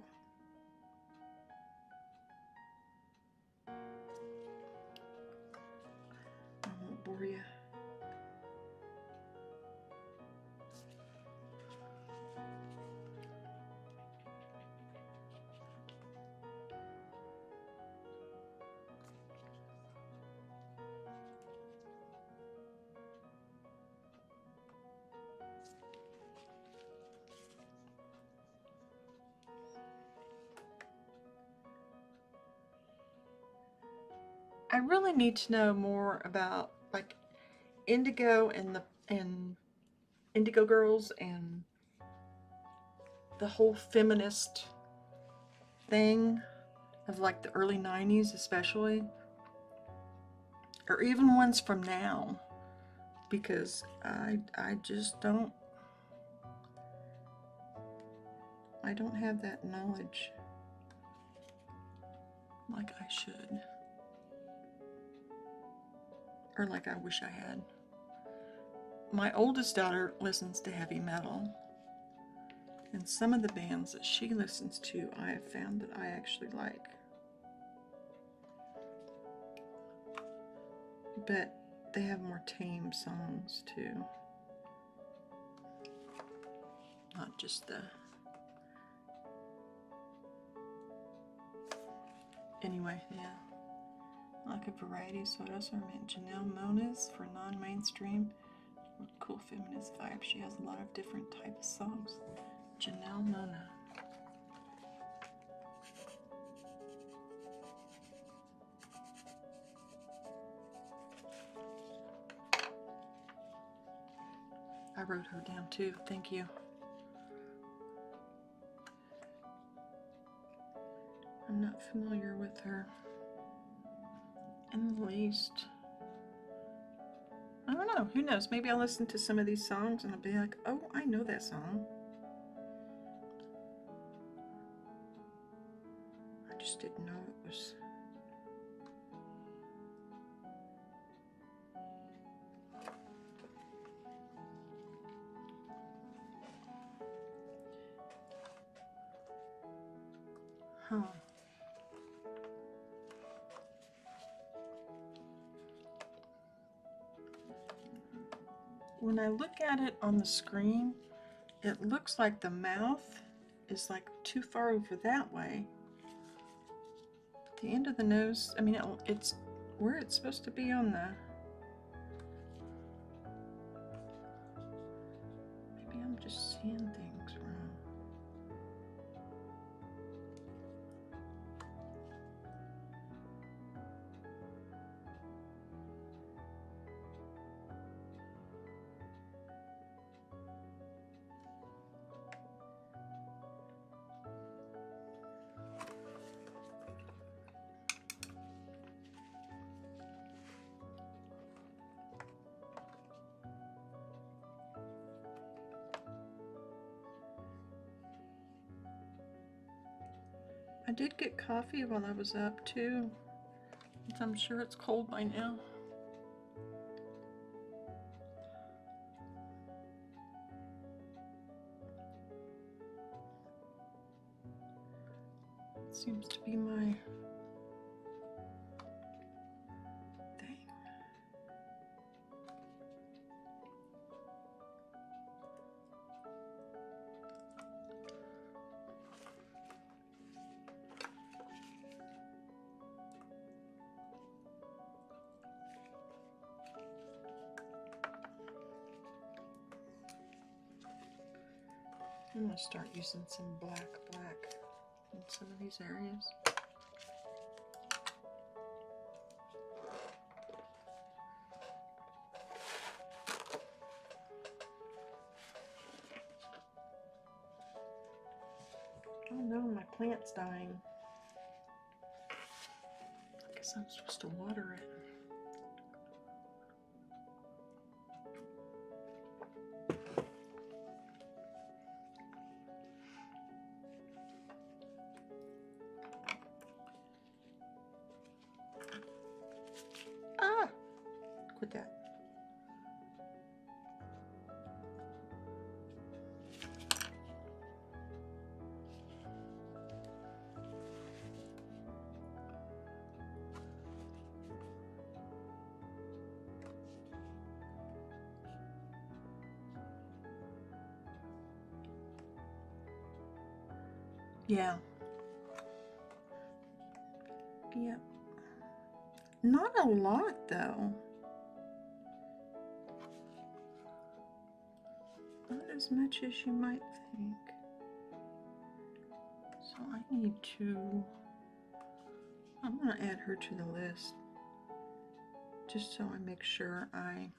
I won't bore you. I really need to know more about like Indigo and Indigo Girls and the whole feminist thing of like the early 90s especially, or even ones from now, because I just don't have that knowledge like I should, or like I wish I had. My oldest daughter listens to heavy metal, and some of the bands that she listens to I have found that I actually like. But they have more tame songs too. Not just the... Anyway, yeah. I like a variety, so what else are meant? Janelle Monáe's for non-mainstream. What cool feminist vibe. She has a lot of different types of songs. Janelle Monáe. I wrote her down too. Thank you. I'm not familiar with her in the least. I don't know. Who knows? Maybe I'll listen to some of these songs and I'll be like, oh, I know that song. I just didn't know it was... Huh. When I look at it on the screen, it looks like the mouth is like too far over that way. The end of the nose, I mean, it's where it's supposed to be on the... Maybe I'm just seeing things wrong. I did get coffee while I was up too. I'm sure it's cold by now. It seems to be my thing. I'm going to start using some black in some of these areas. Oh no, my plant's dying. Like a Guess I'm supposed to water it. Ah! Quit that. Yeah. Yep. Not a lot, though. Not as much as you might think. So I need to... I'm going to add her to the list. Just so I make sure I...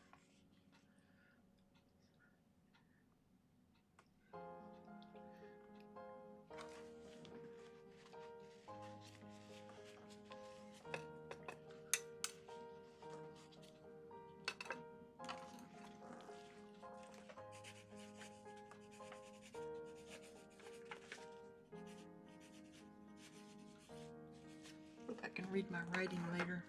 Hope I can read my writing later.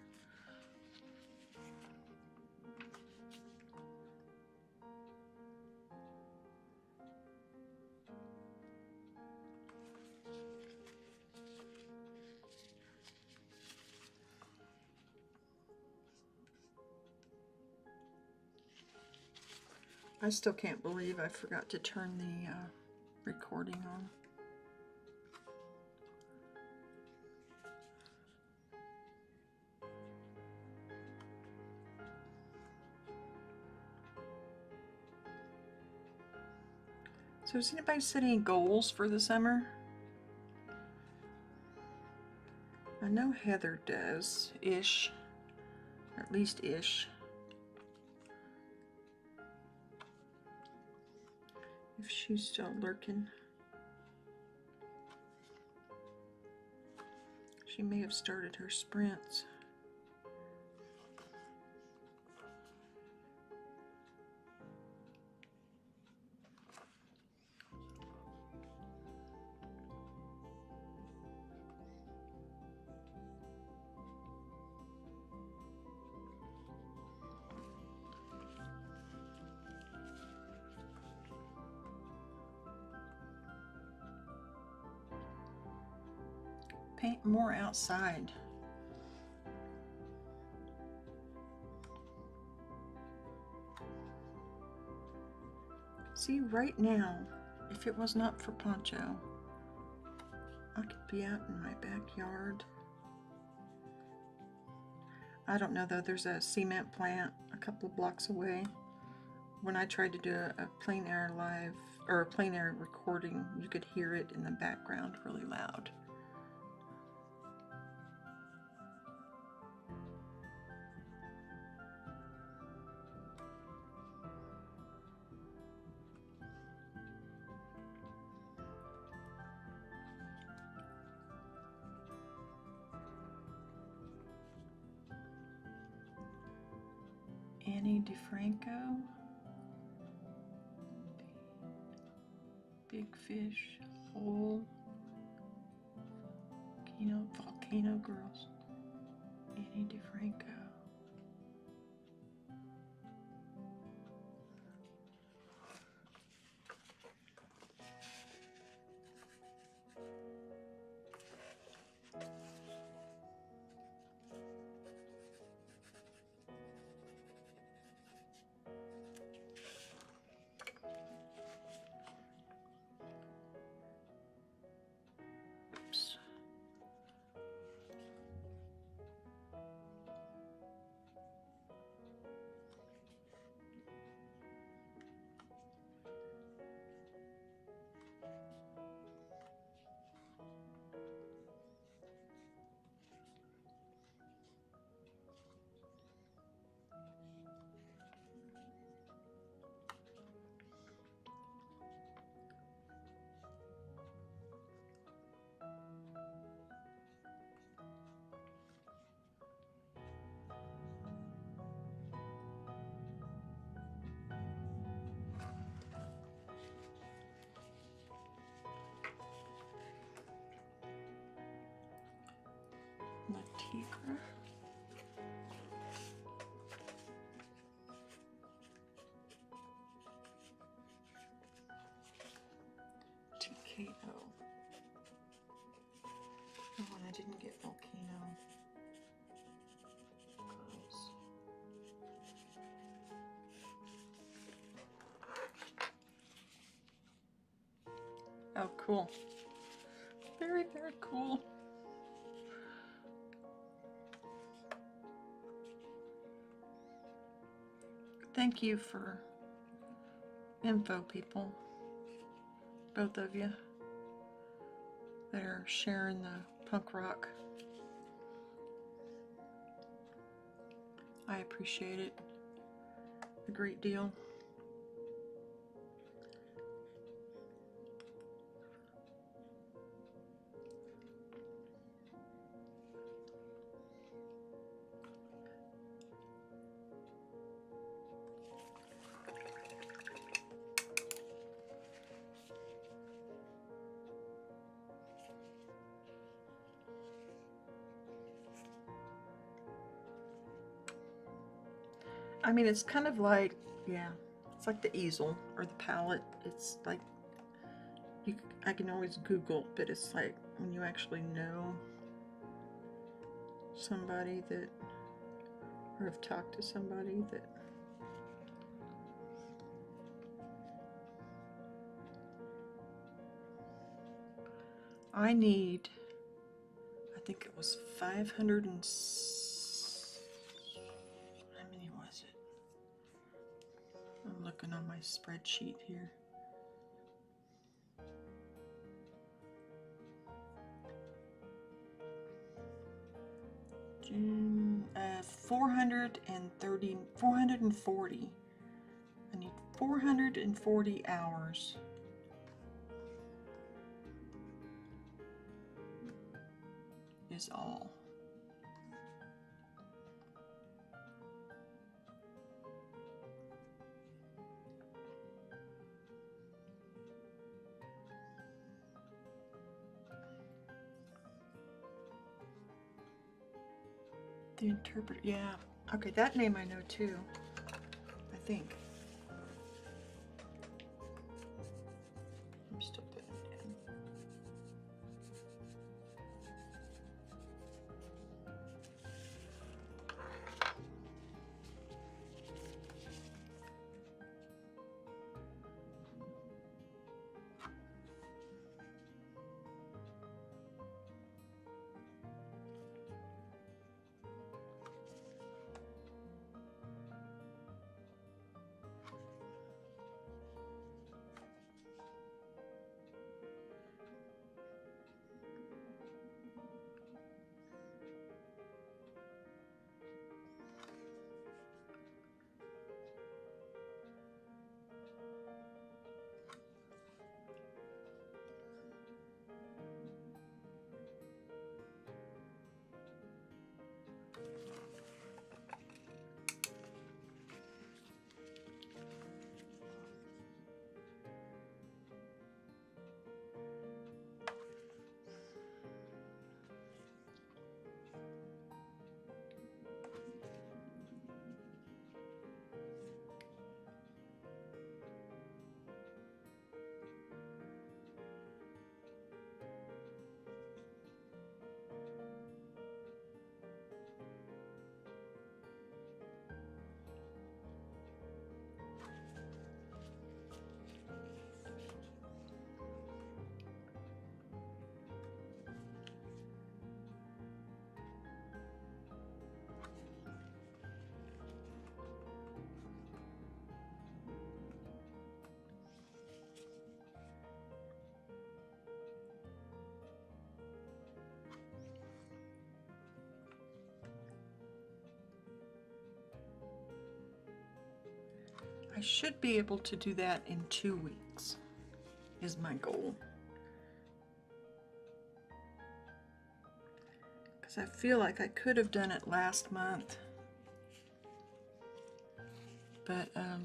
I still can't believe I forgot to turn the recording on. So has anybody set any goals for the summer? I know Heather does, ish. Or at least ish. If she's still lurking. She may have started her sprints. Paint more outside. See, right now, if it was not for Poncho, I could be out in my backyard. I don't know though, there's a cement plant a couple of blocks away. When I tried to do a plein air live, or a plein air recording, you could hear it in the background really loud. Annie DeFranco, Big Fish, Hole, Volcano Girls, Annie DeFranco. Keeper. TKO. Oh, and I didn't get volcano. Close. Oh, cool. Very, very cool. Thank you for info, people. Both of you that are sharing the punk rock. I appreciate it a great deal. I mean, it's kind of like, yeah, it's like the easel or the palette. It's like, I can always Google, but it's like when you actually know somebody that, or have talked to somebody that, I need, I think it was 500 and, how many was it? I'm looking on my spreadsheet here. 440. I need 440 hours. Is all. The interpreter, yeah. Okay, that name I know too, I think. I'm still putting it in. I should be able to do that in 2 weeks, is my goal. Because I feel like I could have done it last month, but I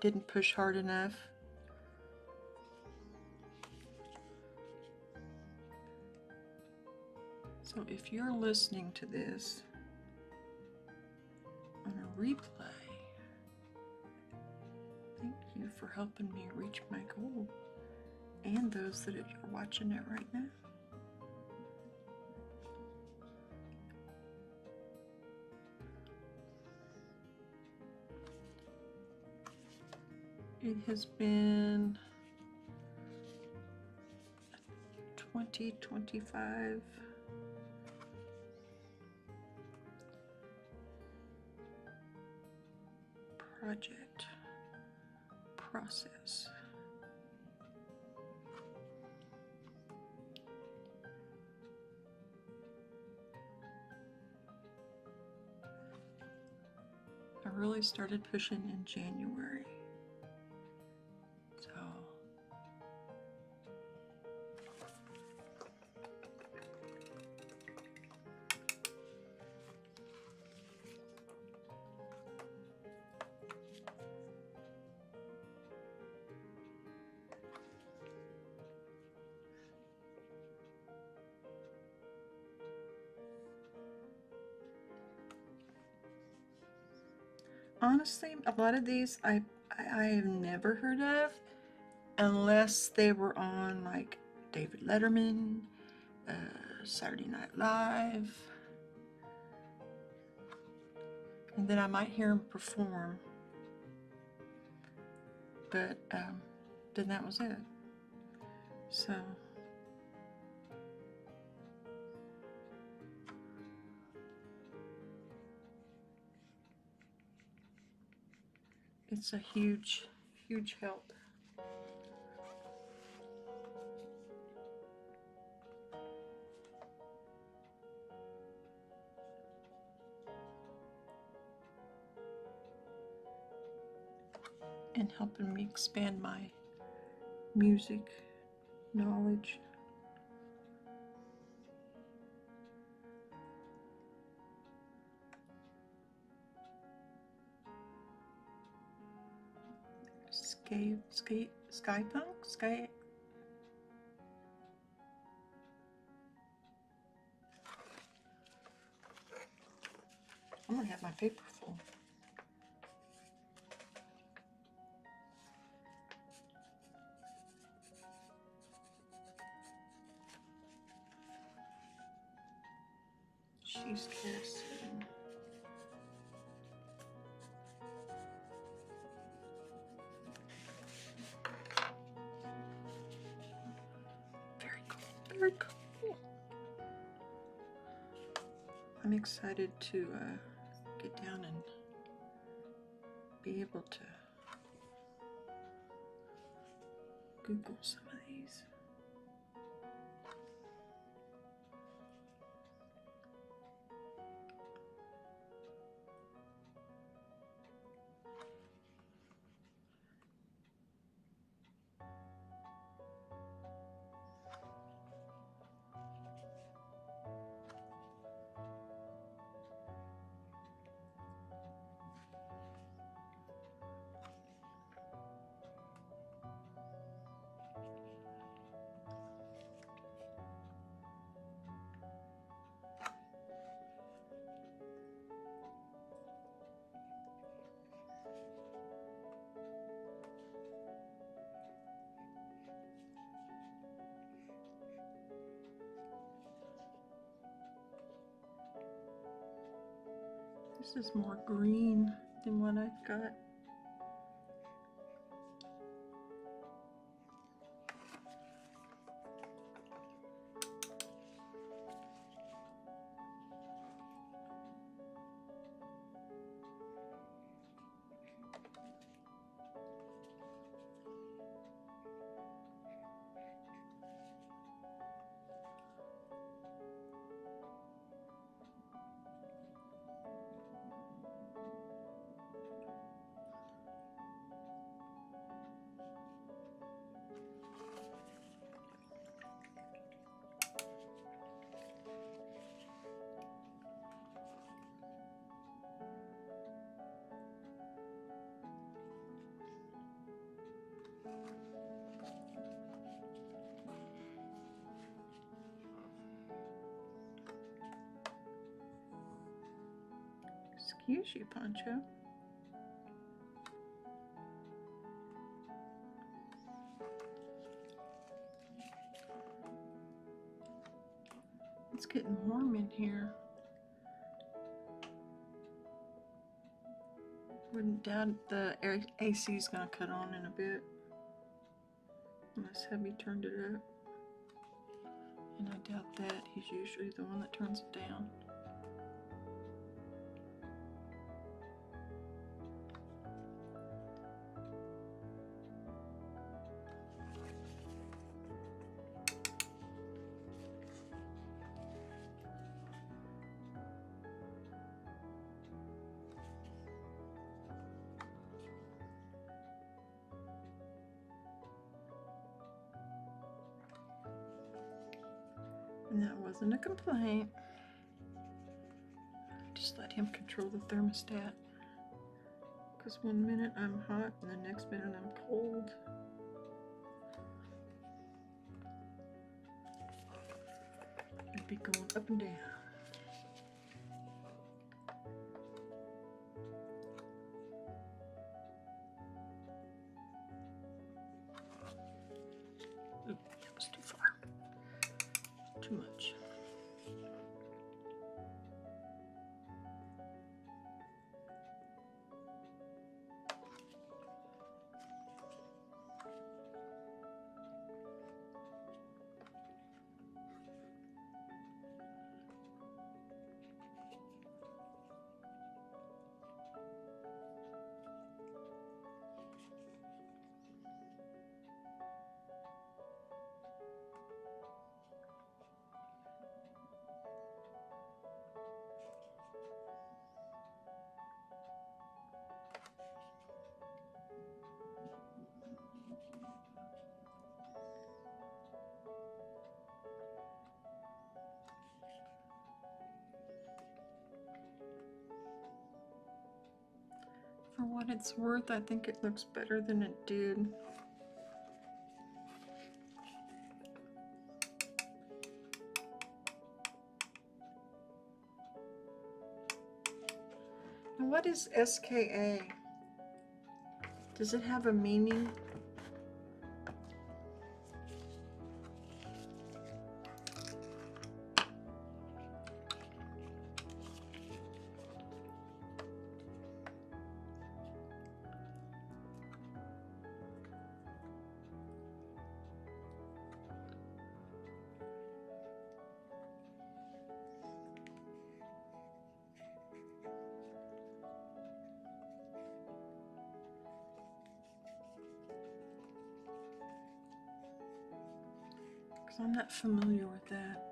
didn't push hard enough. So if you're listening to this on a replay, thank you for helping me reach my goal, and those that are watching it right now. It has been 2025 project process. I really started pushing in January. So honestly, a lot of these I have never heard of unless they were on like David Letterman, Saturday Night Live, and then I might hear him perform, but then that was it. So it's a huge, huge help. And helping me expand my music knowledge. Skypunk? I'm gonna have my paper full. She's casting. Very cool. Very cool. I'm excited to get down and be able to Google some of these. This is more green than what I've got. use you, Poncho. It's getting warm in here. Wouldn't doubt the AC is going to cut on in a bit. Unless Hubby turned it up. And I doubt that. He's usually the one that turns it down. And that wasn't a complaint. Just let him control the thermostat. Because one minute I'm hot and the next minute I'm cold. It'd be going up and down. Ooh, that was too far. Too much. For what it's worth, I think it looks better than it did. And what is SKA? Does it have a meaning? I'm not familiar with that.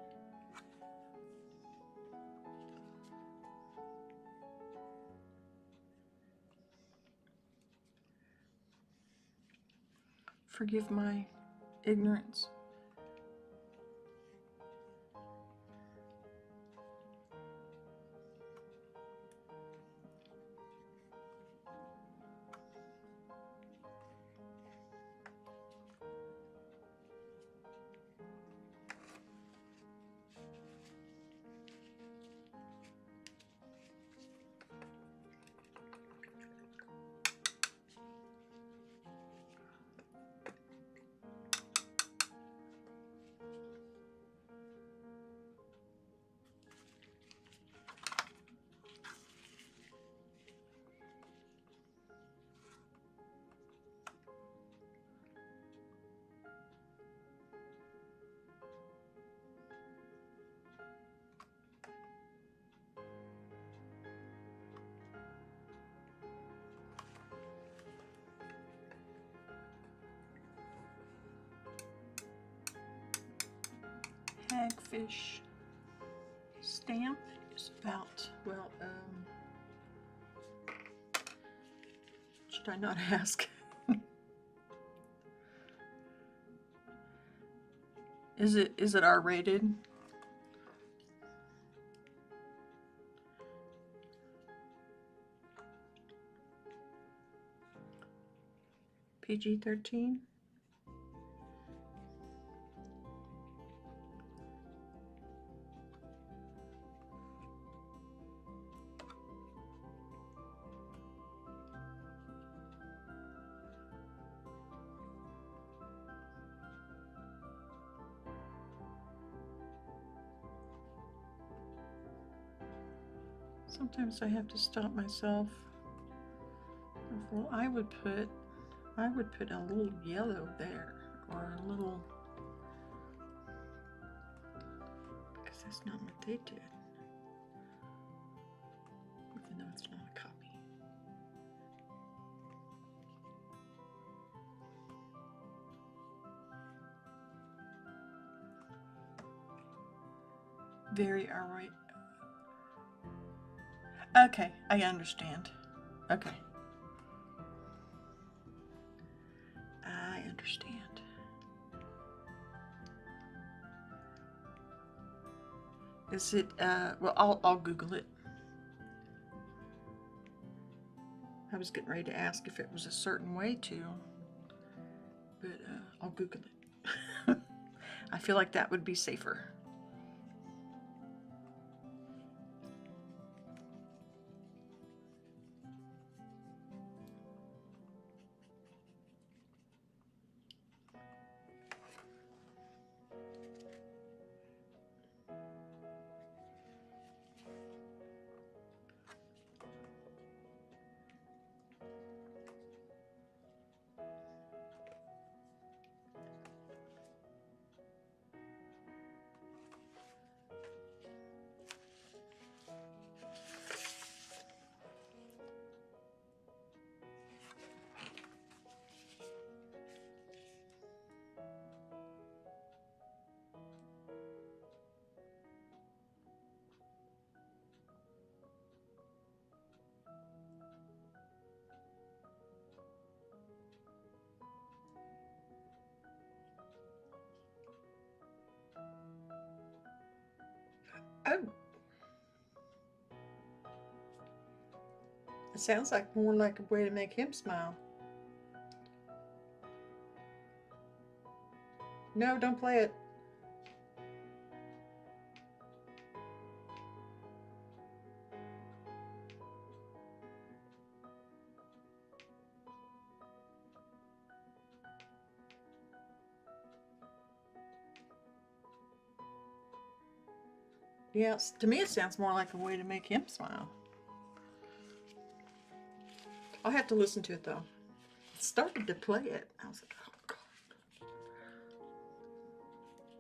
Forgive my ignorance. Hagfish stamp is about, well, should I not ask? Is it R-rated? PG-13? Sometimes I have to stop myself. Well, I would put a little yellow there, or a little, because that's not what they did, even though it's not a copy. Very alright. Okay, I understand. Okay. I understand. Is it, well, I'll Google it. I was getting ready to ask if it was a certain way to, but I'll Google it. I feel like that would be safer. Oh. It sounds like more like a way to make him smile. No, don't play it. Yes, to me it sounds more like a way to make him smile. I'll have to listen to it though. It started to play it. I was like, oh God.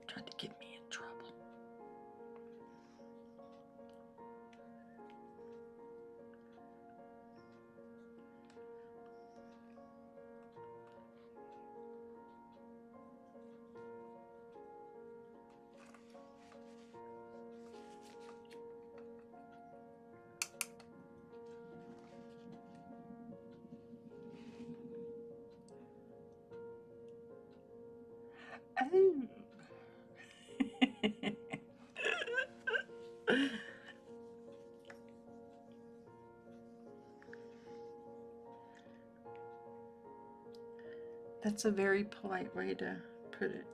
Tried to get me in trouble. Oh. That's a very polite way to put it.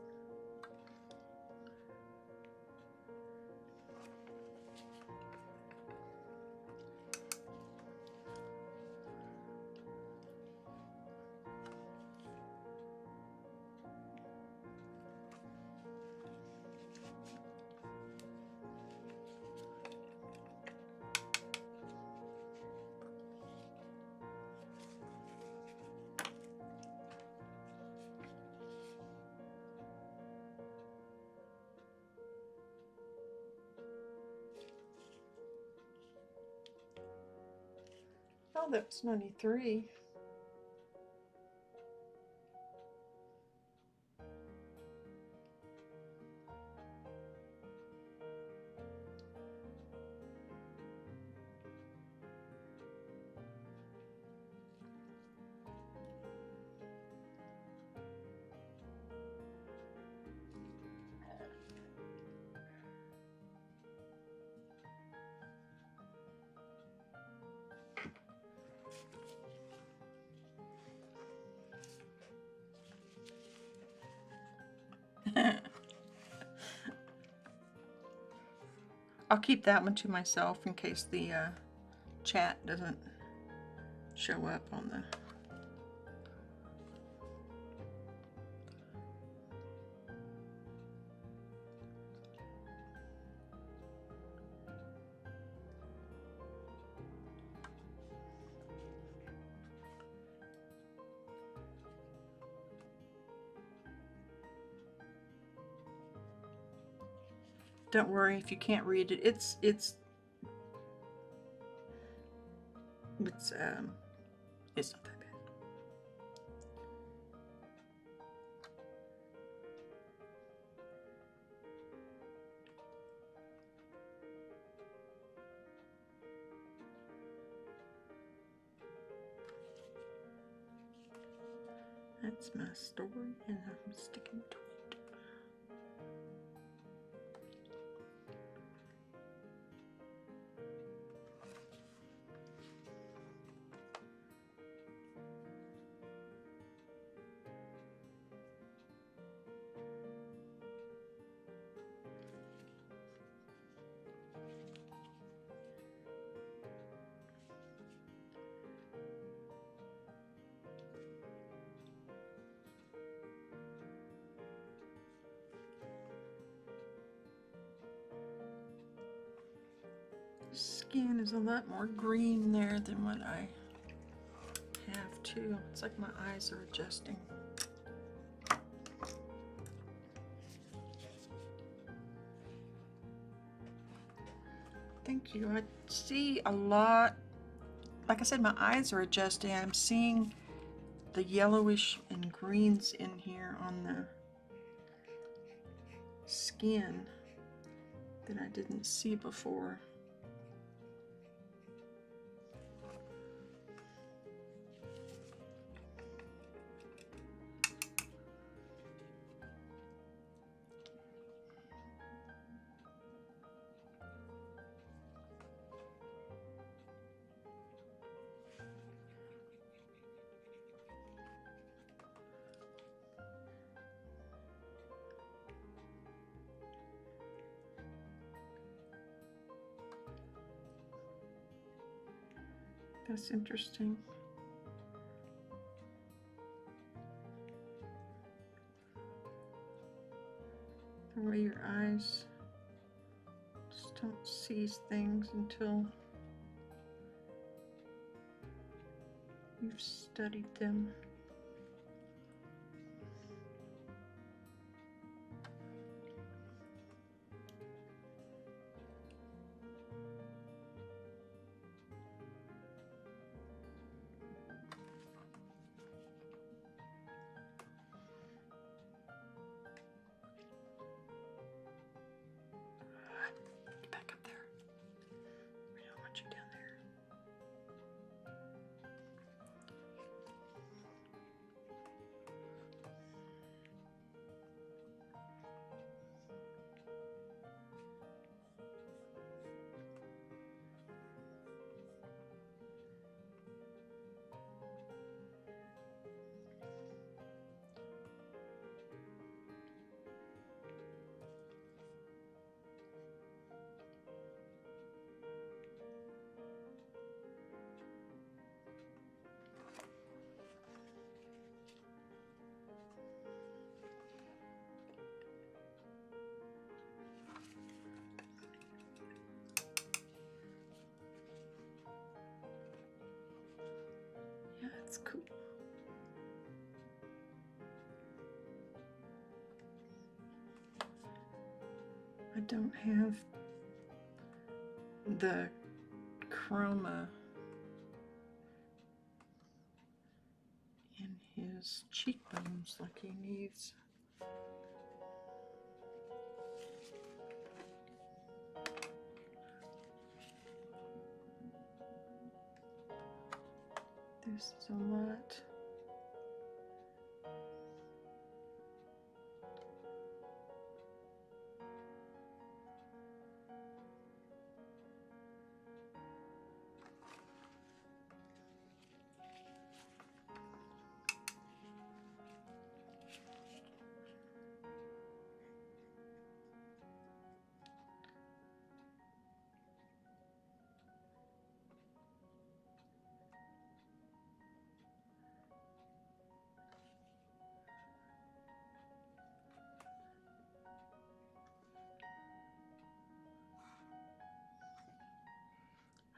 Oh, that's 93. I'll keep that one to myself in case the chat doesn't show up on the... Don't worry if you can't read it. It's not that bad. That's my story, and I'm sticking to it. Skin is a lot more green there than what I have too. It's like my eyes are adjusting. Thank you. I see a lot. Like I said, my eyes are adjusting. I'm seeing the yellowish and greens in here on the skin that I didn't see before. That's interesting. The way your eyes just don't see things until you've studied them. Get back up there. We don't want you down there. Yeah, it's cool. I don't have the chroma in his cheekbones like he needs. This is a lot.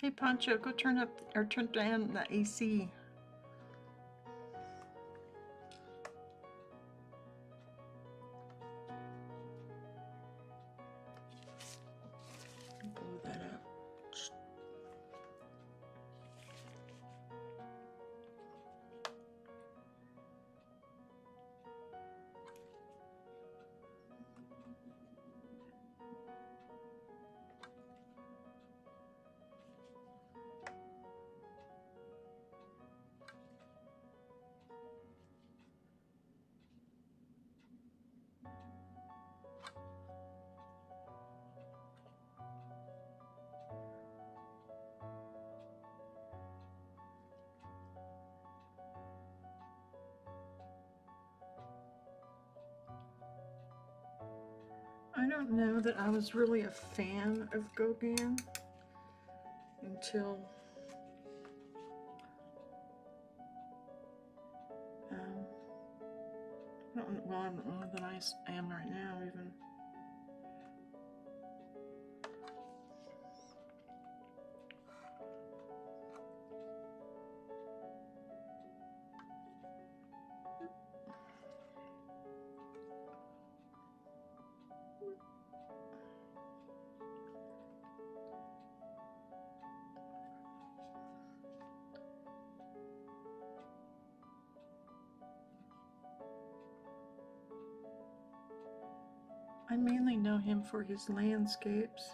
Hey Pancho, go turn up or turn down the AC. I don't know that I was really a fan of Gauguin until I don't know that I am right now even. I mainly know him for his landscapes.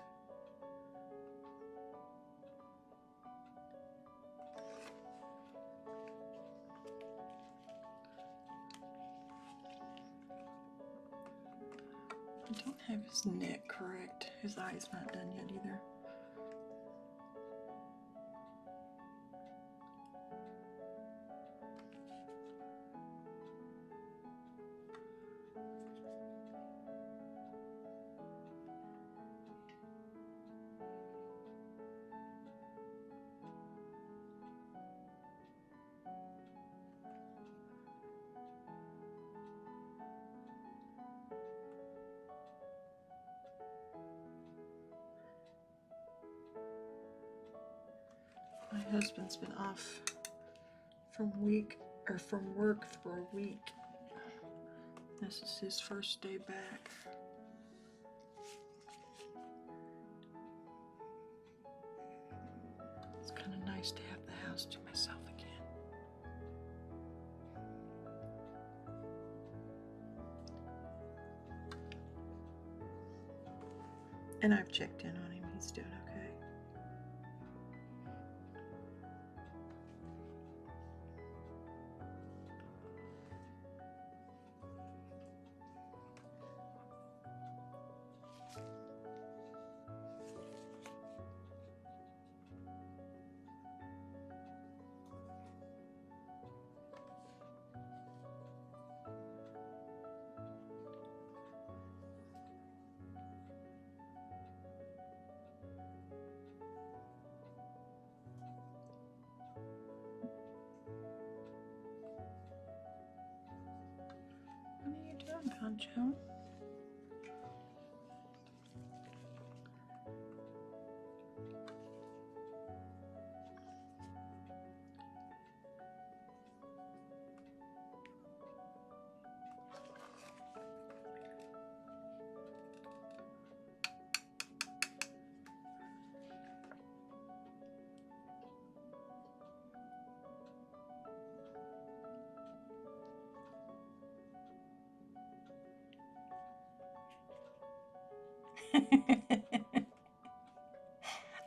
I don't have his neck correct. His eye's not done yet either. My husband's been off from work for a week. This is his first day back. It's kind of nice to have the house to myself again. And I've checked in on him. He's doing okay. What are you doing, Poncho?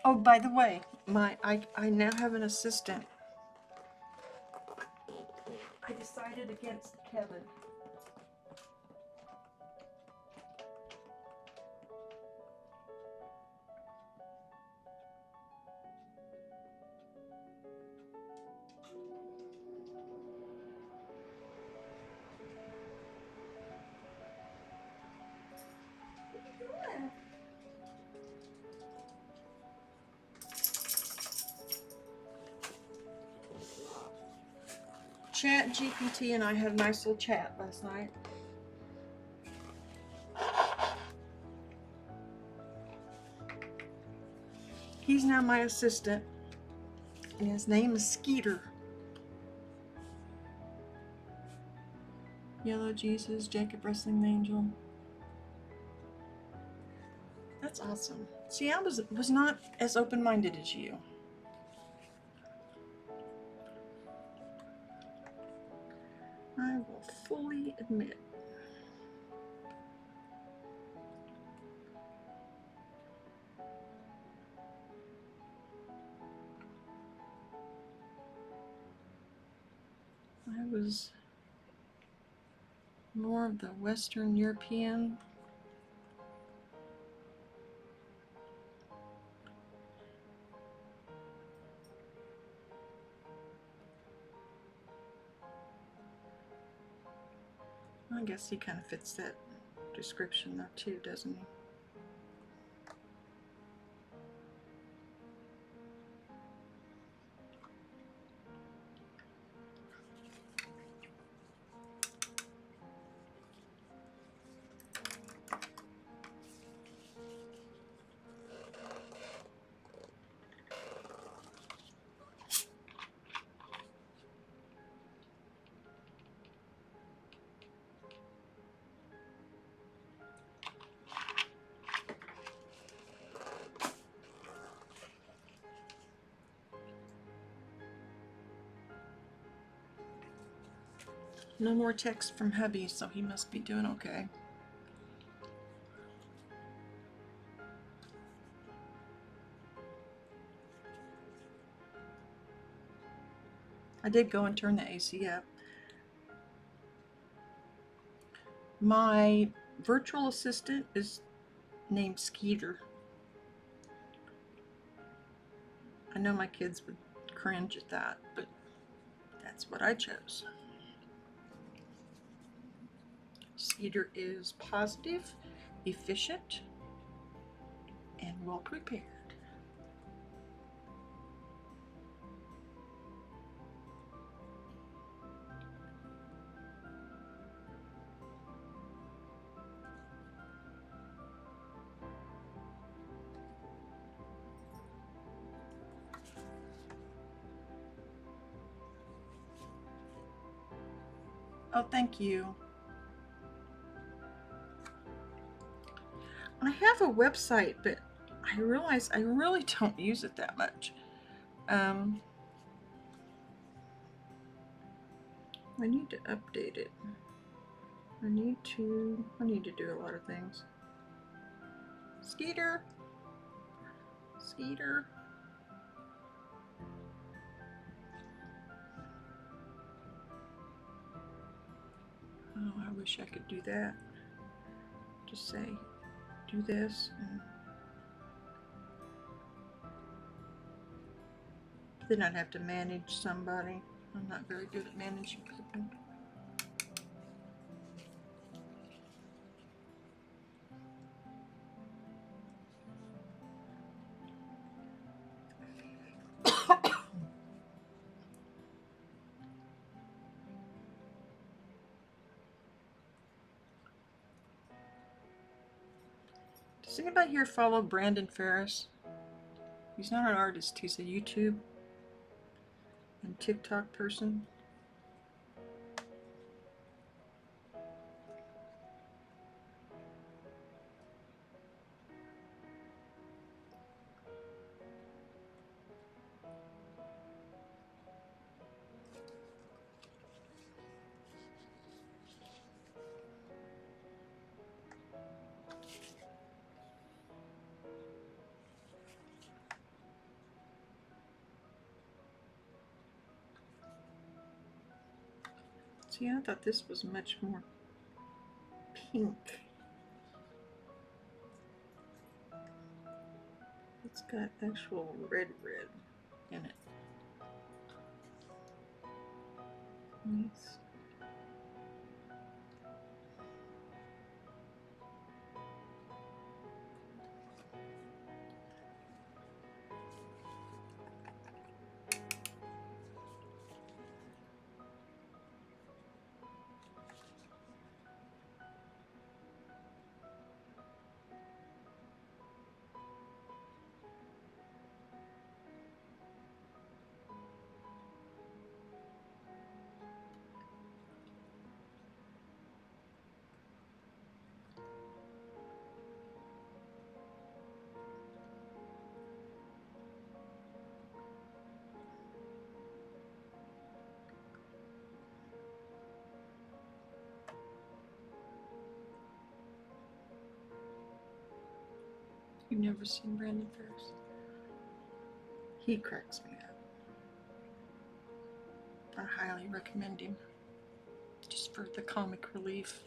Oh, by the way, I now have an assistant. I decided against Kevin. Chat GPT and I had a nice little chat last night. He's now my assistant, and his name is Skeeter. Yellow Jesus, Jacob Wrestling Angel. That's awesome. See, I was not as open-minded as you. I will fully admit. I was more of the Western European. I guess he kind of fits that description though too, doesn't he? No more text from hubby, so he must be doing okay. I did go and turn the AC up. My virtual assistant is named Skeeter. I know my kids would cringe at that, but that's what I chose. Skeeter is positive, efficient, and well prepared. Oh, thank you. I have a website, but I realize I really don't use it that much. I need to update it. I need to do a lot of things. Skeeter. Skeeter. Oh, I wish I could do that. Just say, do this. And then I'd have to manage somebody. I'm not very good at managing people. Does anybody here follow Brandon Ferris? He's not an artist, he's a YouTube and TikTok person. See, I thought this was much more pink. It's got actual red in it. Nice. You've never seen Brandon Ferris? He cracks me up. I highly recommend him, just for the comic relief.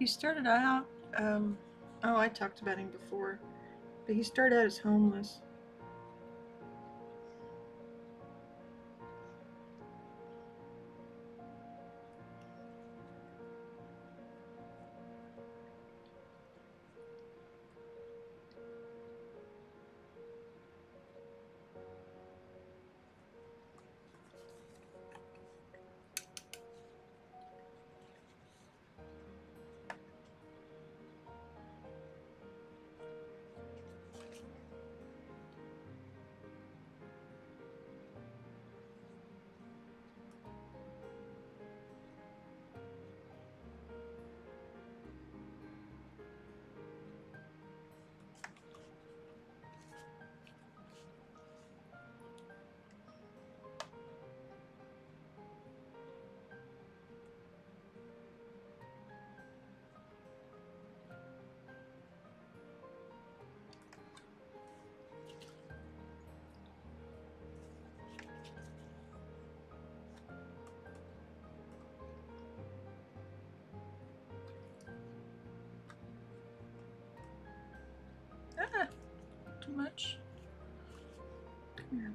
He started out, oh, I talked about him before, but he started out as homeless. Ah, too much. Come here.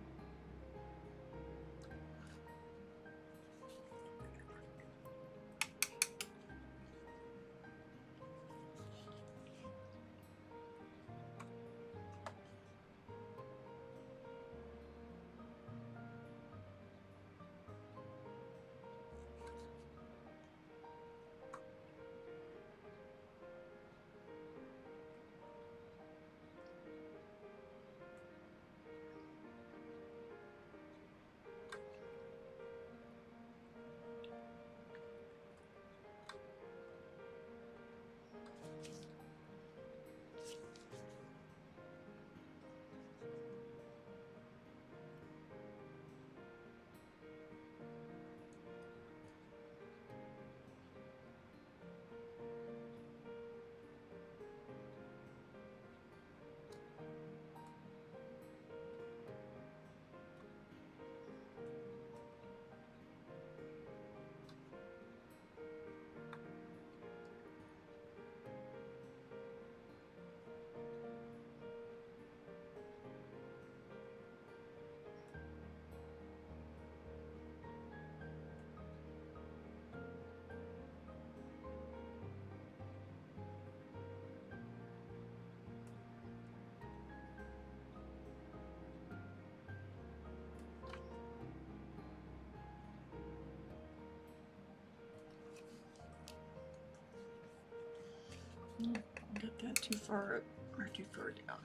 Don't get that too far up or too far down.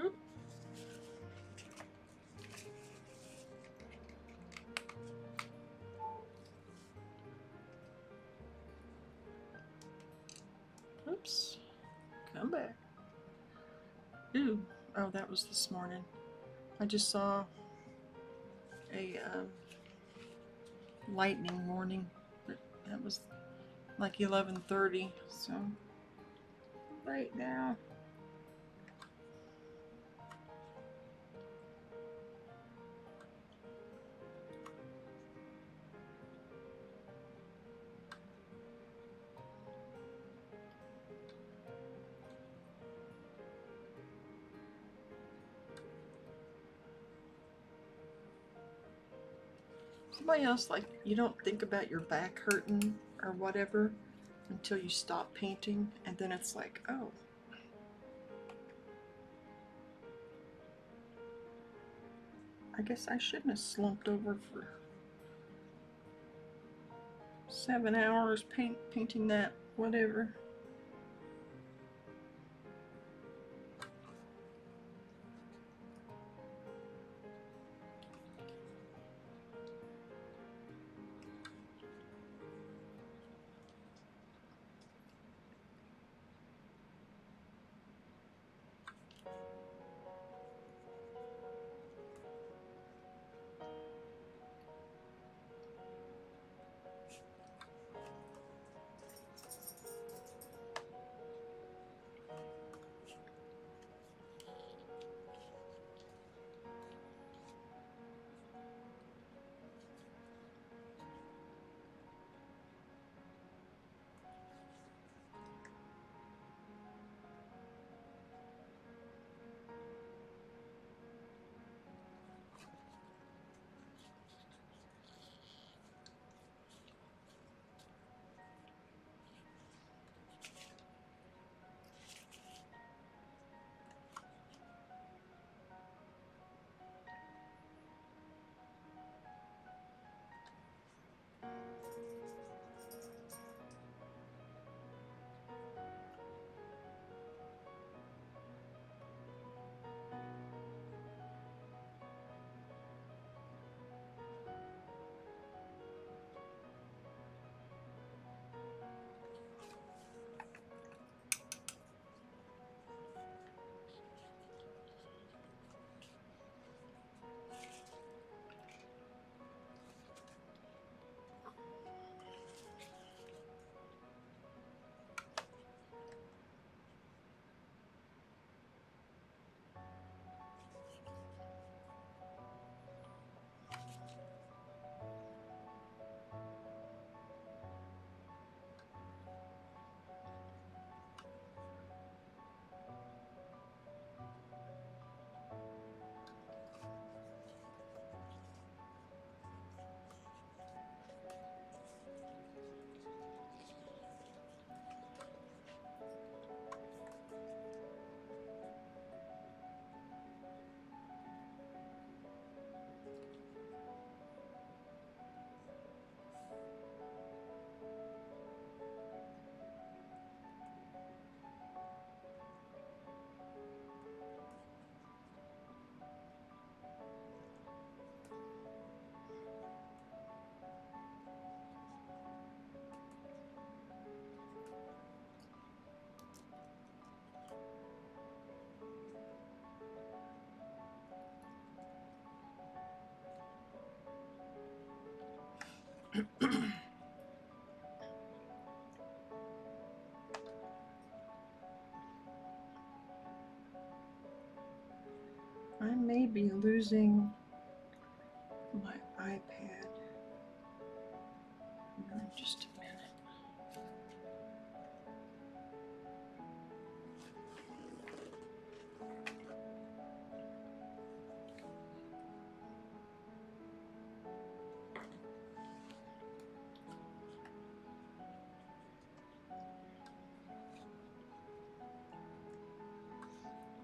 Oop. Oops. Come back. Ooh. Oh, that was this morning. I just saw a lightning warning. That was like 11:30. So right now. Somebody else, like, you don't think about your back hurting or whatever until you stop painting, and then it's like, oh. I guess I shouldn't have slumped over for 7 hours painting that whatever. I may be losing my iPad. Just a minute.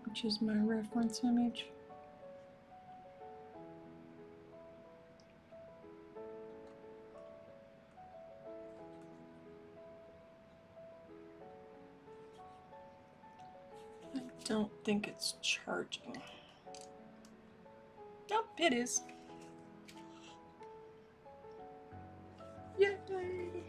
Which is my reference image. I don't think it's charging. Nope, it is. Yay!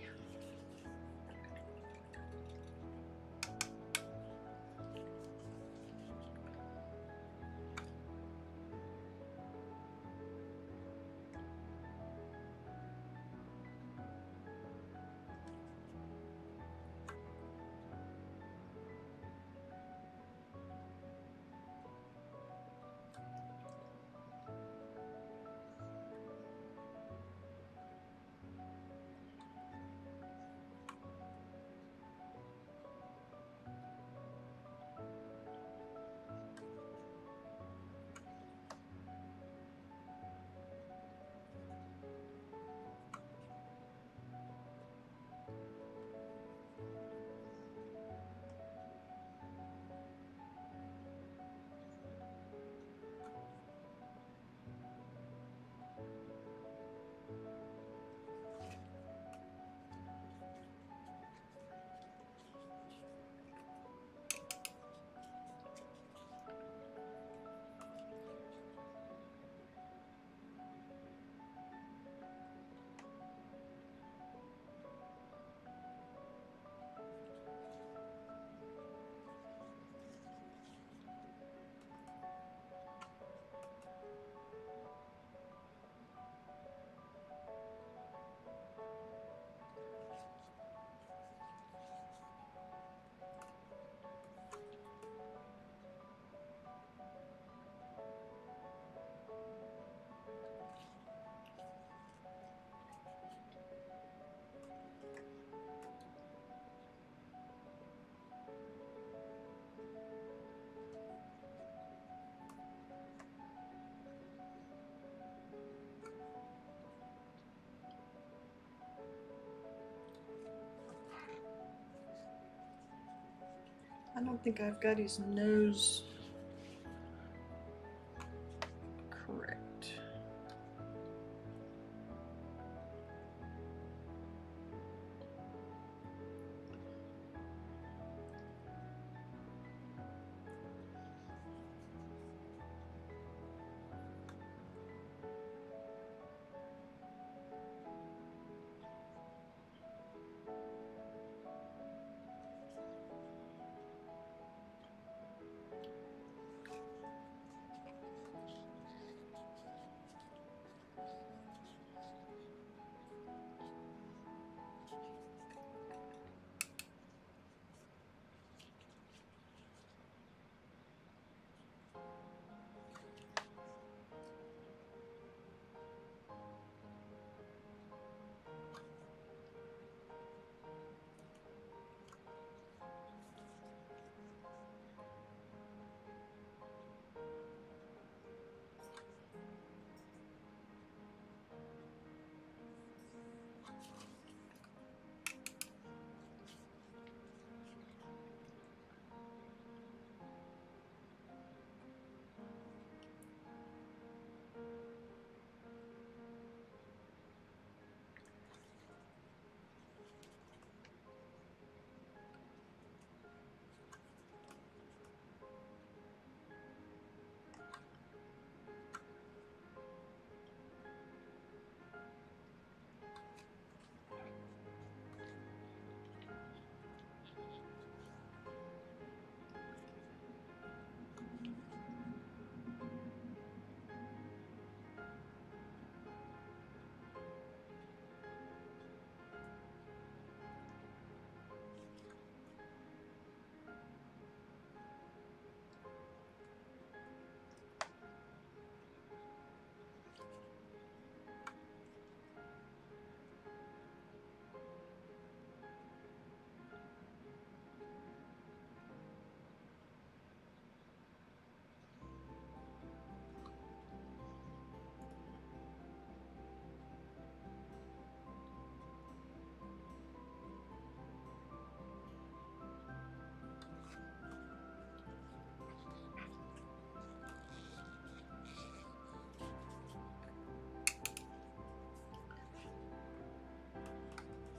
don't think I've got his nose correct.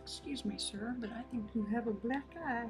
Excuse me, sir, but I think you have a black eye.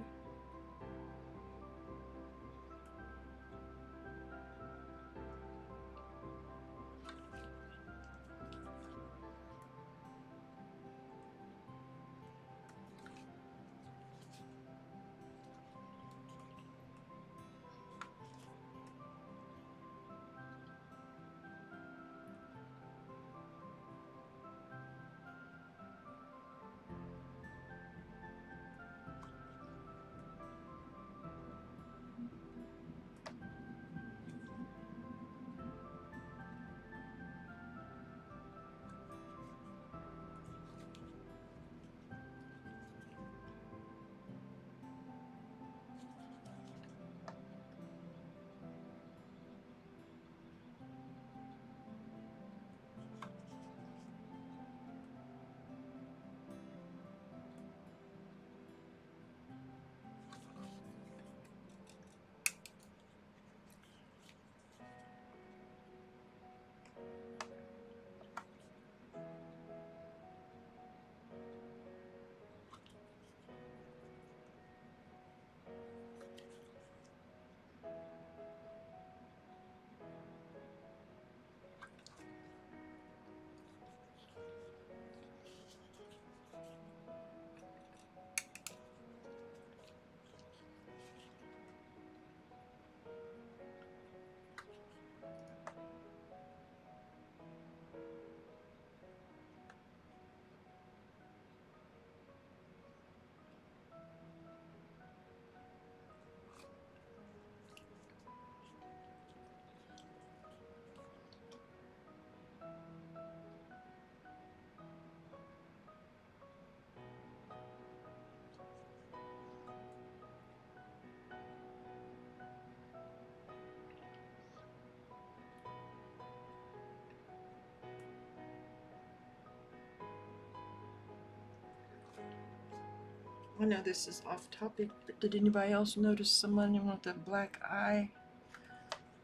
I know this is off topic, but did anybody else notice someone with a black eye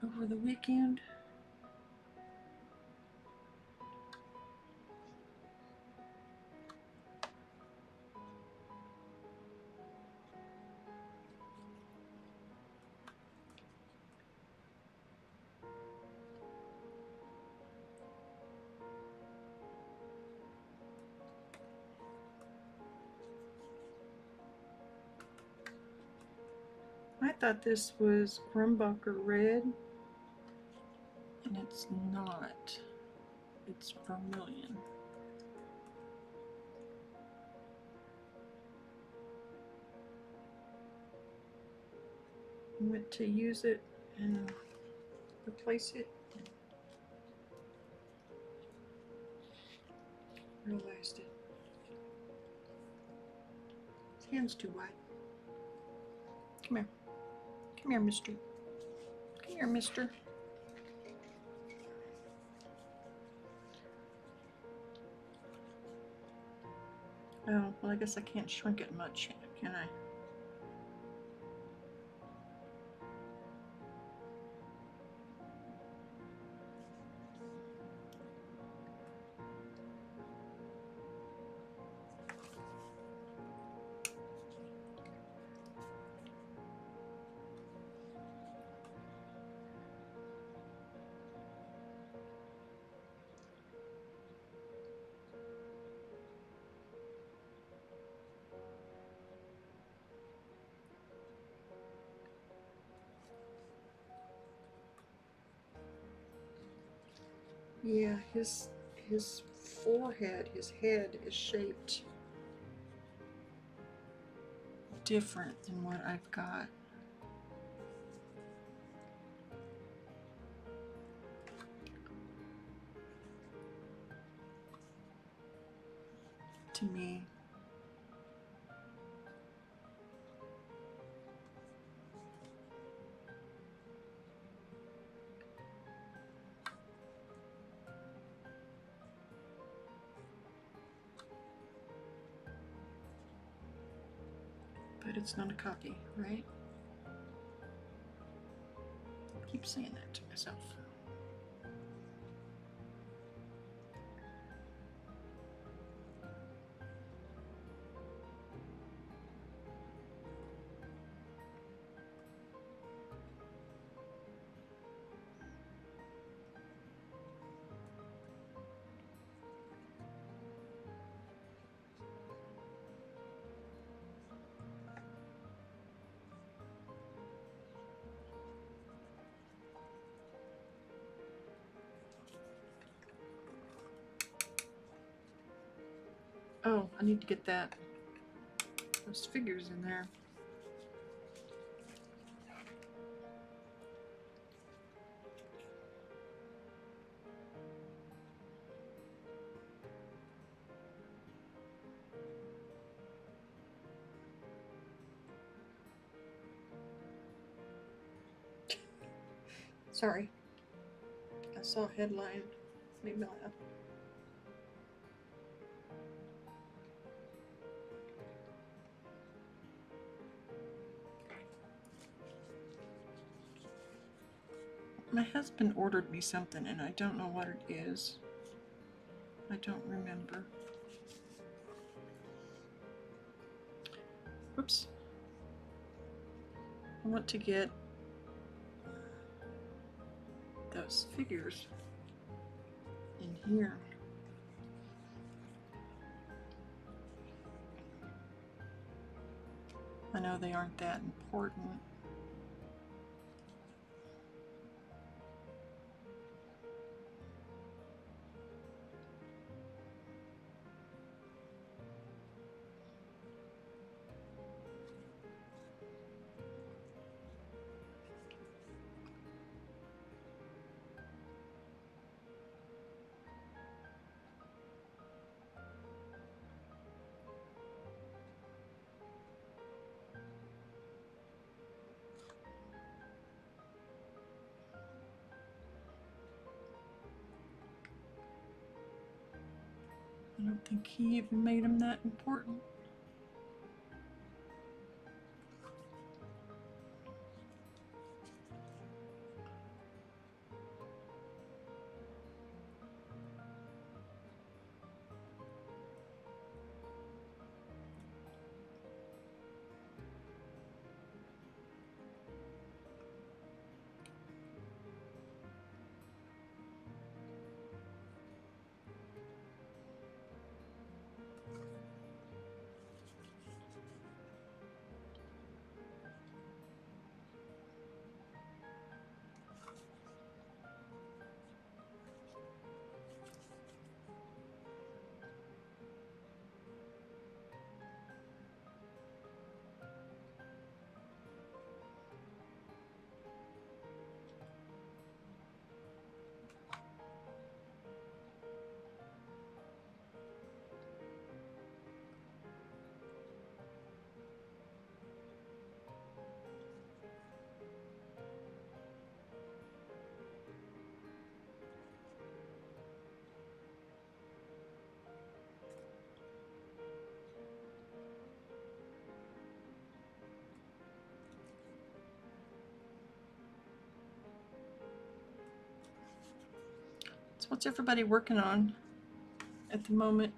over the weekend? I thought this was Grumbacher red, and it's not. It's vermilion. I went to use it and replace it. Realized it. His hand's too wide. Come here. Come here, mister. Come here, mister. Oh, well, I guess I can't shrink it much, can I? Yeah, his forehead, his head is shaped different than what I've got. To me. But it's not a copy, right? I keep saying that to myself. Oh, I need to get those figures in there. Sorry. I saw a headline. Made me laugh. My husband ordered me something and I don't know what it is. I don't remember. Whoops. I want to get those figures in here. I know they aren't that important. I don't think he even made them that important. What's everybody working on at the moment?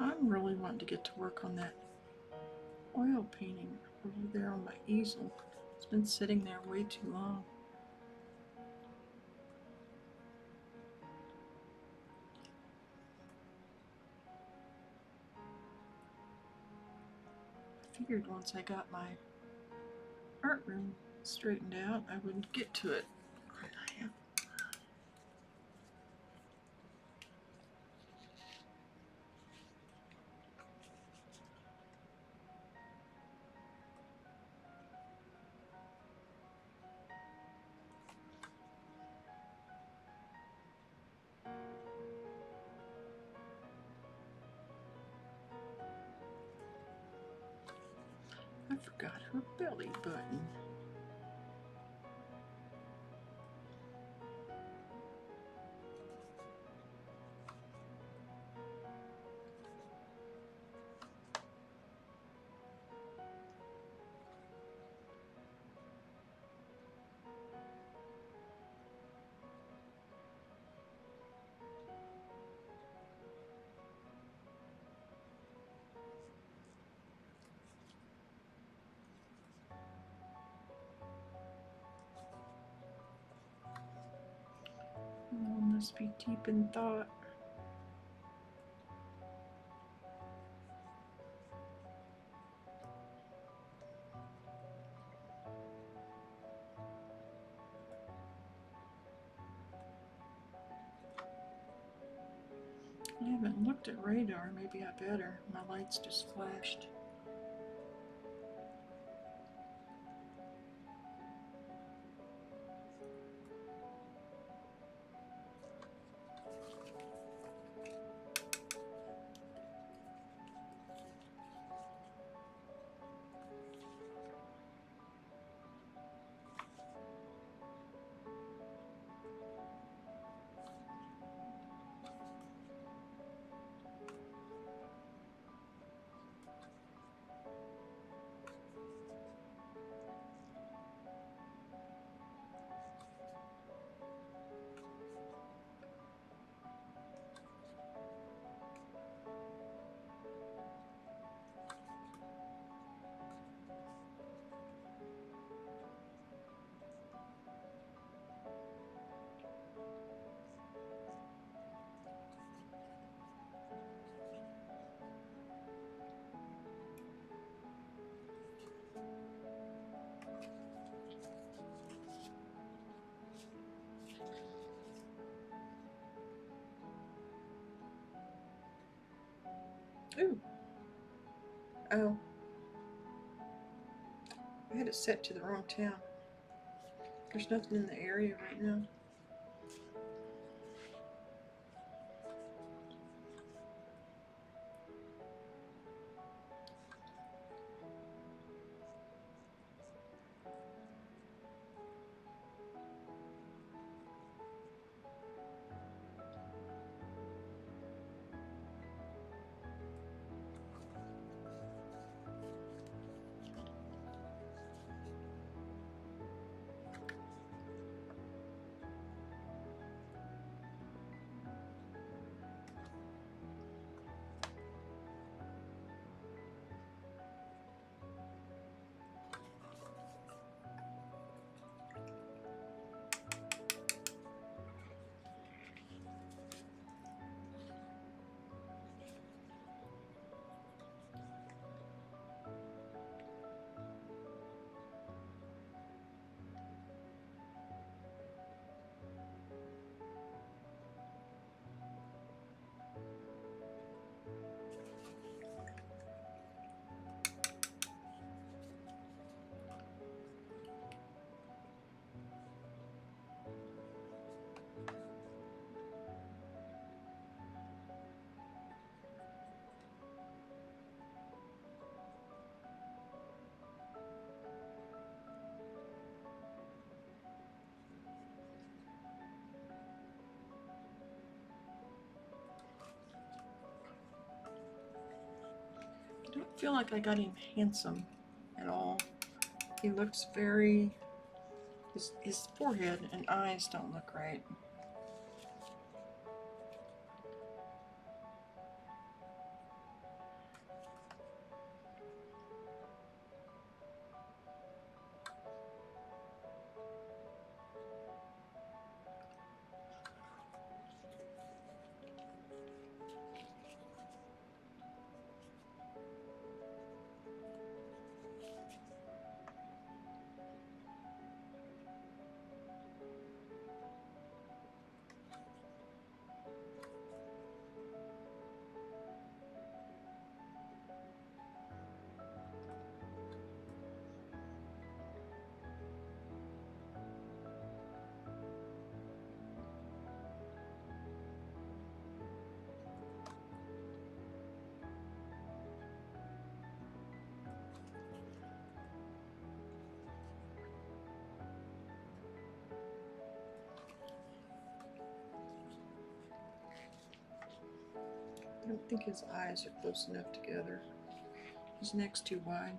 I'm really wanting to get to work on that oil painting over there on my easel. It's been sitting there way too long. I figured once I got my art room straightened out, I would get to it. I forgot her belly button. Oh, must be deep in thought. I haven't looked at radar. Maybe I better. My lights just flashed. Ooh. Oh. I had it set to the wrong town. There's nothing in the area right now. feel like I got him handsome at all. He looks very, his forehead and eyes don't look right. I don't think his eyes are close enough together. His neck's too wide.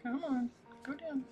Come on, go down.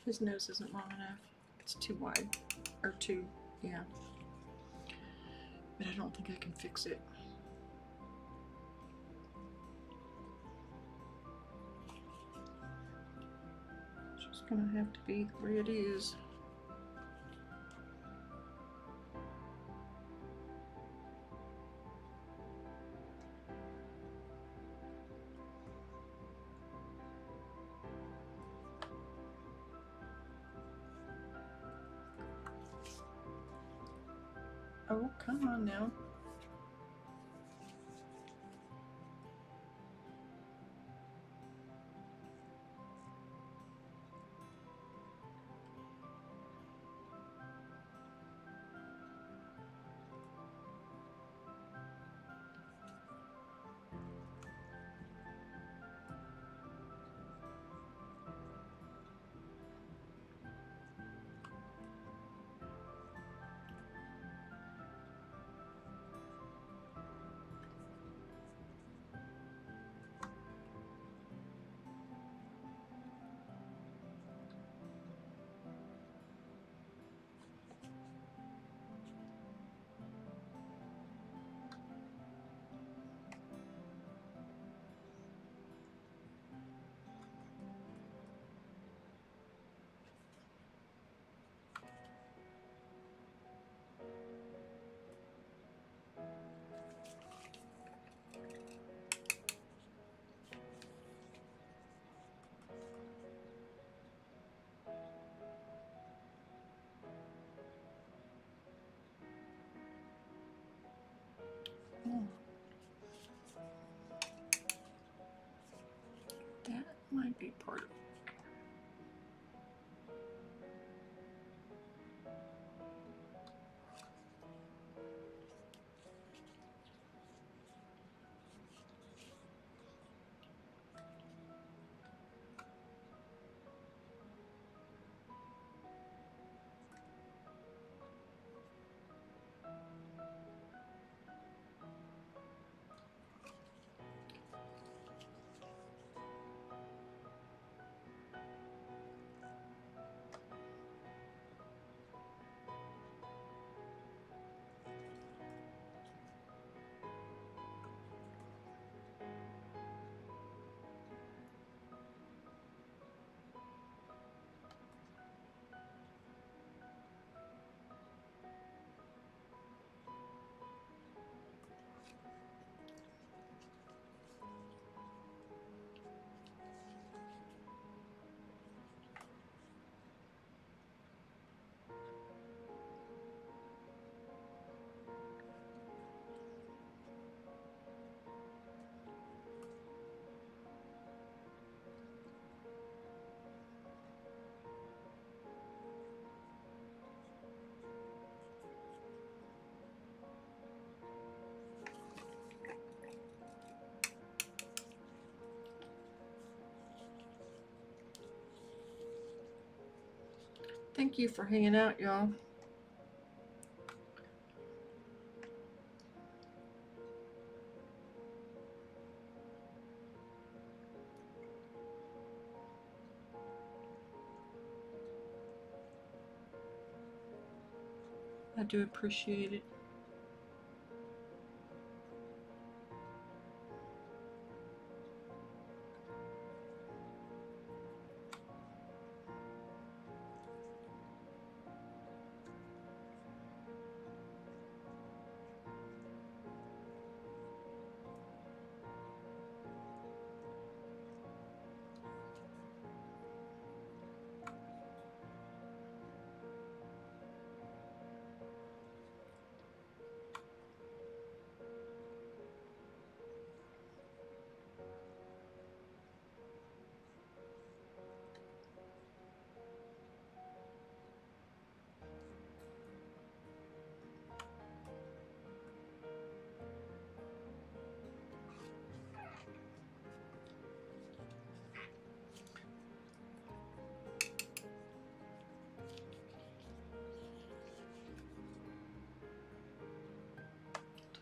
His nose isn't long enough. It's too wide. Or too, yeah. But I don't think I can fix it. It's just gonna have to be the way it is. Oh, come on now. Thank you for hanging out, y'all. I do appreciate it.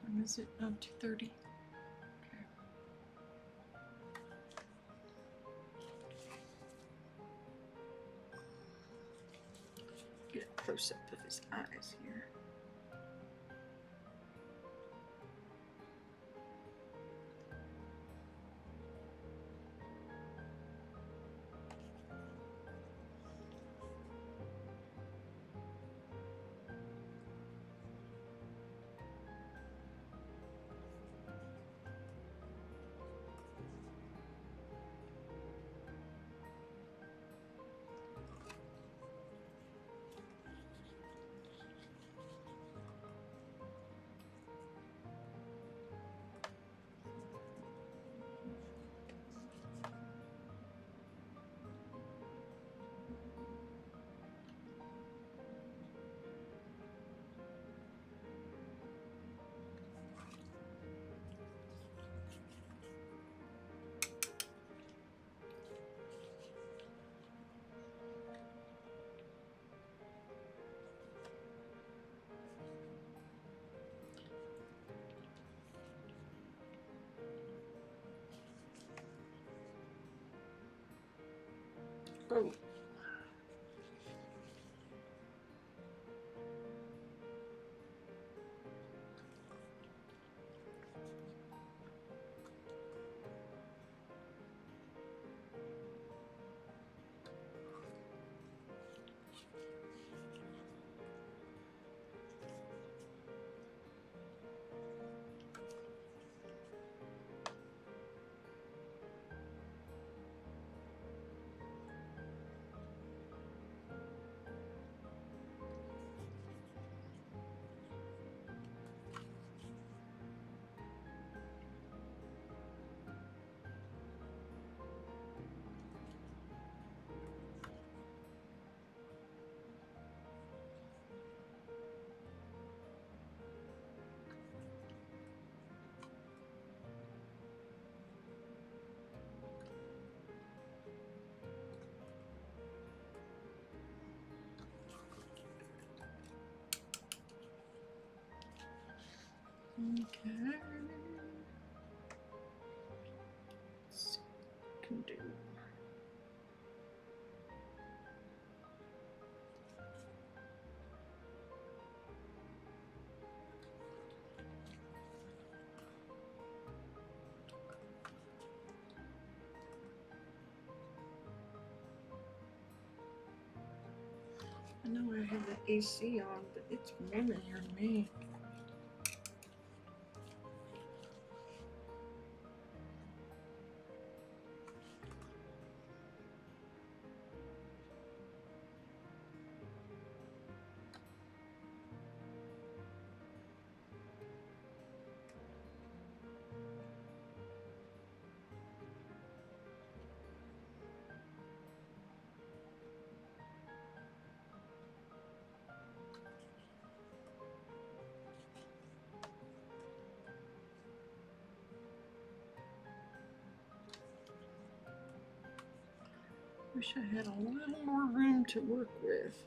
What time is it? Oh, 2:30. Okay. Get a close up of his eyes here. Oh. Okay. Let's see what I can do. I know I have the AC on, but it's warm in here to me. Wish I had a little more room to work with.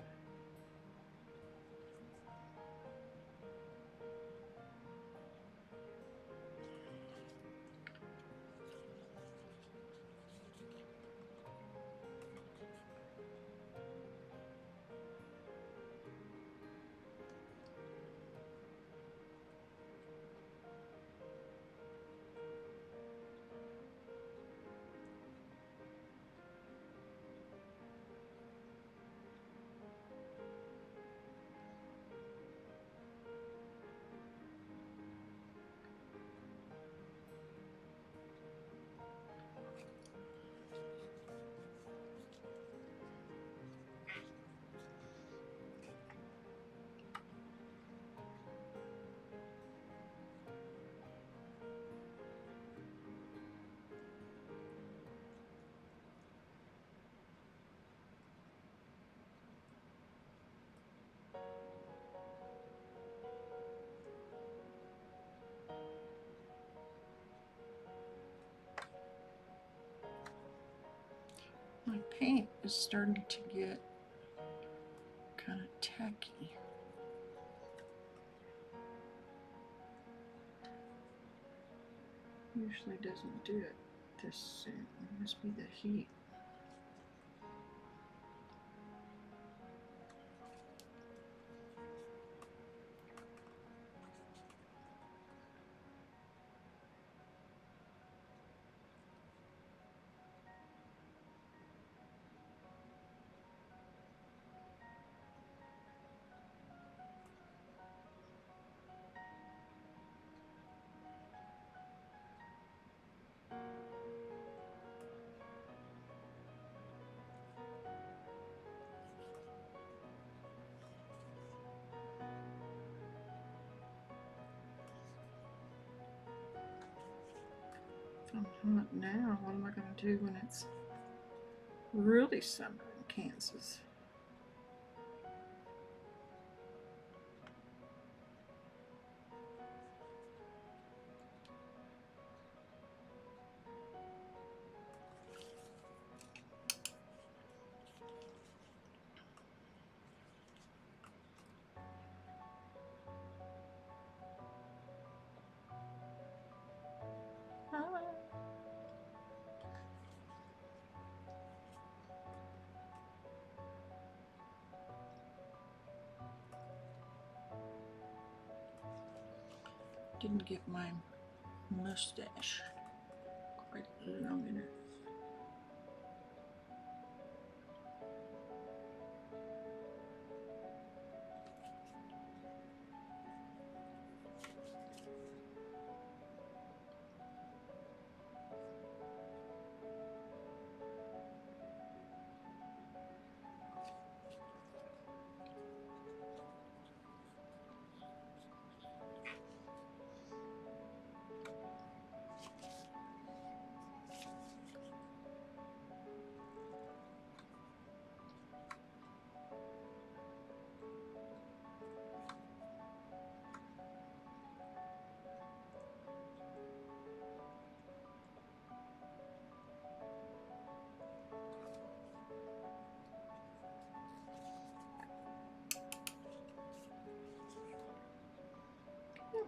is starting to get kind of tacky. Usually doesn't do it this soon. It must be the heat. If I'm hot now, what am I going to do when it's really summer in Kansas? Didn't get my mustache quite long enough.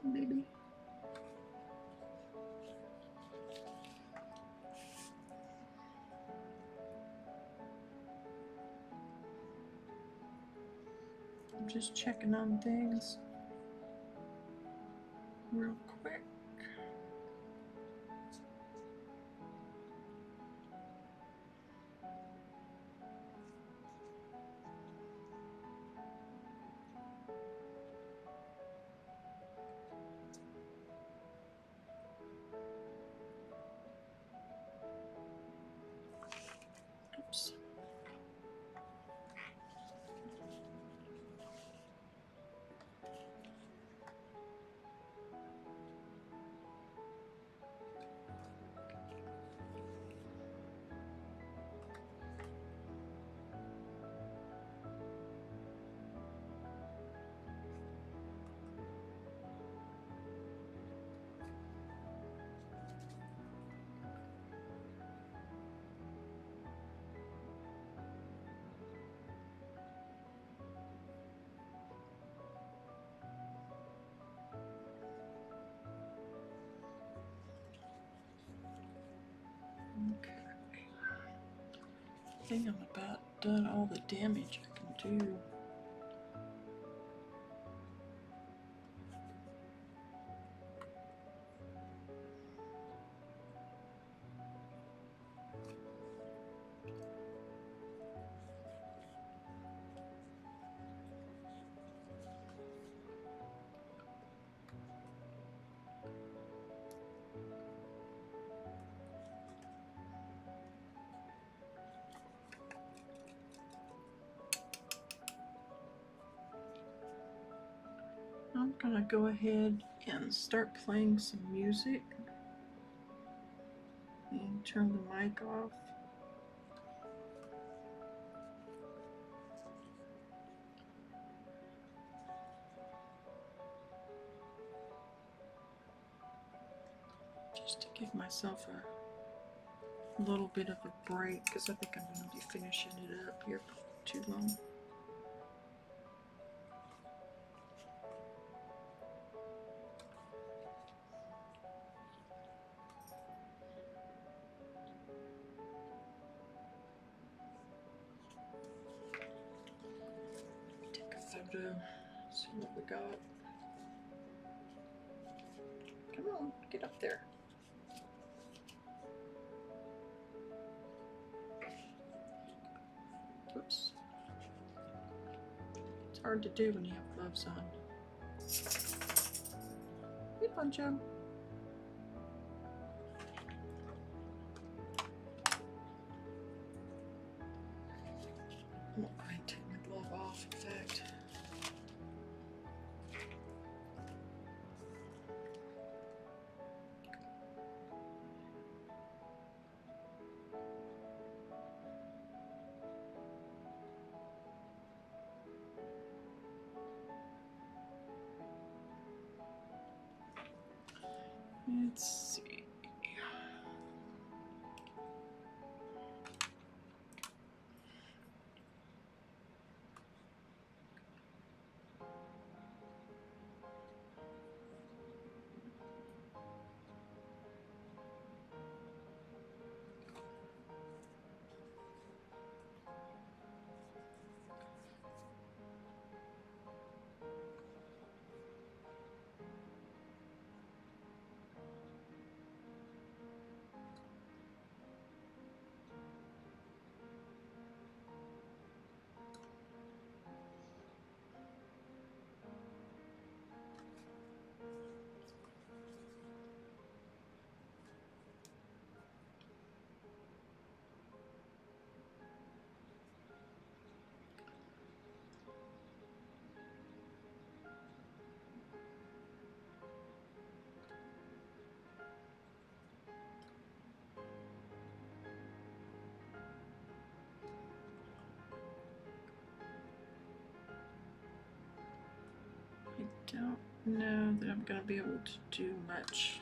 Maybe. I'm just checking on things real quick. Oops. Okay. I think I'm about done all the damage I can do. I'm gonna go ahead and start playing some music and turn the mic off. Just to give myself a little bit of a break because I think I'm going to be finishing it up here for too long. Take a photo, see what we got. Come on, get up there. Oops. It's hard to do when you have gloves on. Hey, Poncho. I'm not going to take my glove off, in fact. Let's see. I don't know that I'm going to be able to do much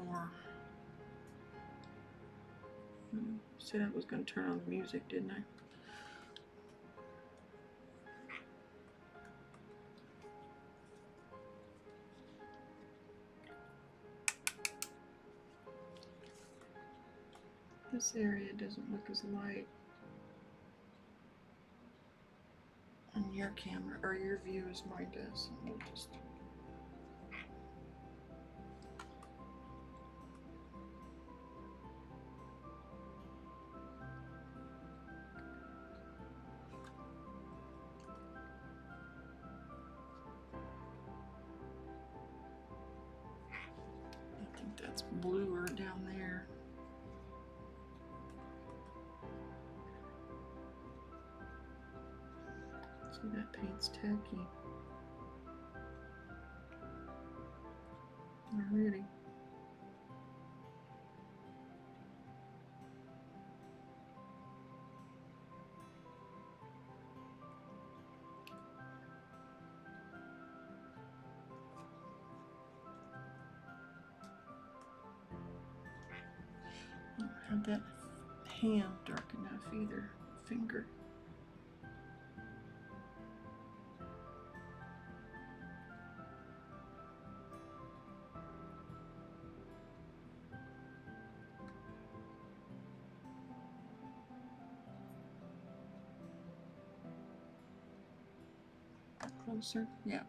more. Said I was going to turn on the music, didn't I? This area doesn't look as light on your camera or your view as mine does. We'll just I think that's bluer down there. See, that paint's tacky already. I don't have that hand dark enough either. Finger. Closer. Yeah.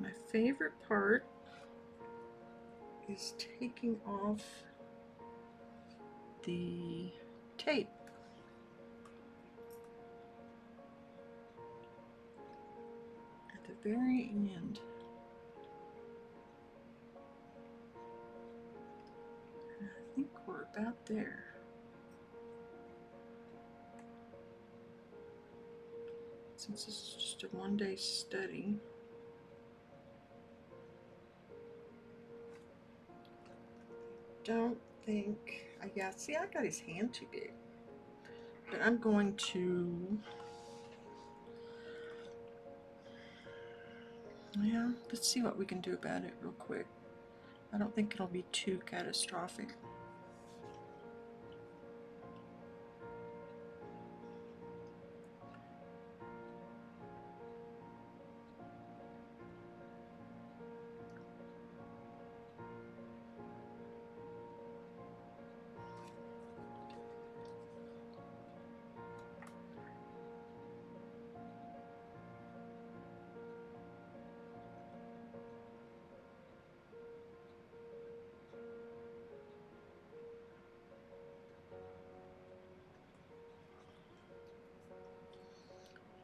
My favorite part is taking off the tape. At the very end. And I think we're about there. Since this is just a one-day study, don't think, yeah, see, I got his hand too big. But I'm going to, yeah, let's see what we can do about it real quick. I don't think it'll be too catastrophic.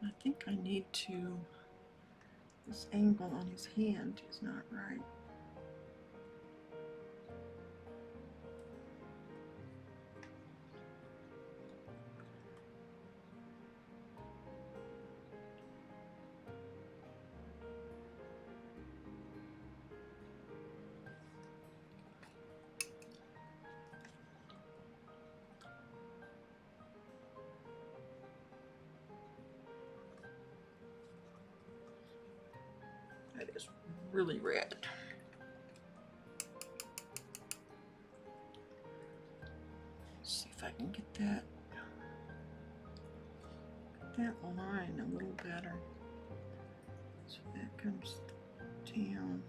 I think I need to, this angle on his hand is not right. That is really red. Let's see if I can get that line a little better. So that comes down.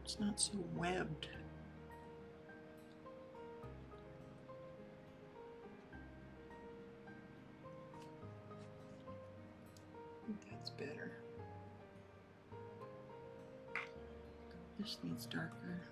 It's not so webbed. I think that's better. This needs darker.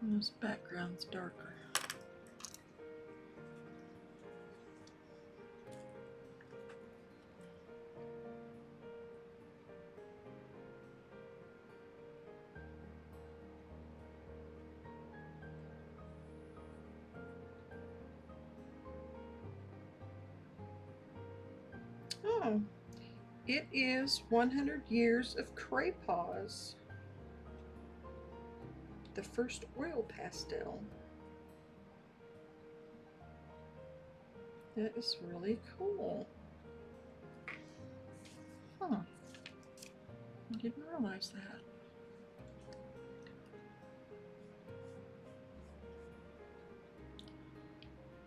And this background's darker. Oh, it is 100 years of Craypaws. The first oil pastel. That is really cool. Huh. I didn't realize that.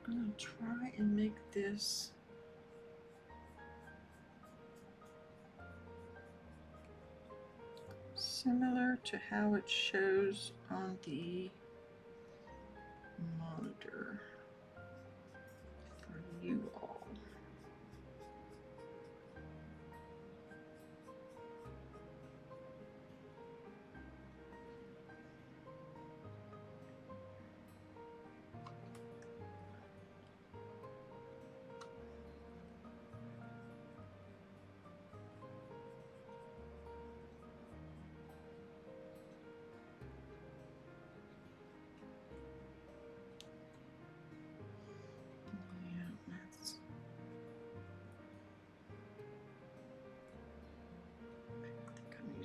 I'm going to try and make this similar to how it shows on the monitor for you all.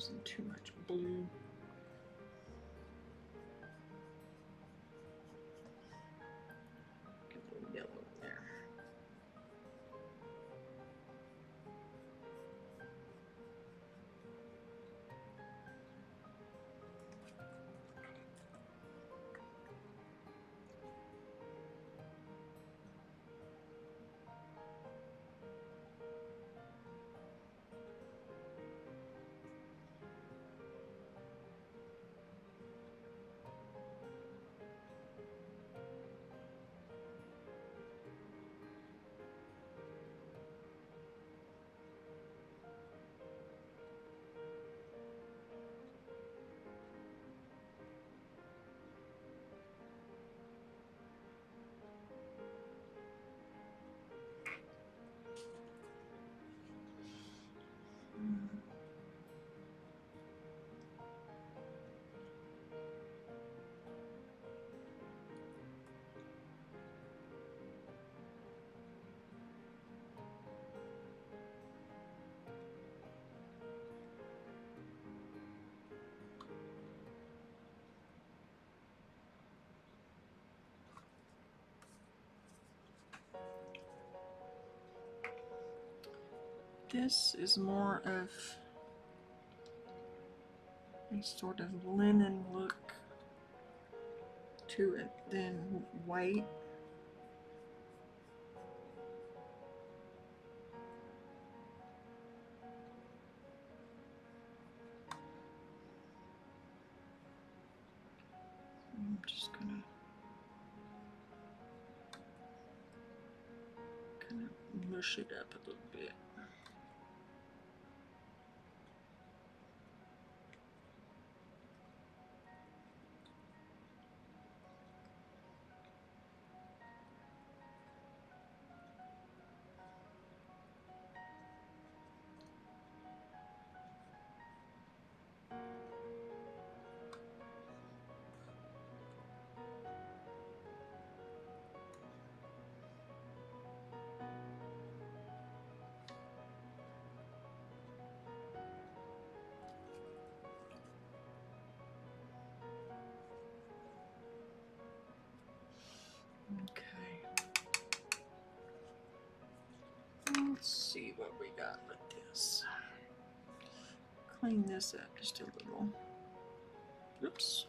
using too much blue. Get a little yellow in there. This is more of a sort of linen look to it than white. I'm just gonna kind of mush it up a little bit. Okay. Let's see what we got with this. Clean this up just a little. Oops.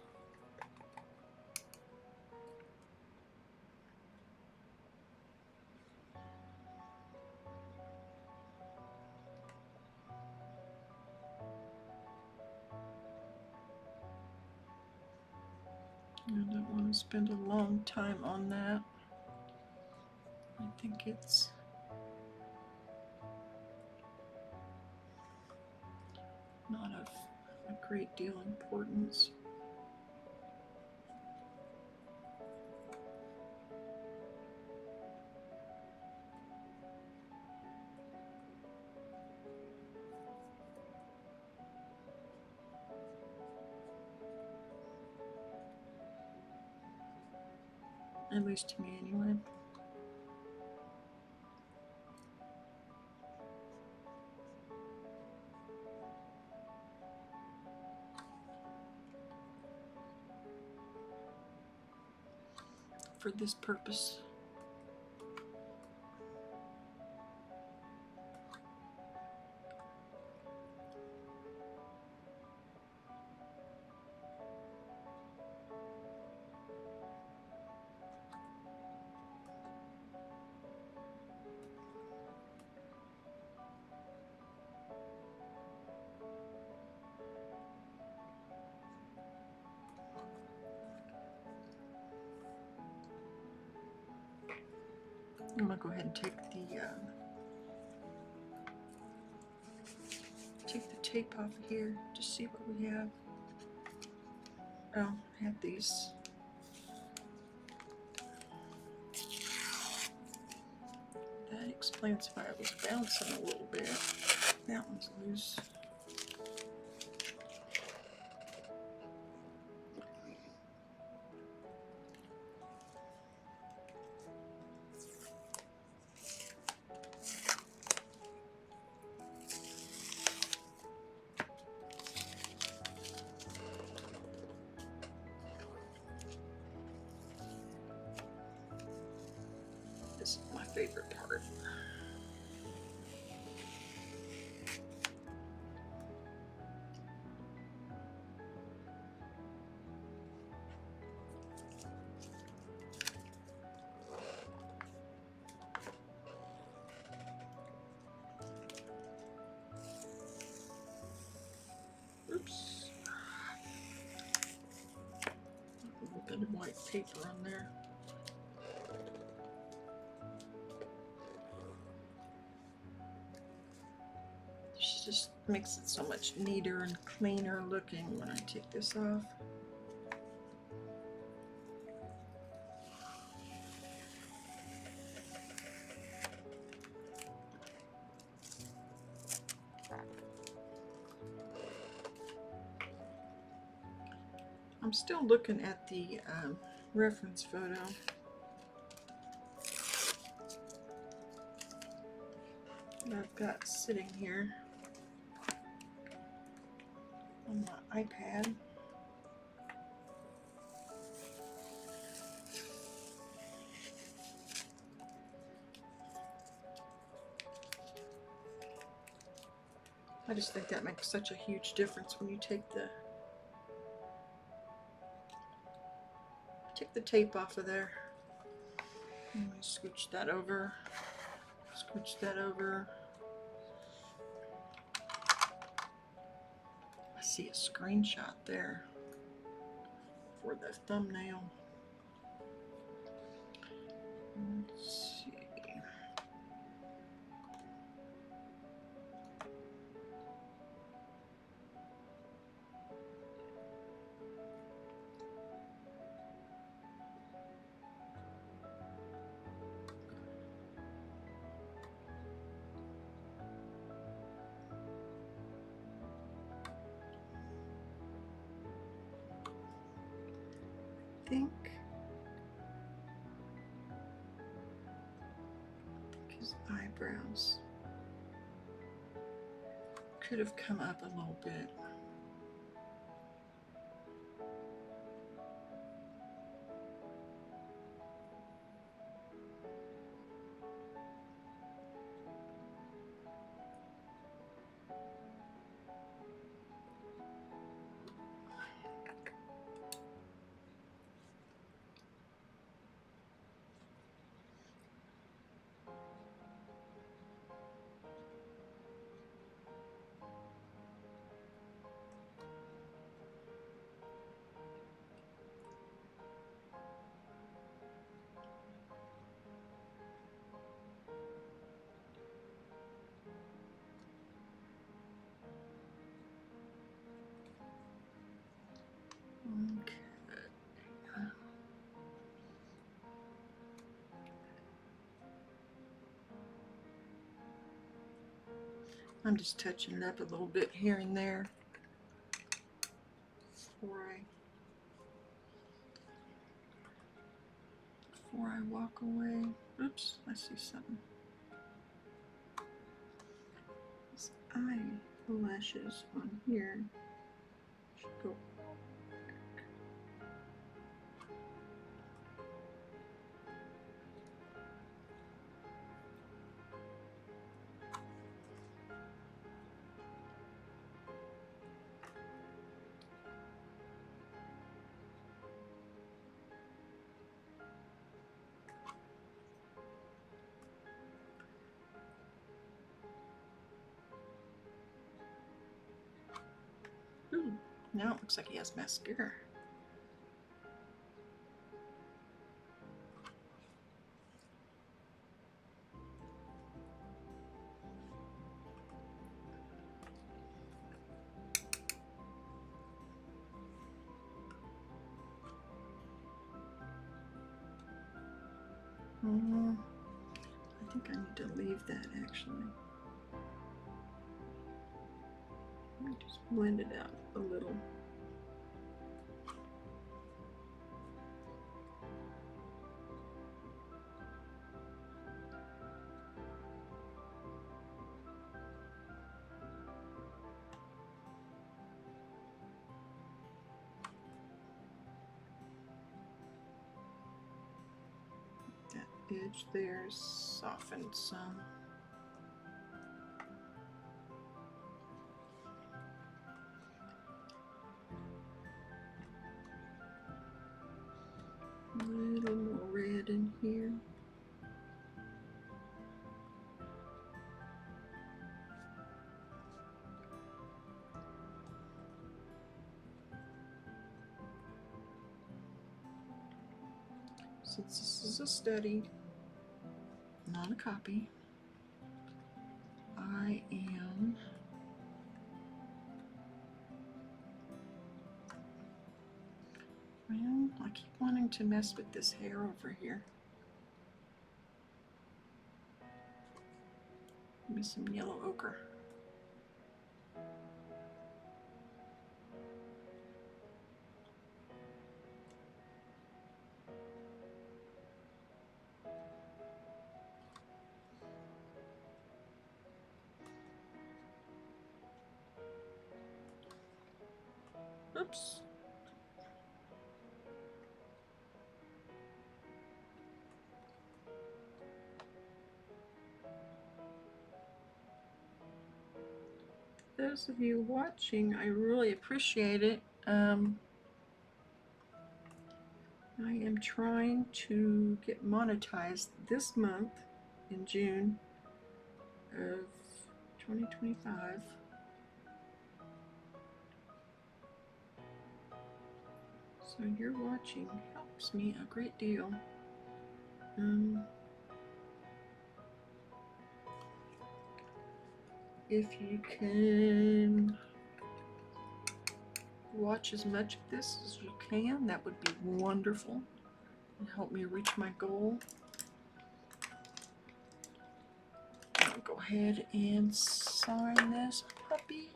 I don't want to spend a long time on that. I think it's not of a great deal of importance. At least to me, anyway. For this purpose. I'm gonna go ahead and take the tape off of here to see what we have. Oh, I have these. That explains why it was bouncing a little bit. That one's loose. This is my favorite part. Oops. A little bit of white paper on there. This just makes it so much neater and cleaner looking when I take this off. I'm still looking at the reference photo. That I've got sitting here on my iPad. I just think that makes such a huge difference when you take the tape off of there. Let me scooch that over. Scooch that over. I see a screenshot there for the thumbnail. Let's see. I think his eyebrows could have come up a little bit. Okay. I'm just touching it up a little bit here and there before I walk away. Oops, I see something. His eyelashes on here should go. Ooh, now it looks like he has mascara. I think I need to leave that actually. Let me just blend it out a little. edge there softened some. A little more red in here. Since this is a study, not a copy, I am well, I keep wanting to mess with this hair over here. Give me some yellow ochre. Oops. Those of you watching, I really appreciate it. I am trying to get monetized this month in June of 2025. So your watching helps me a great deal. If you can watch as much of this as you can, that would be wonderful and help me reach my goal. I'll go ahead and sign this puppy.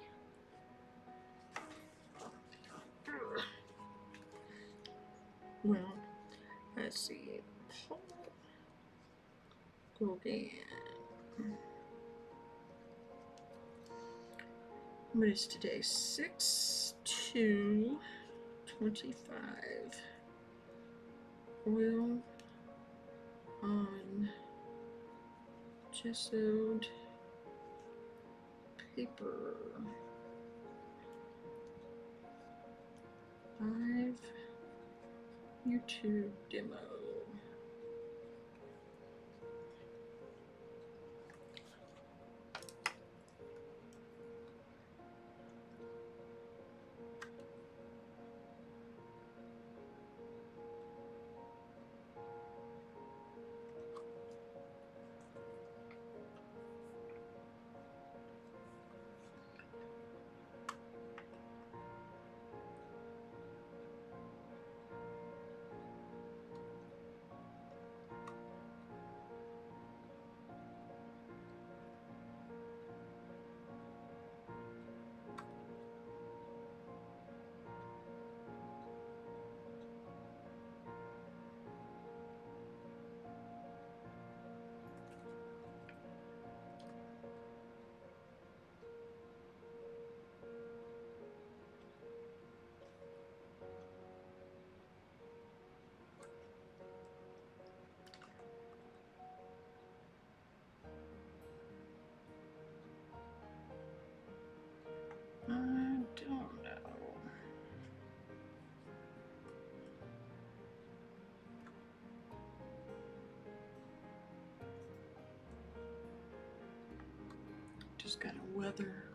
Well, let's see. Gauguin. What is today? 6/2/25. Oil on gessoed paper. 5 YouTube demo. I don't know. Just gotta weather.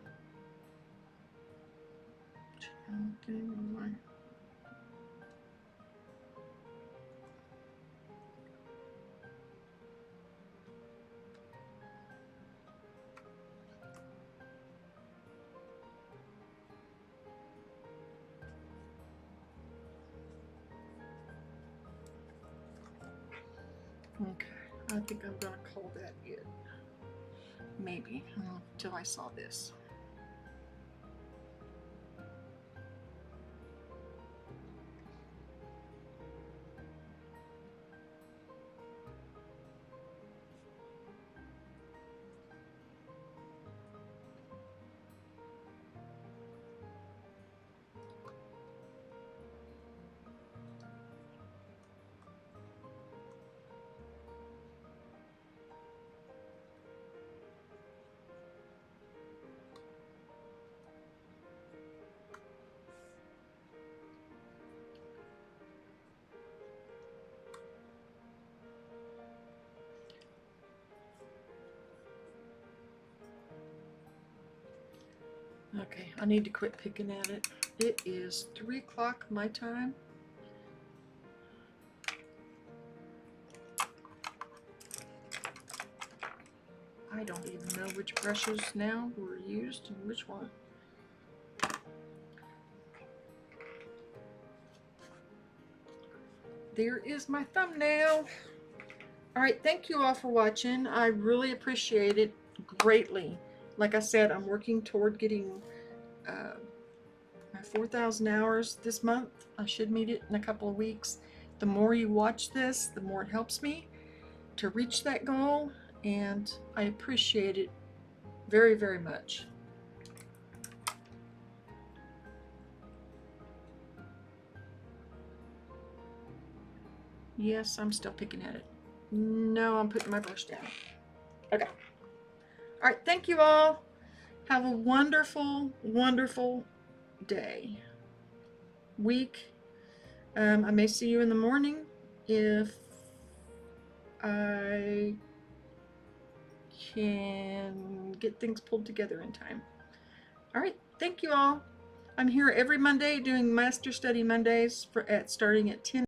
Okay, I think I'm gonna call that it. Maybe, until I saw this. Okay, I need to quit picking at it. It is 3 o'clock my time. I don't even know which brushes now were used and which one. There is my thumbnail. Alright, thank you all for watching. I really appreciate it greatly. Like I said, I'm working toward getting my 4,000 hours this month. I should meet it in a couple of weeks. The more you watch this, the more it helps me to reach that goal, and I appreciate it very, very much. Yes, I'm still picking at it. No, I'm putting my brush down. Okay. All right, thank you all. Have a wonderful, wonderful day, week. I may see you in the morning if I can get things pulled together in time. All right, thank you all. I'm here every Monday doing Master Study Mondays starting at 10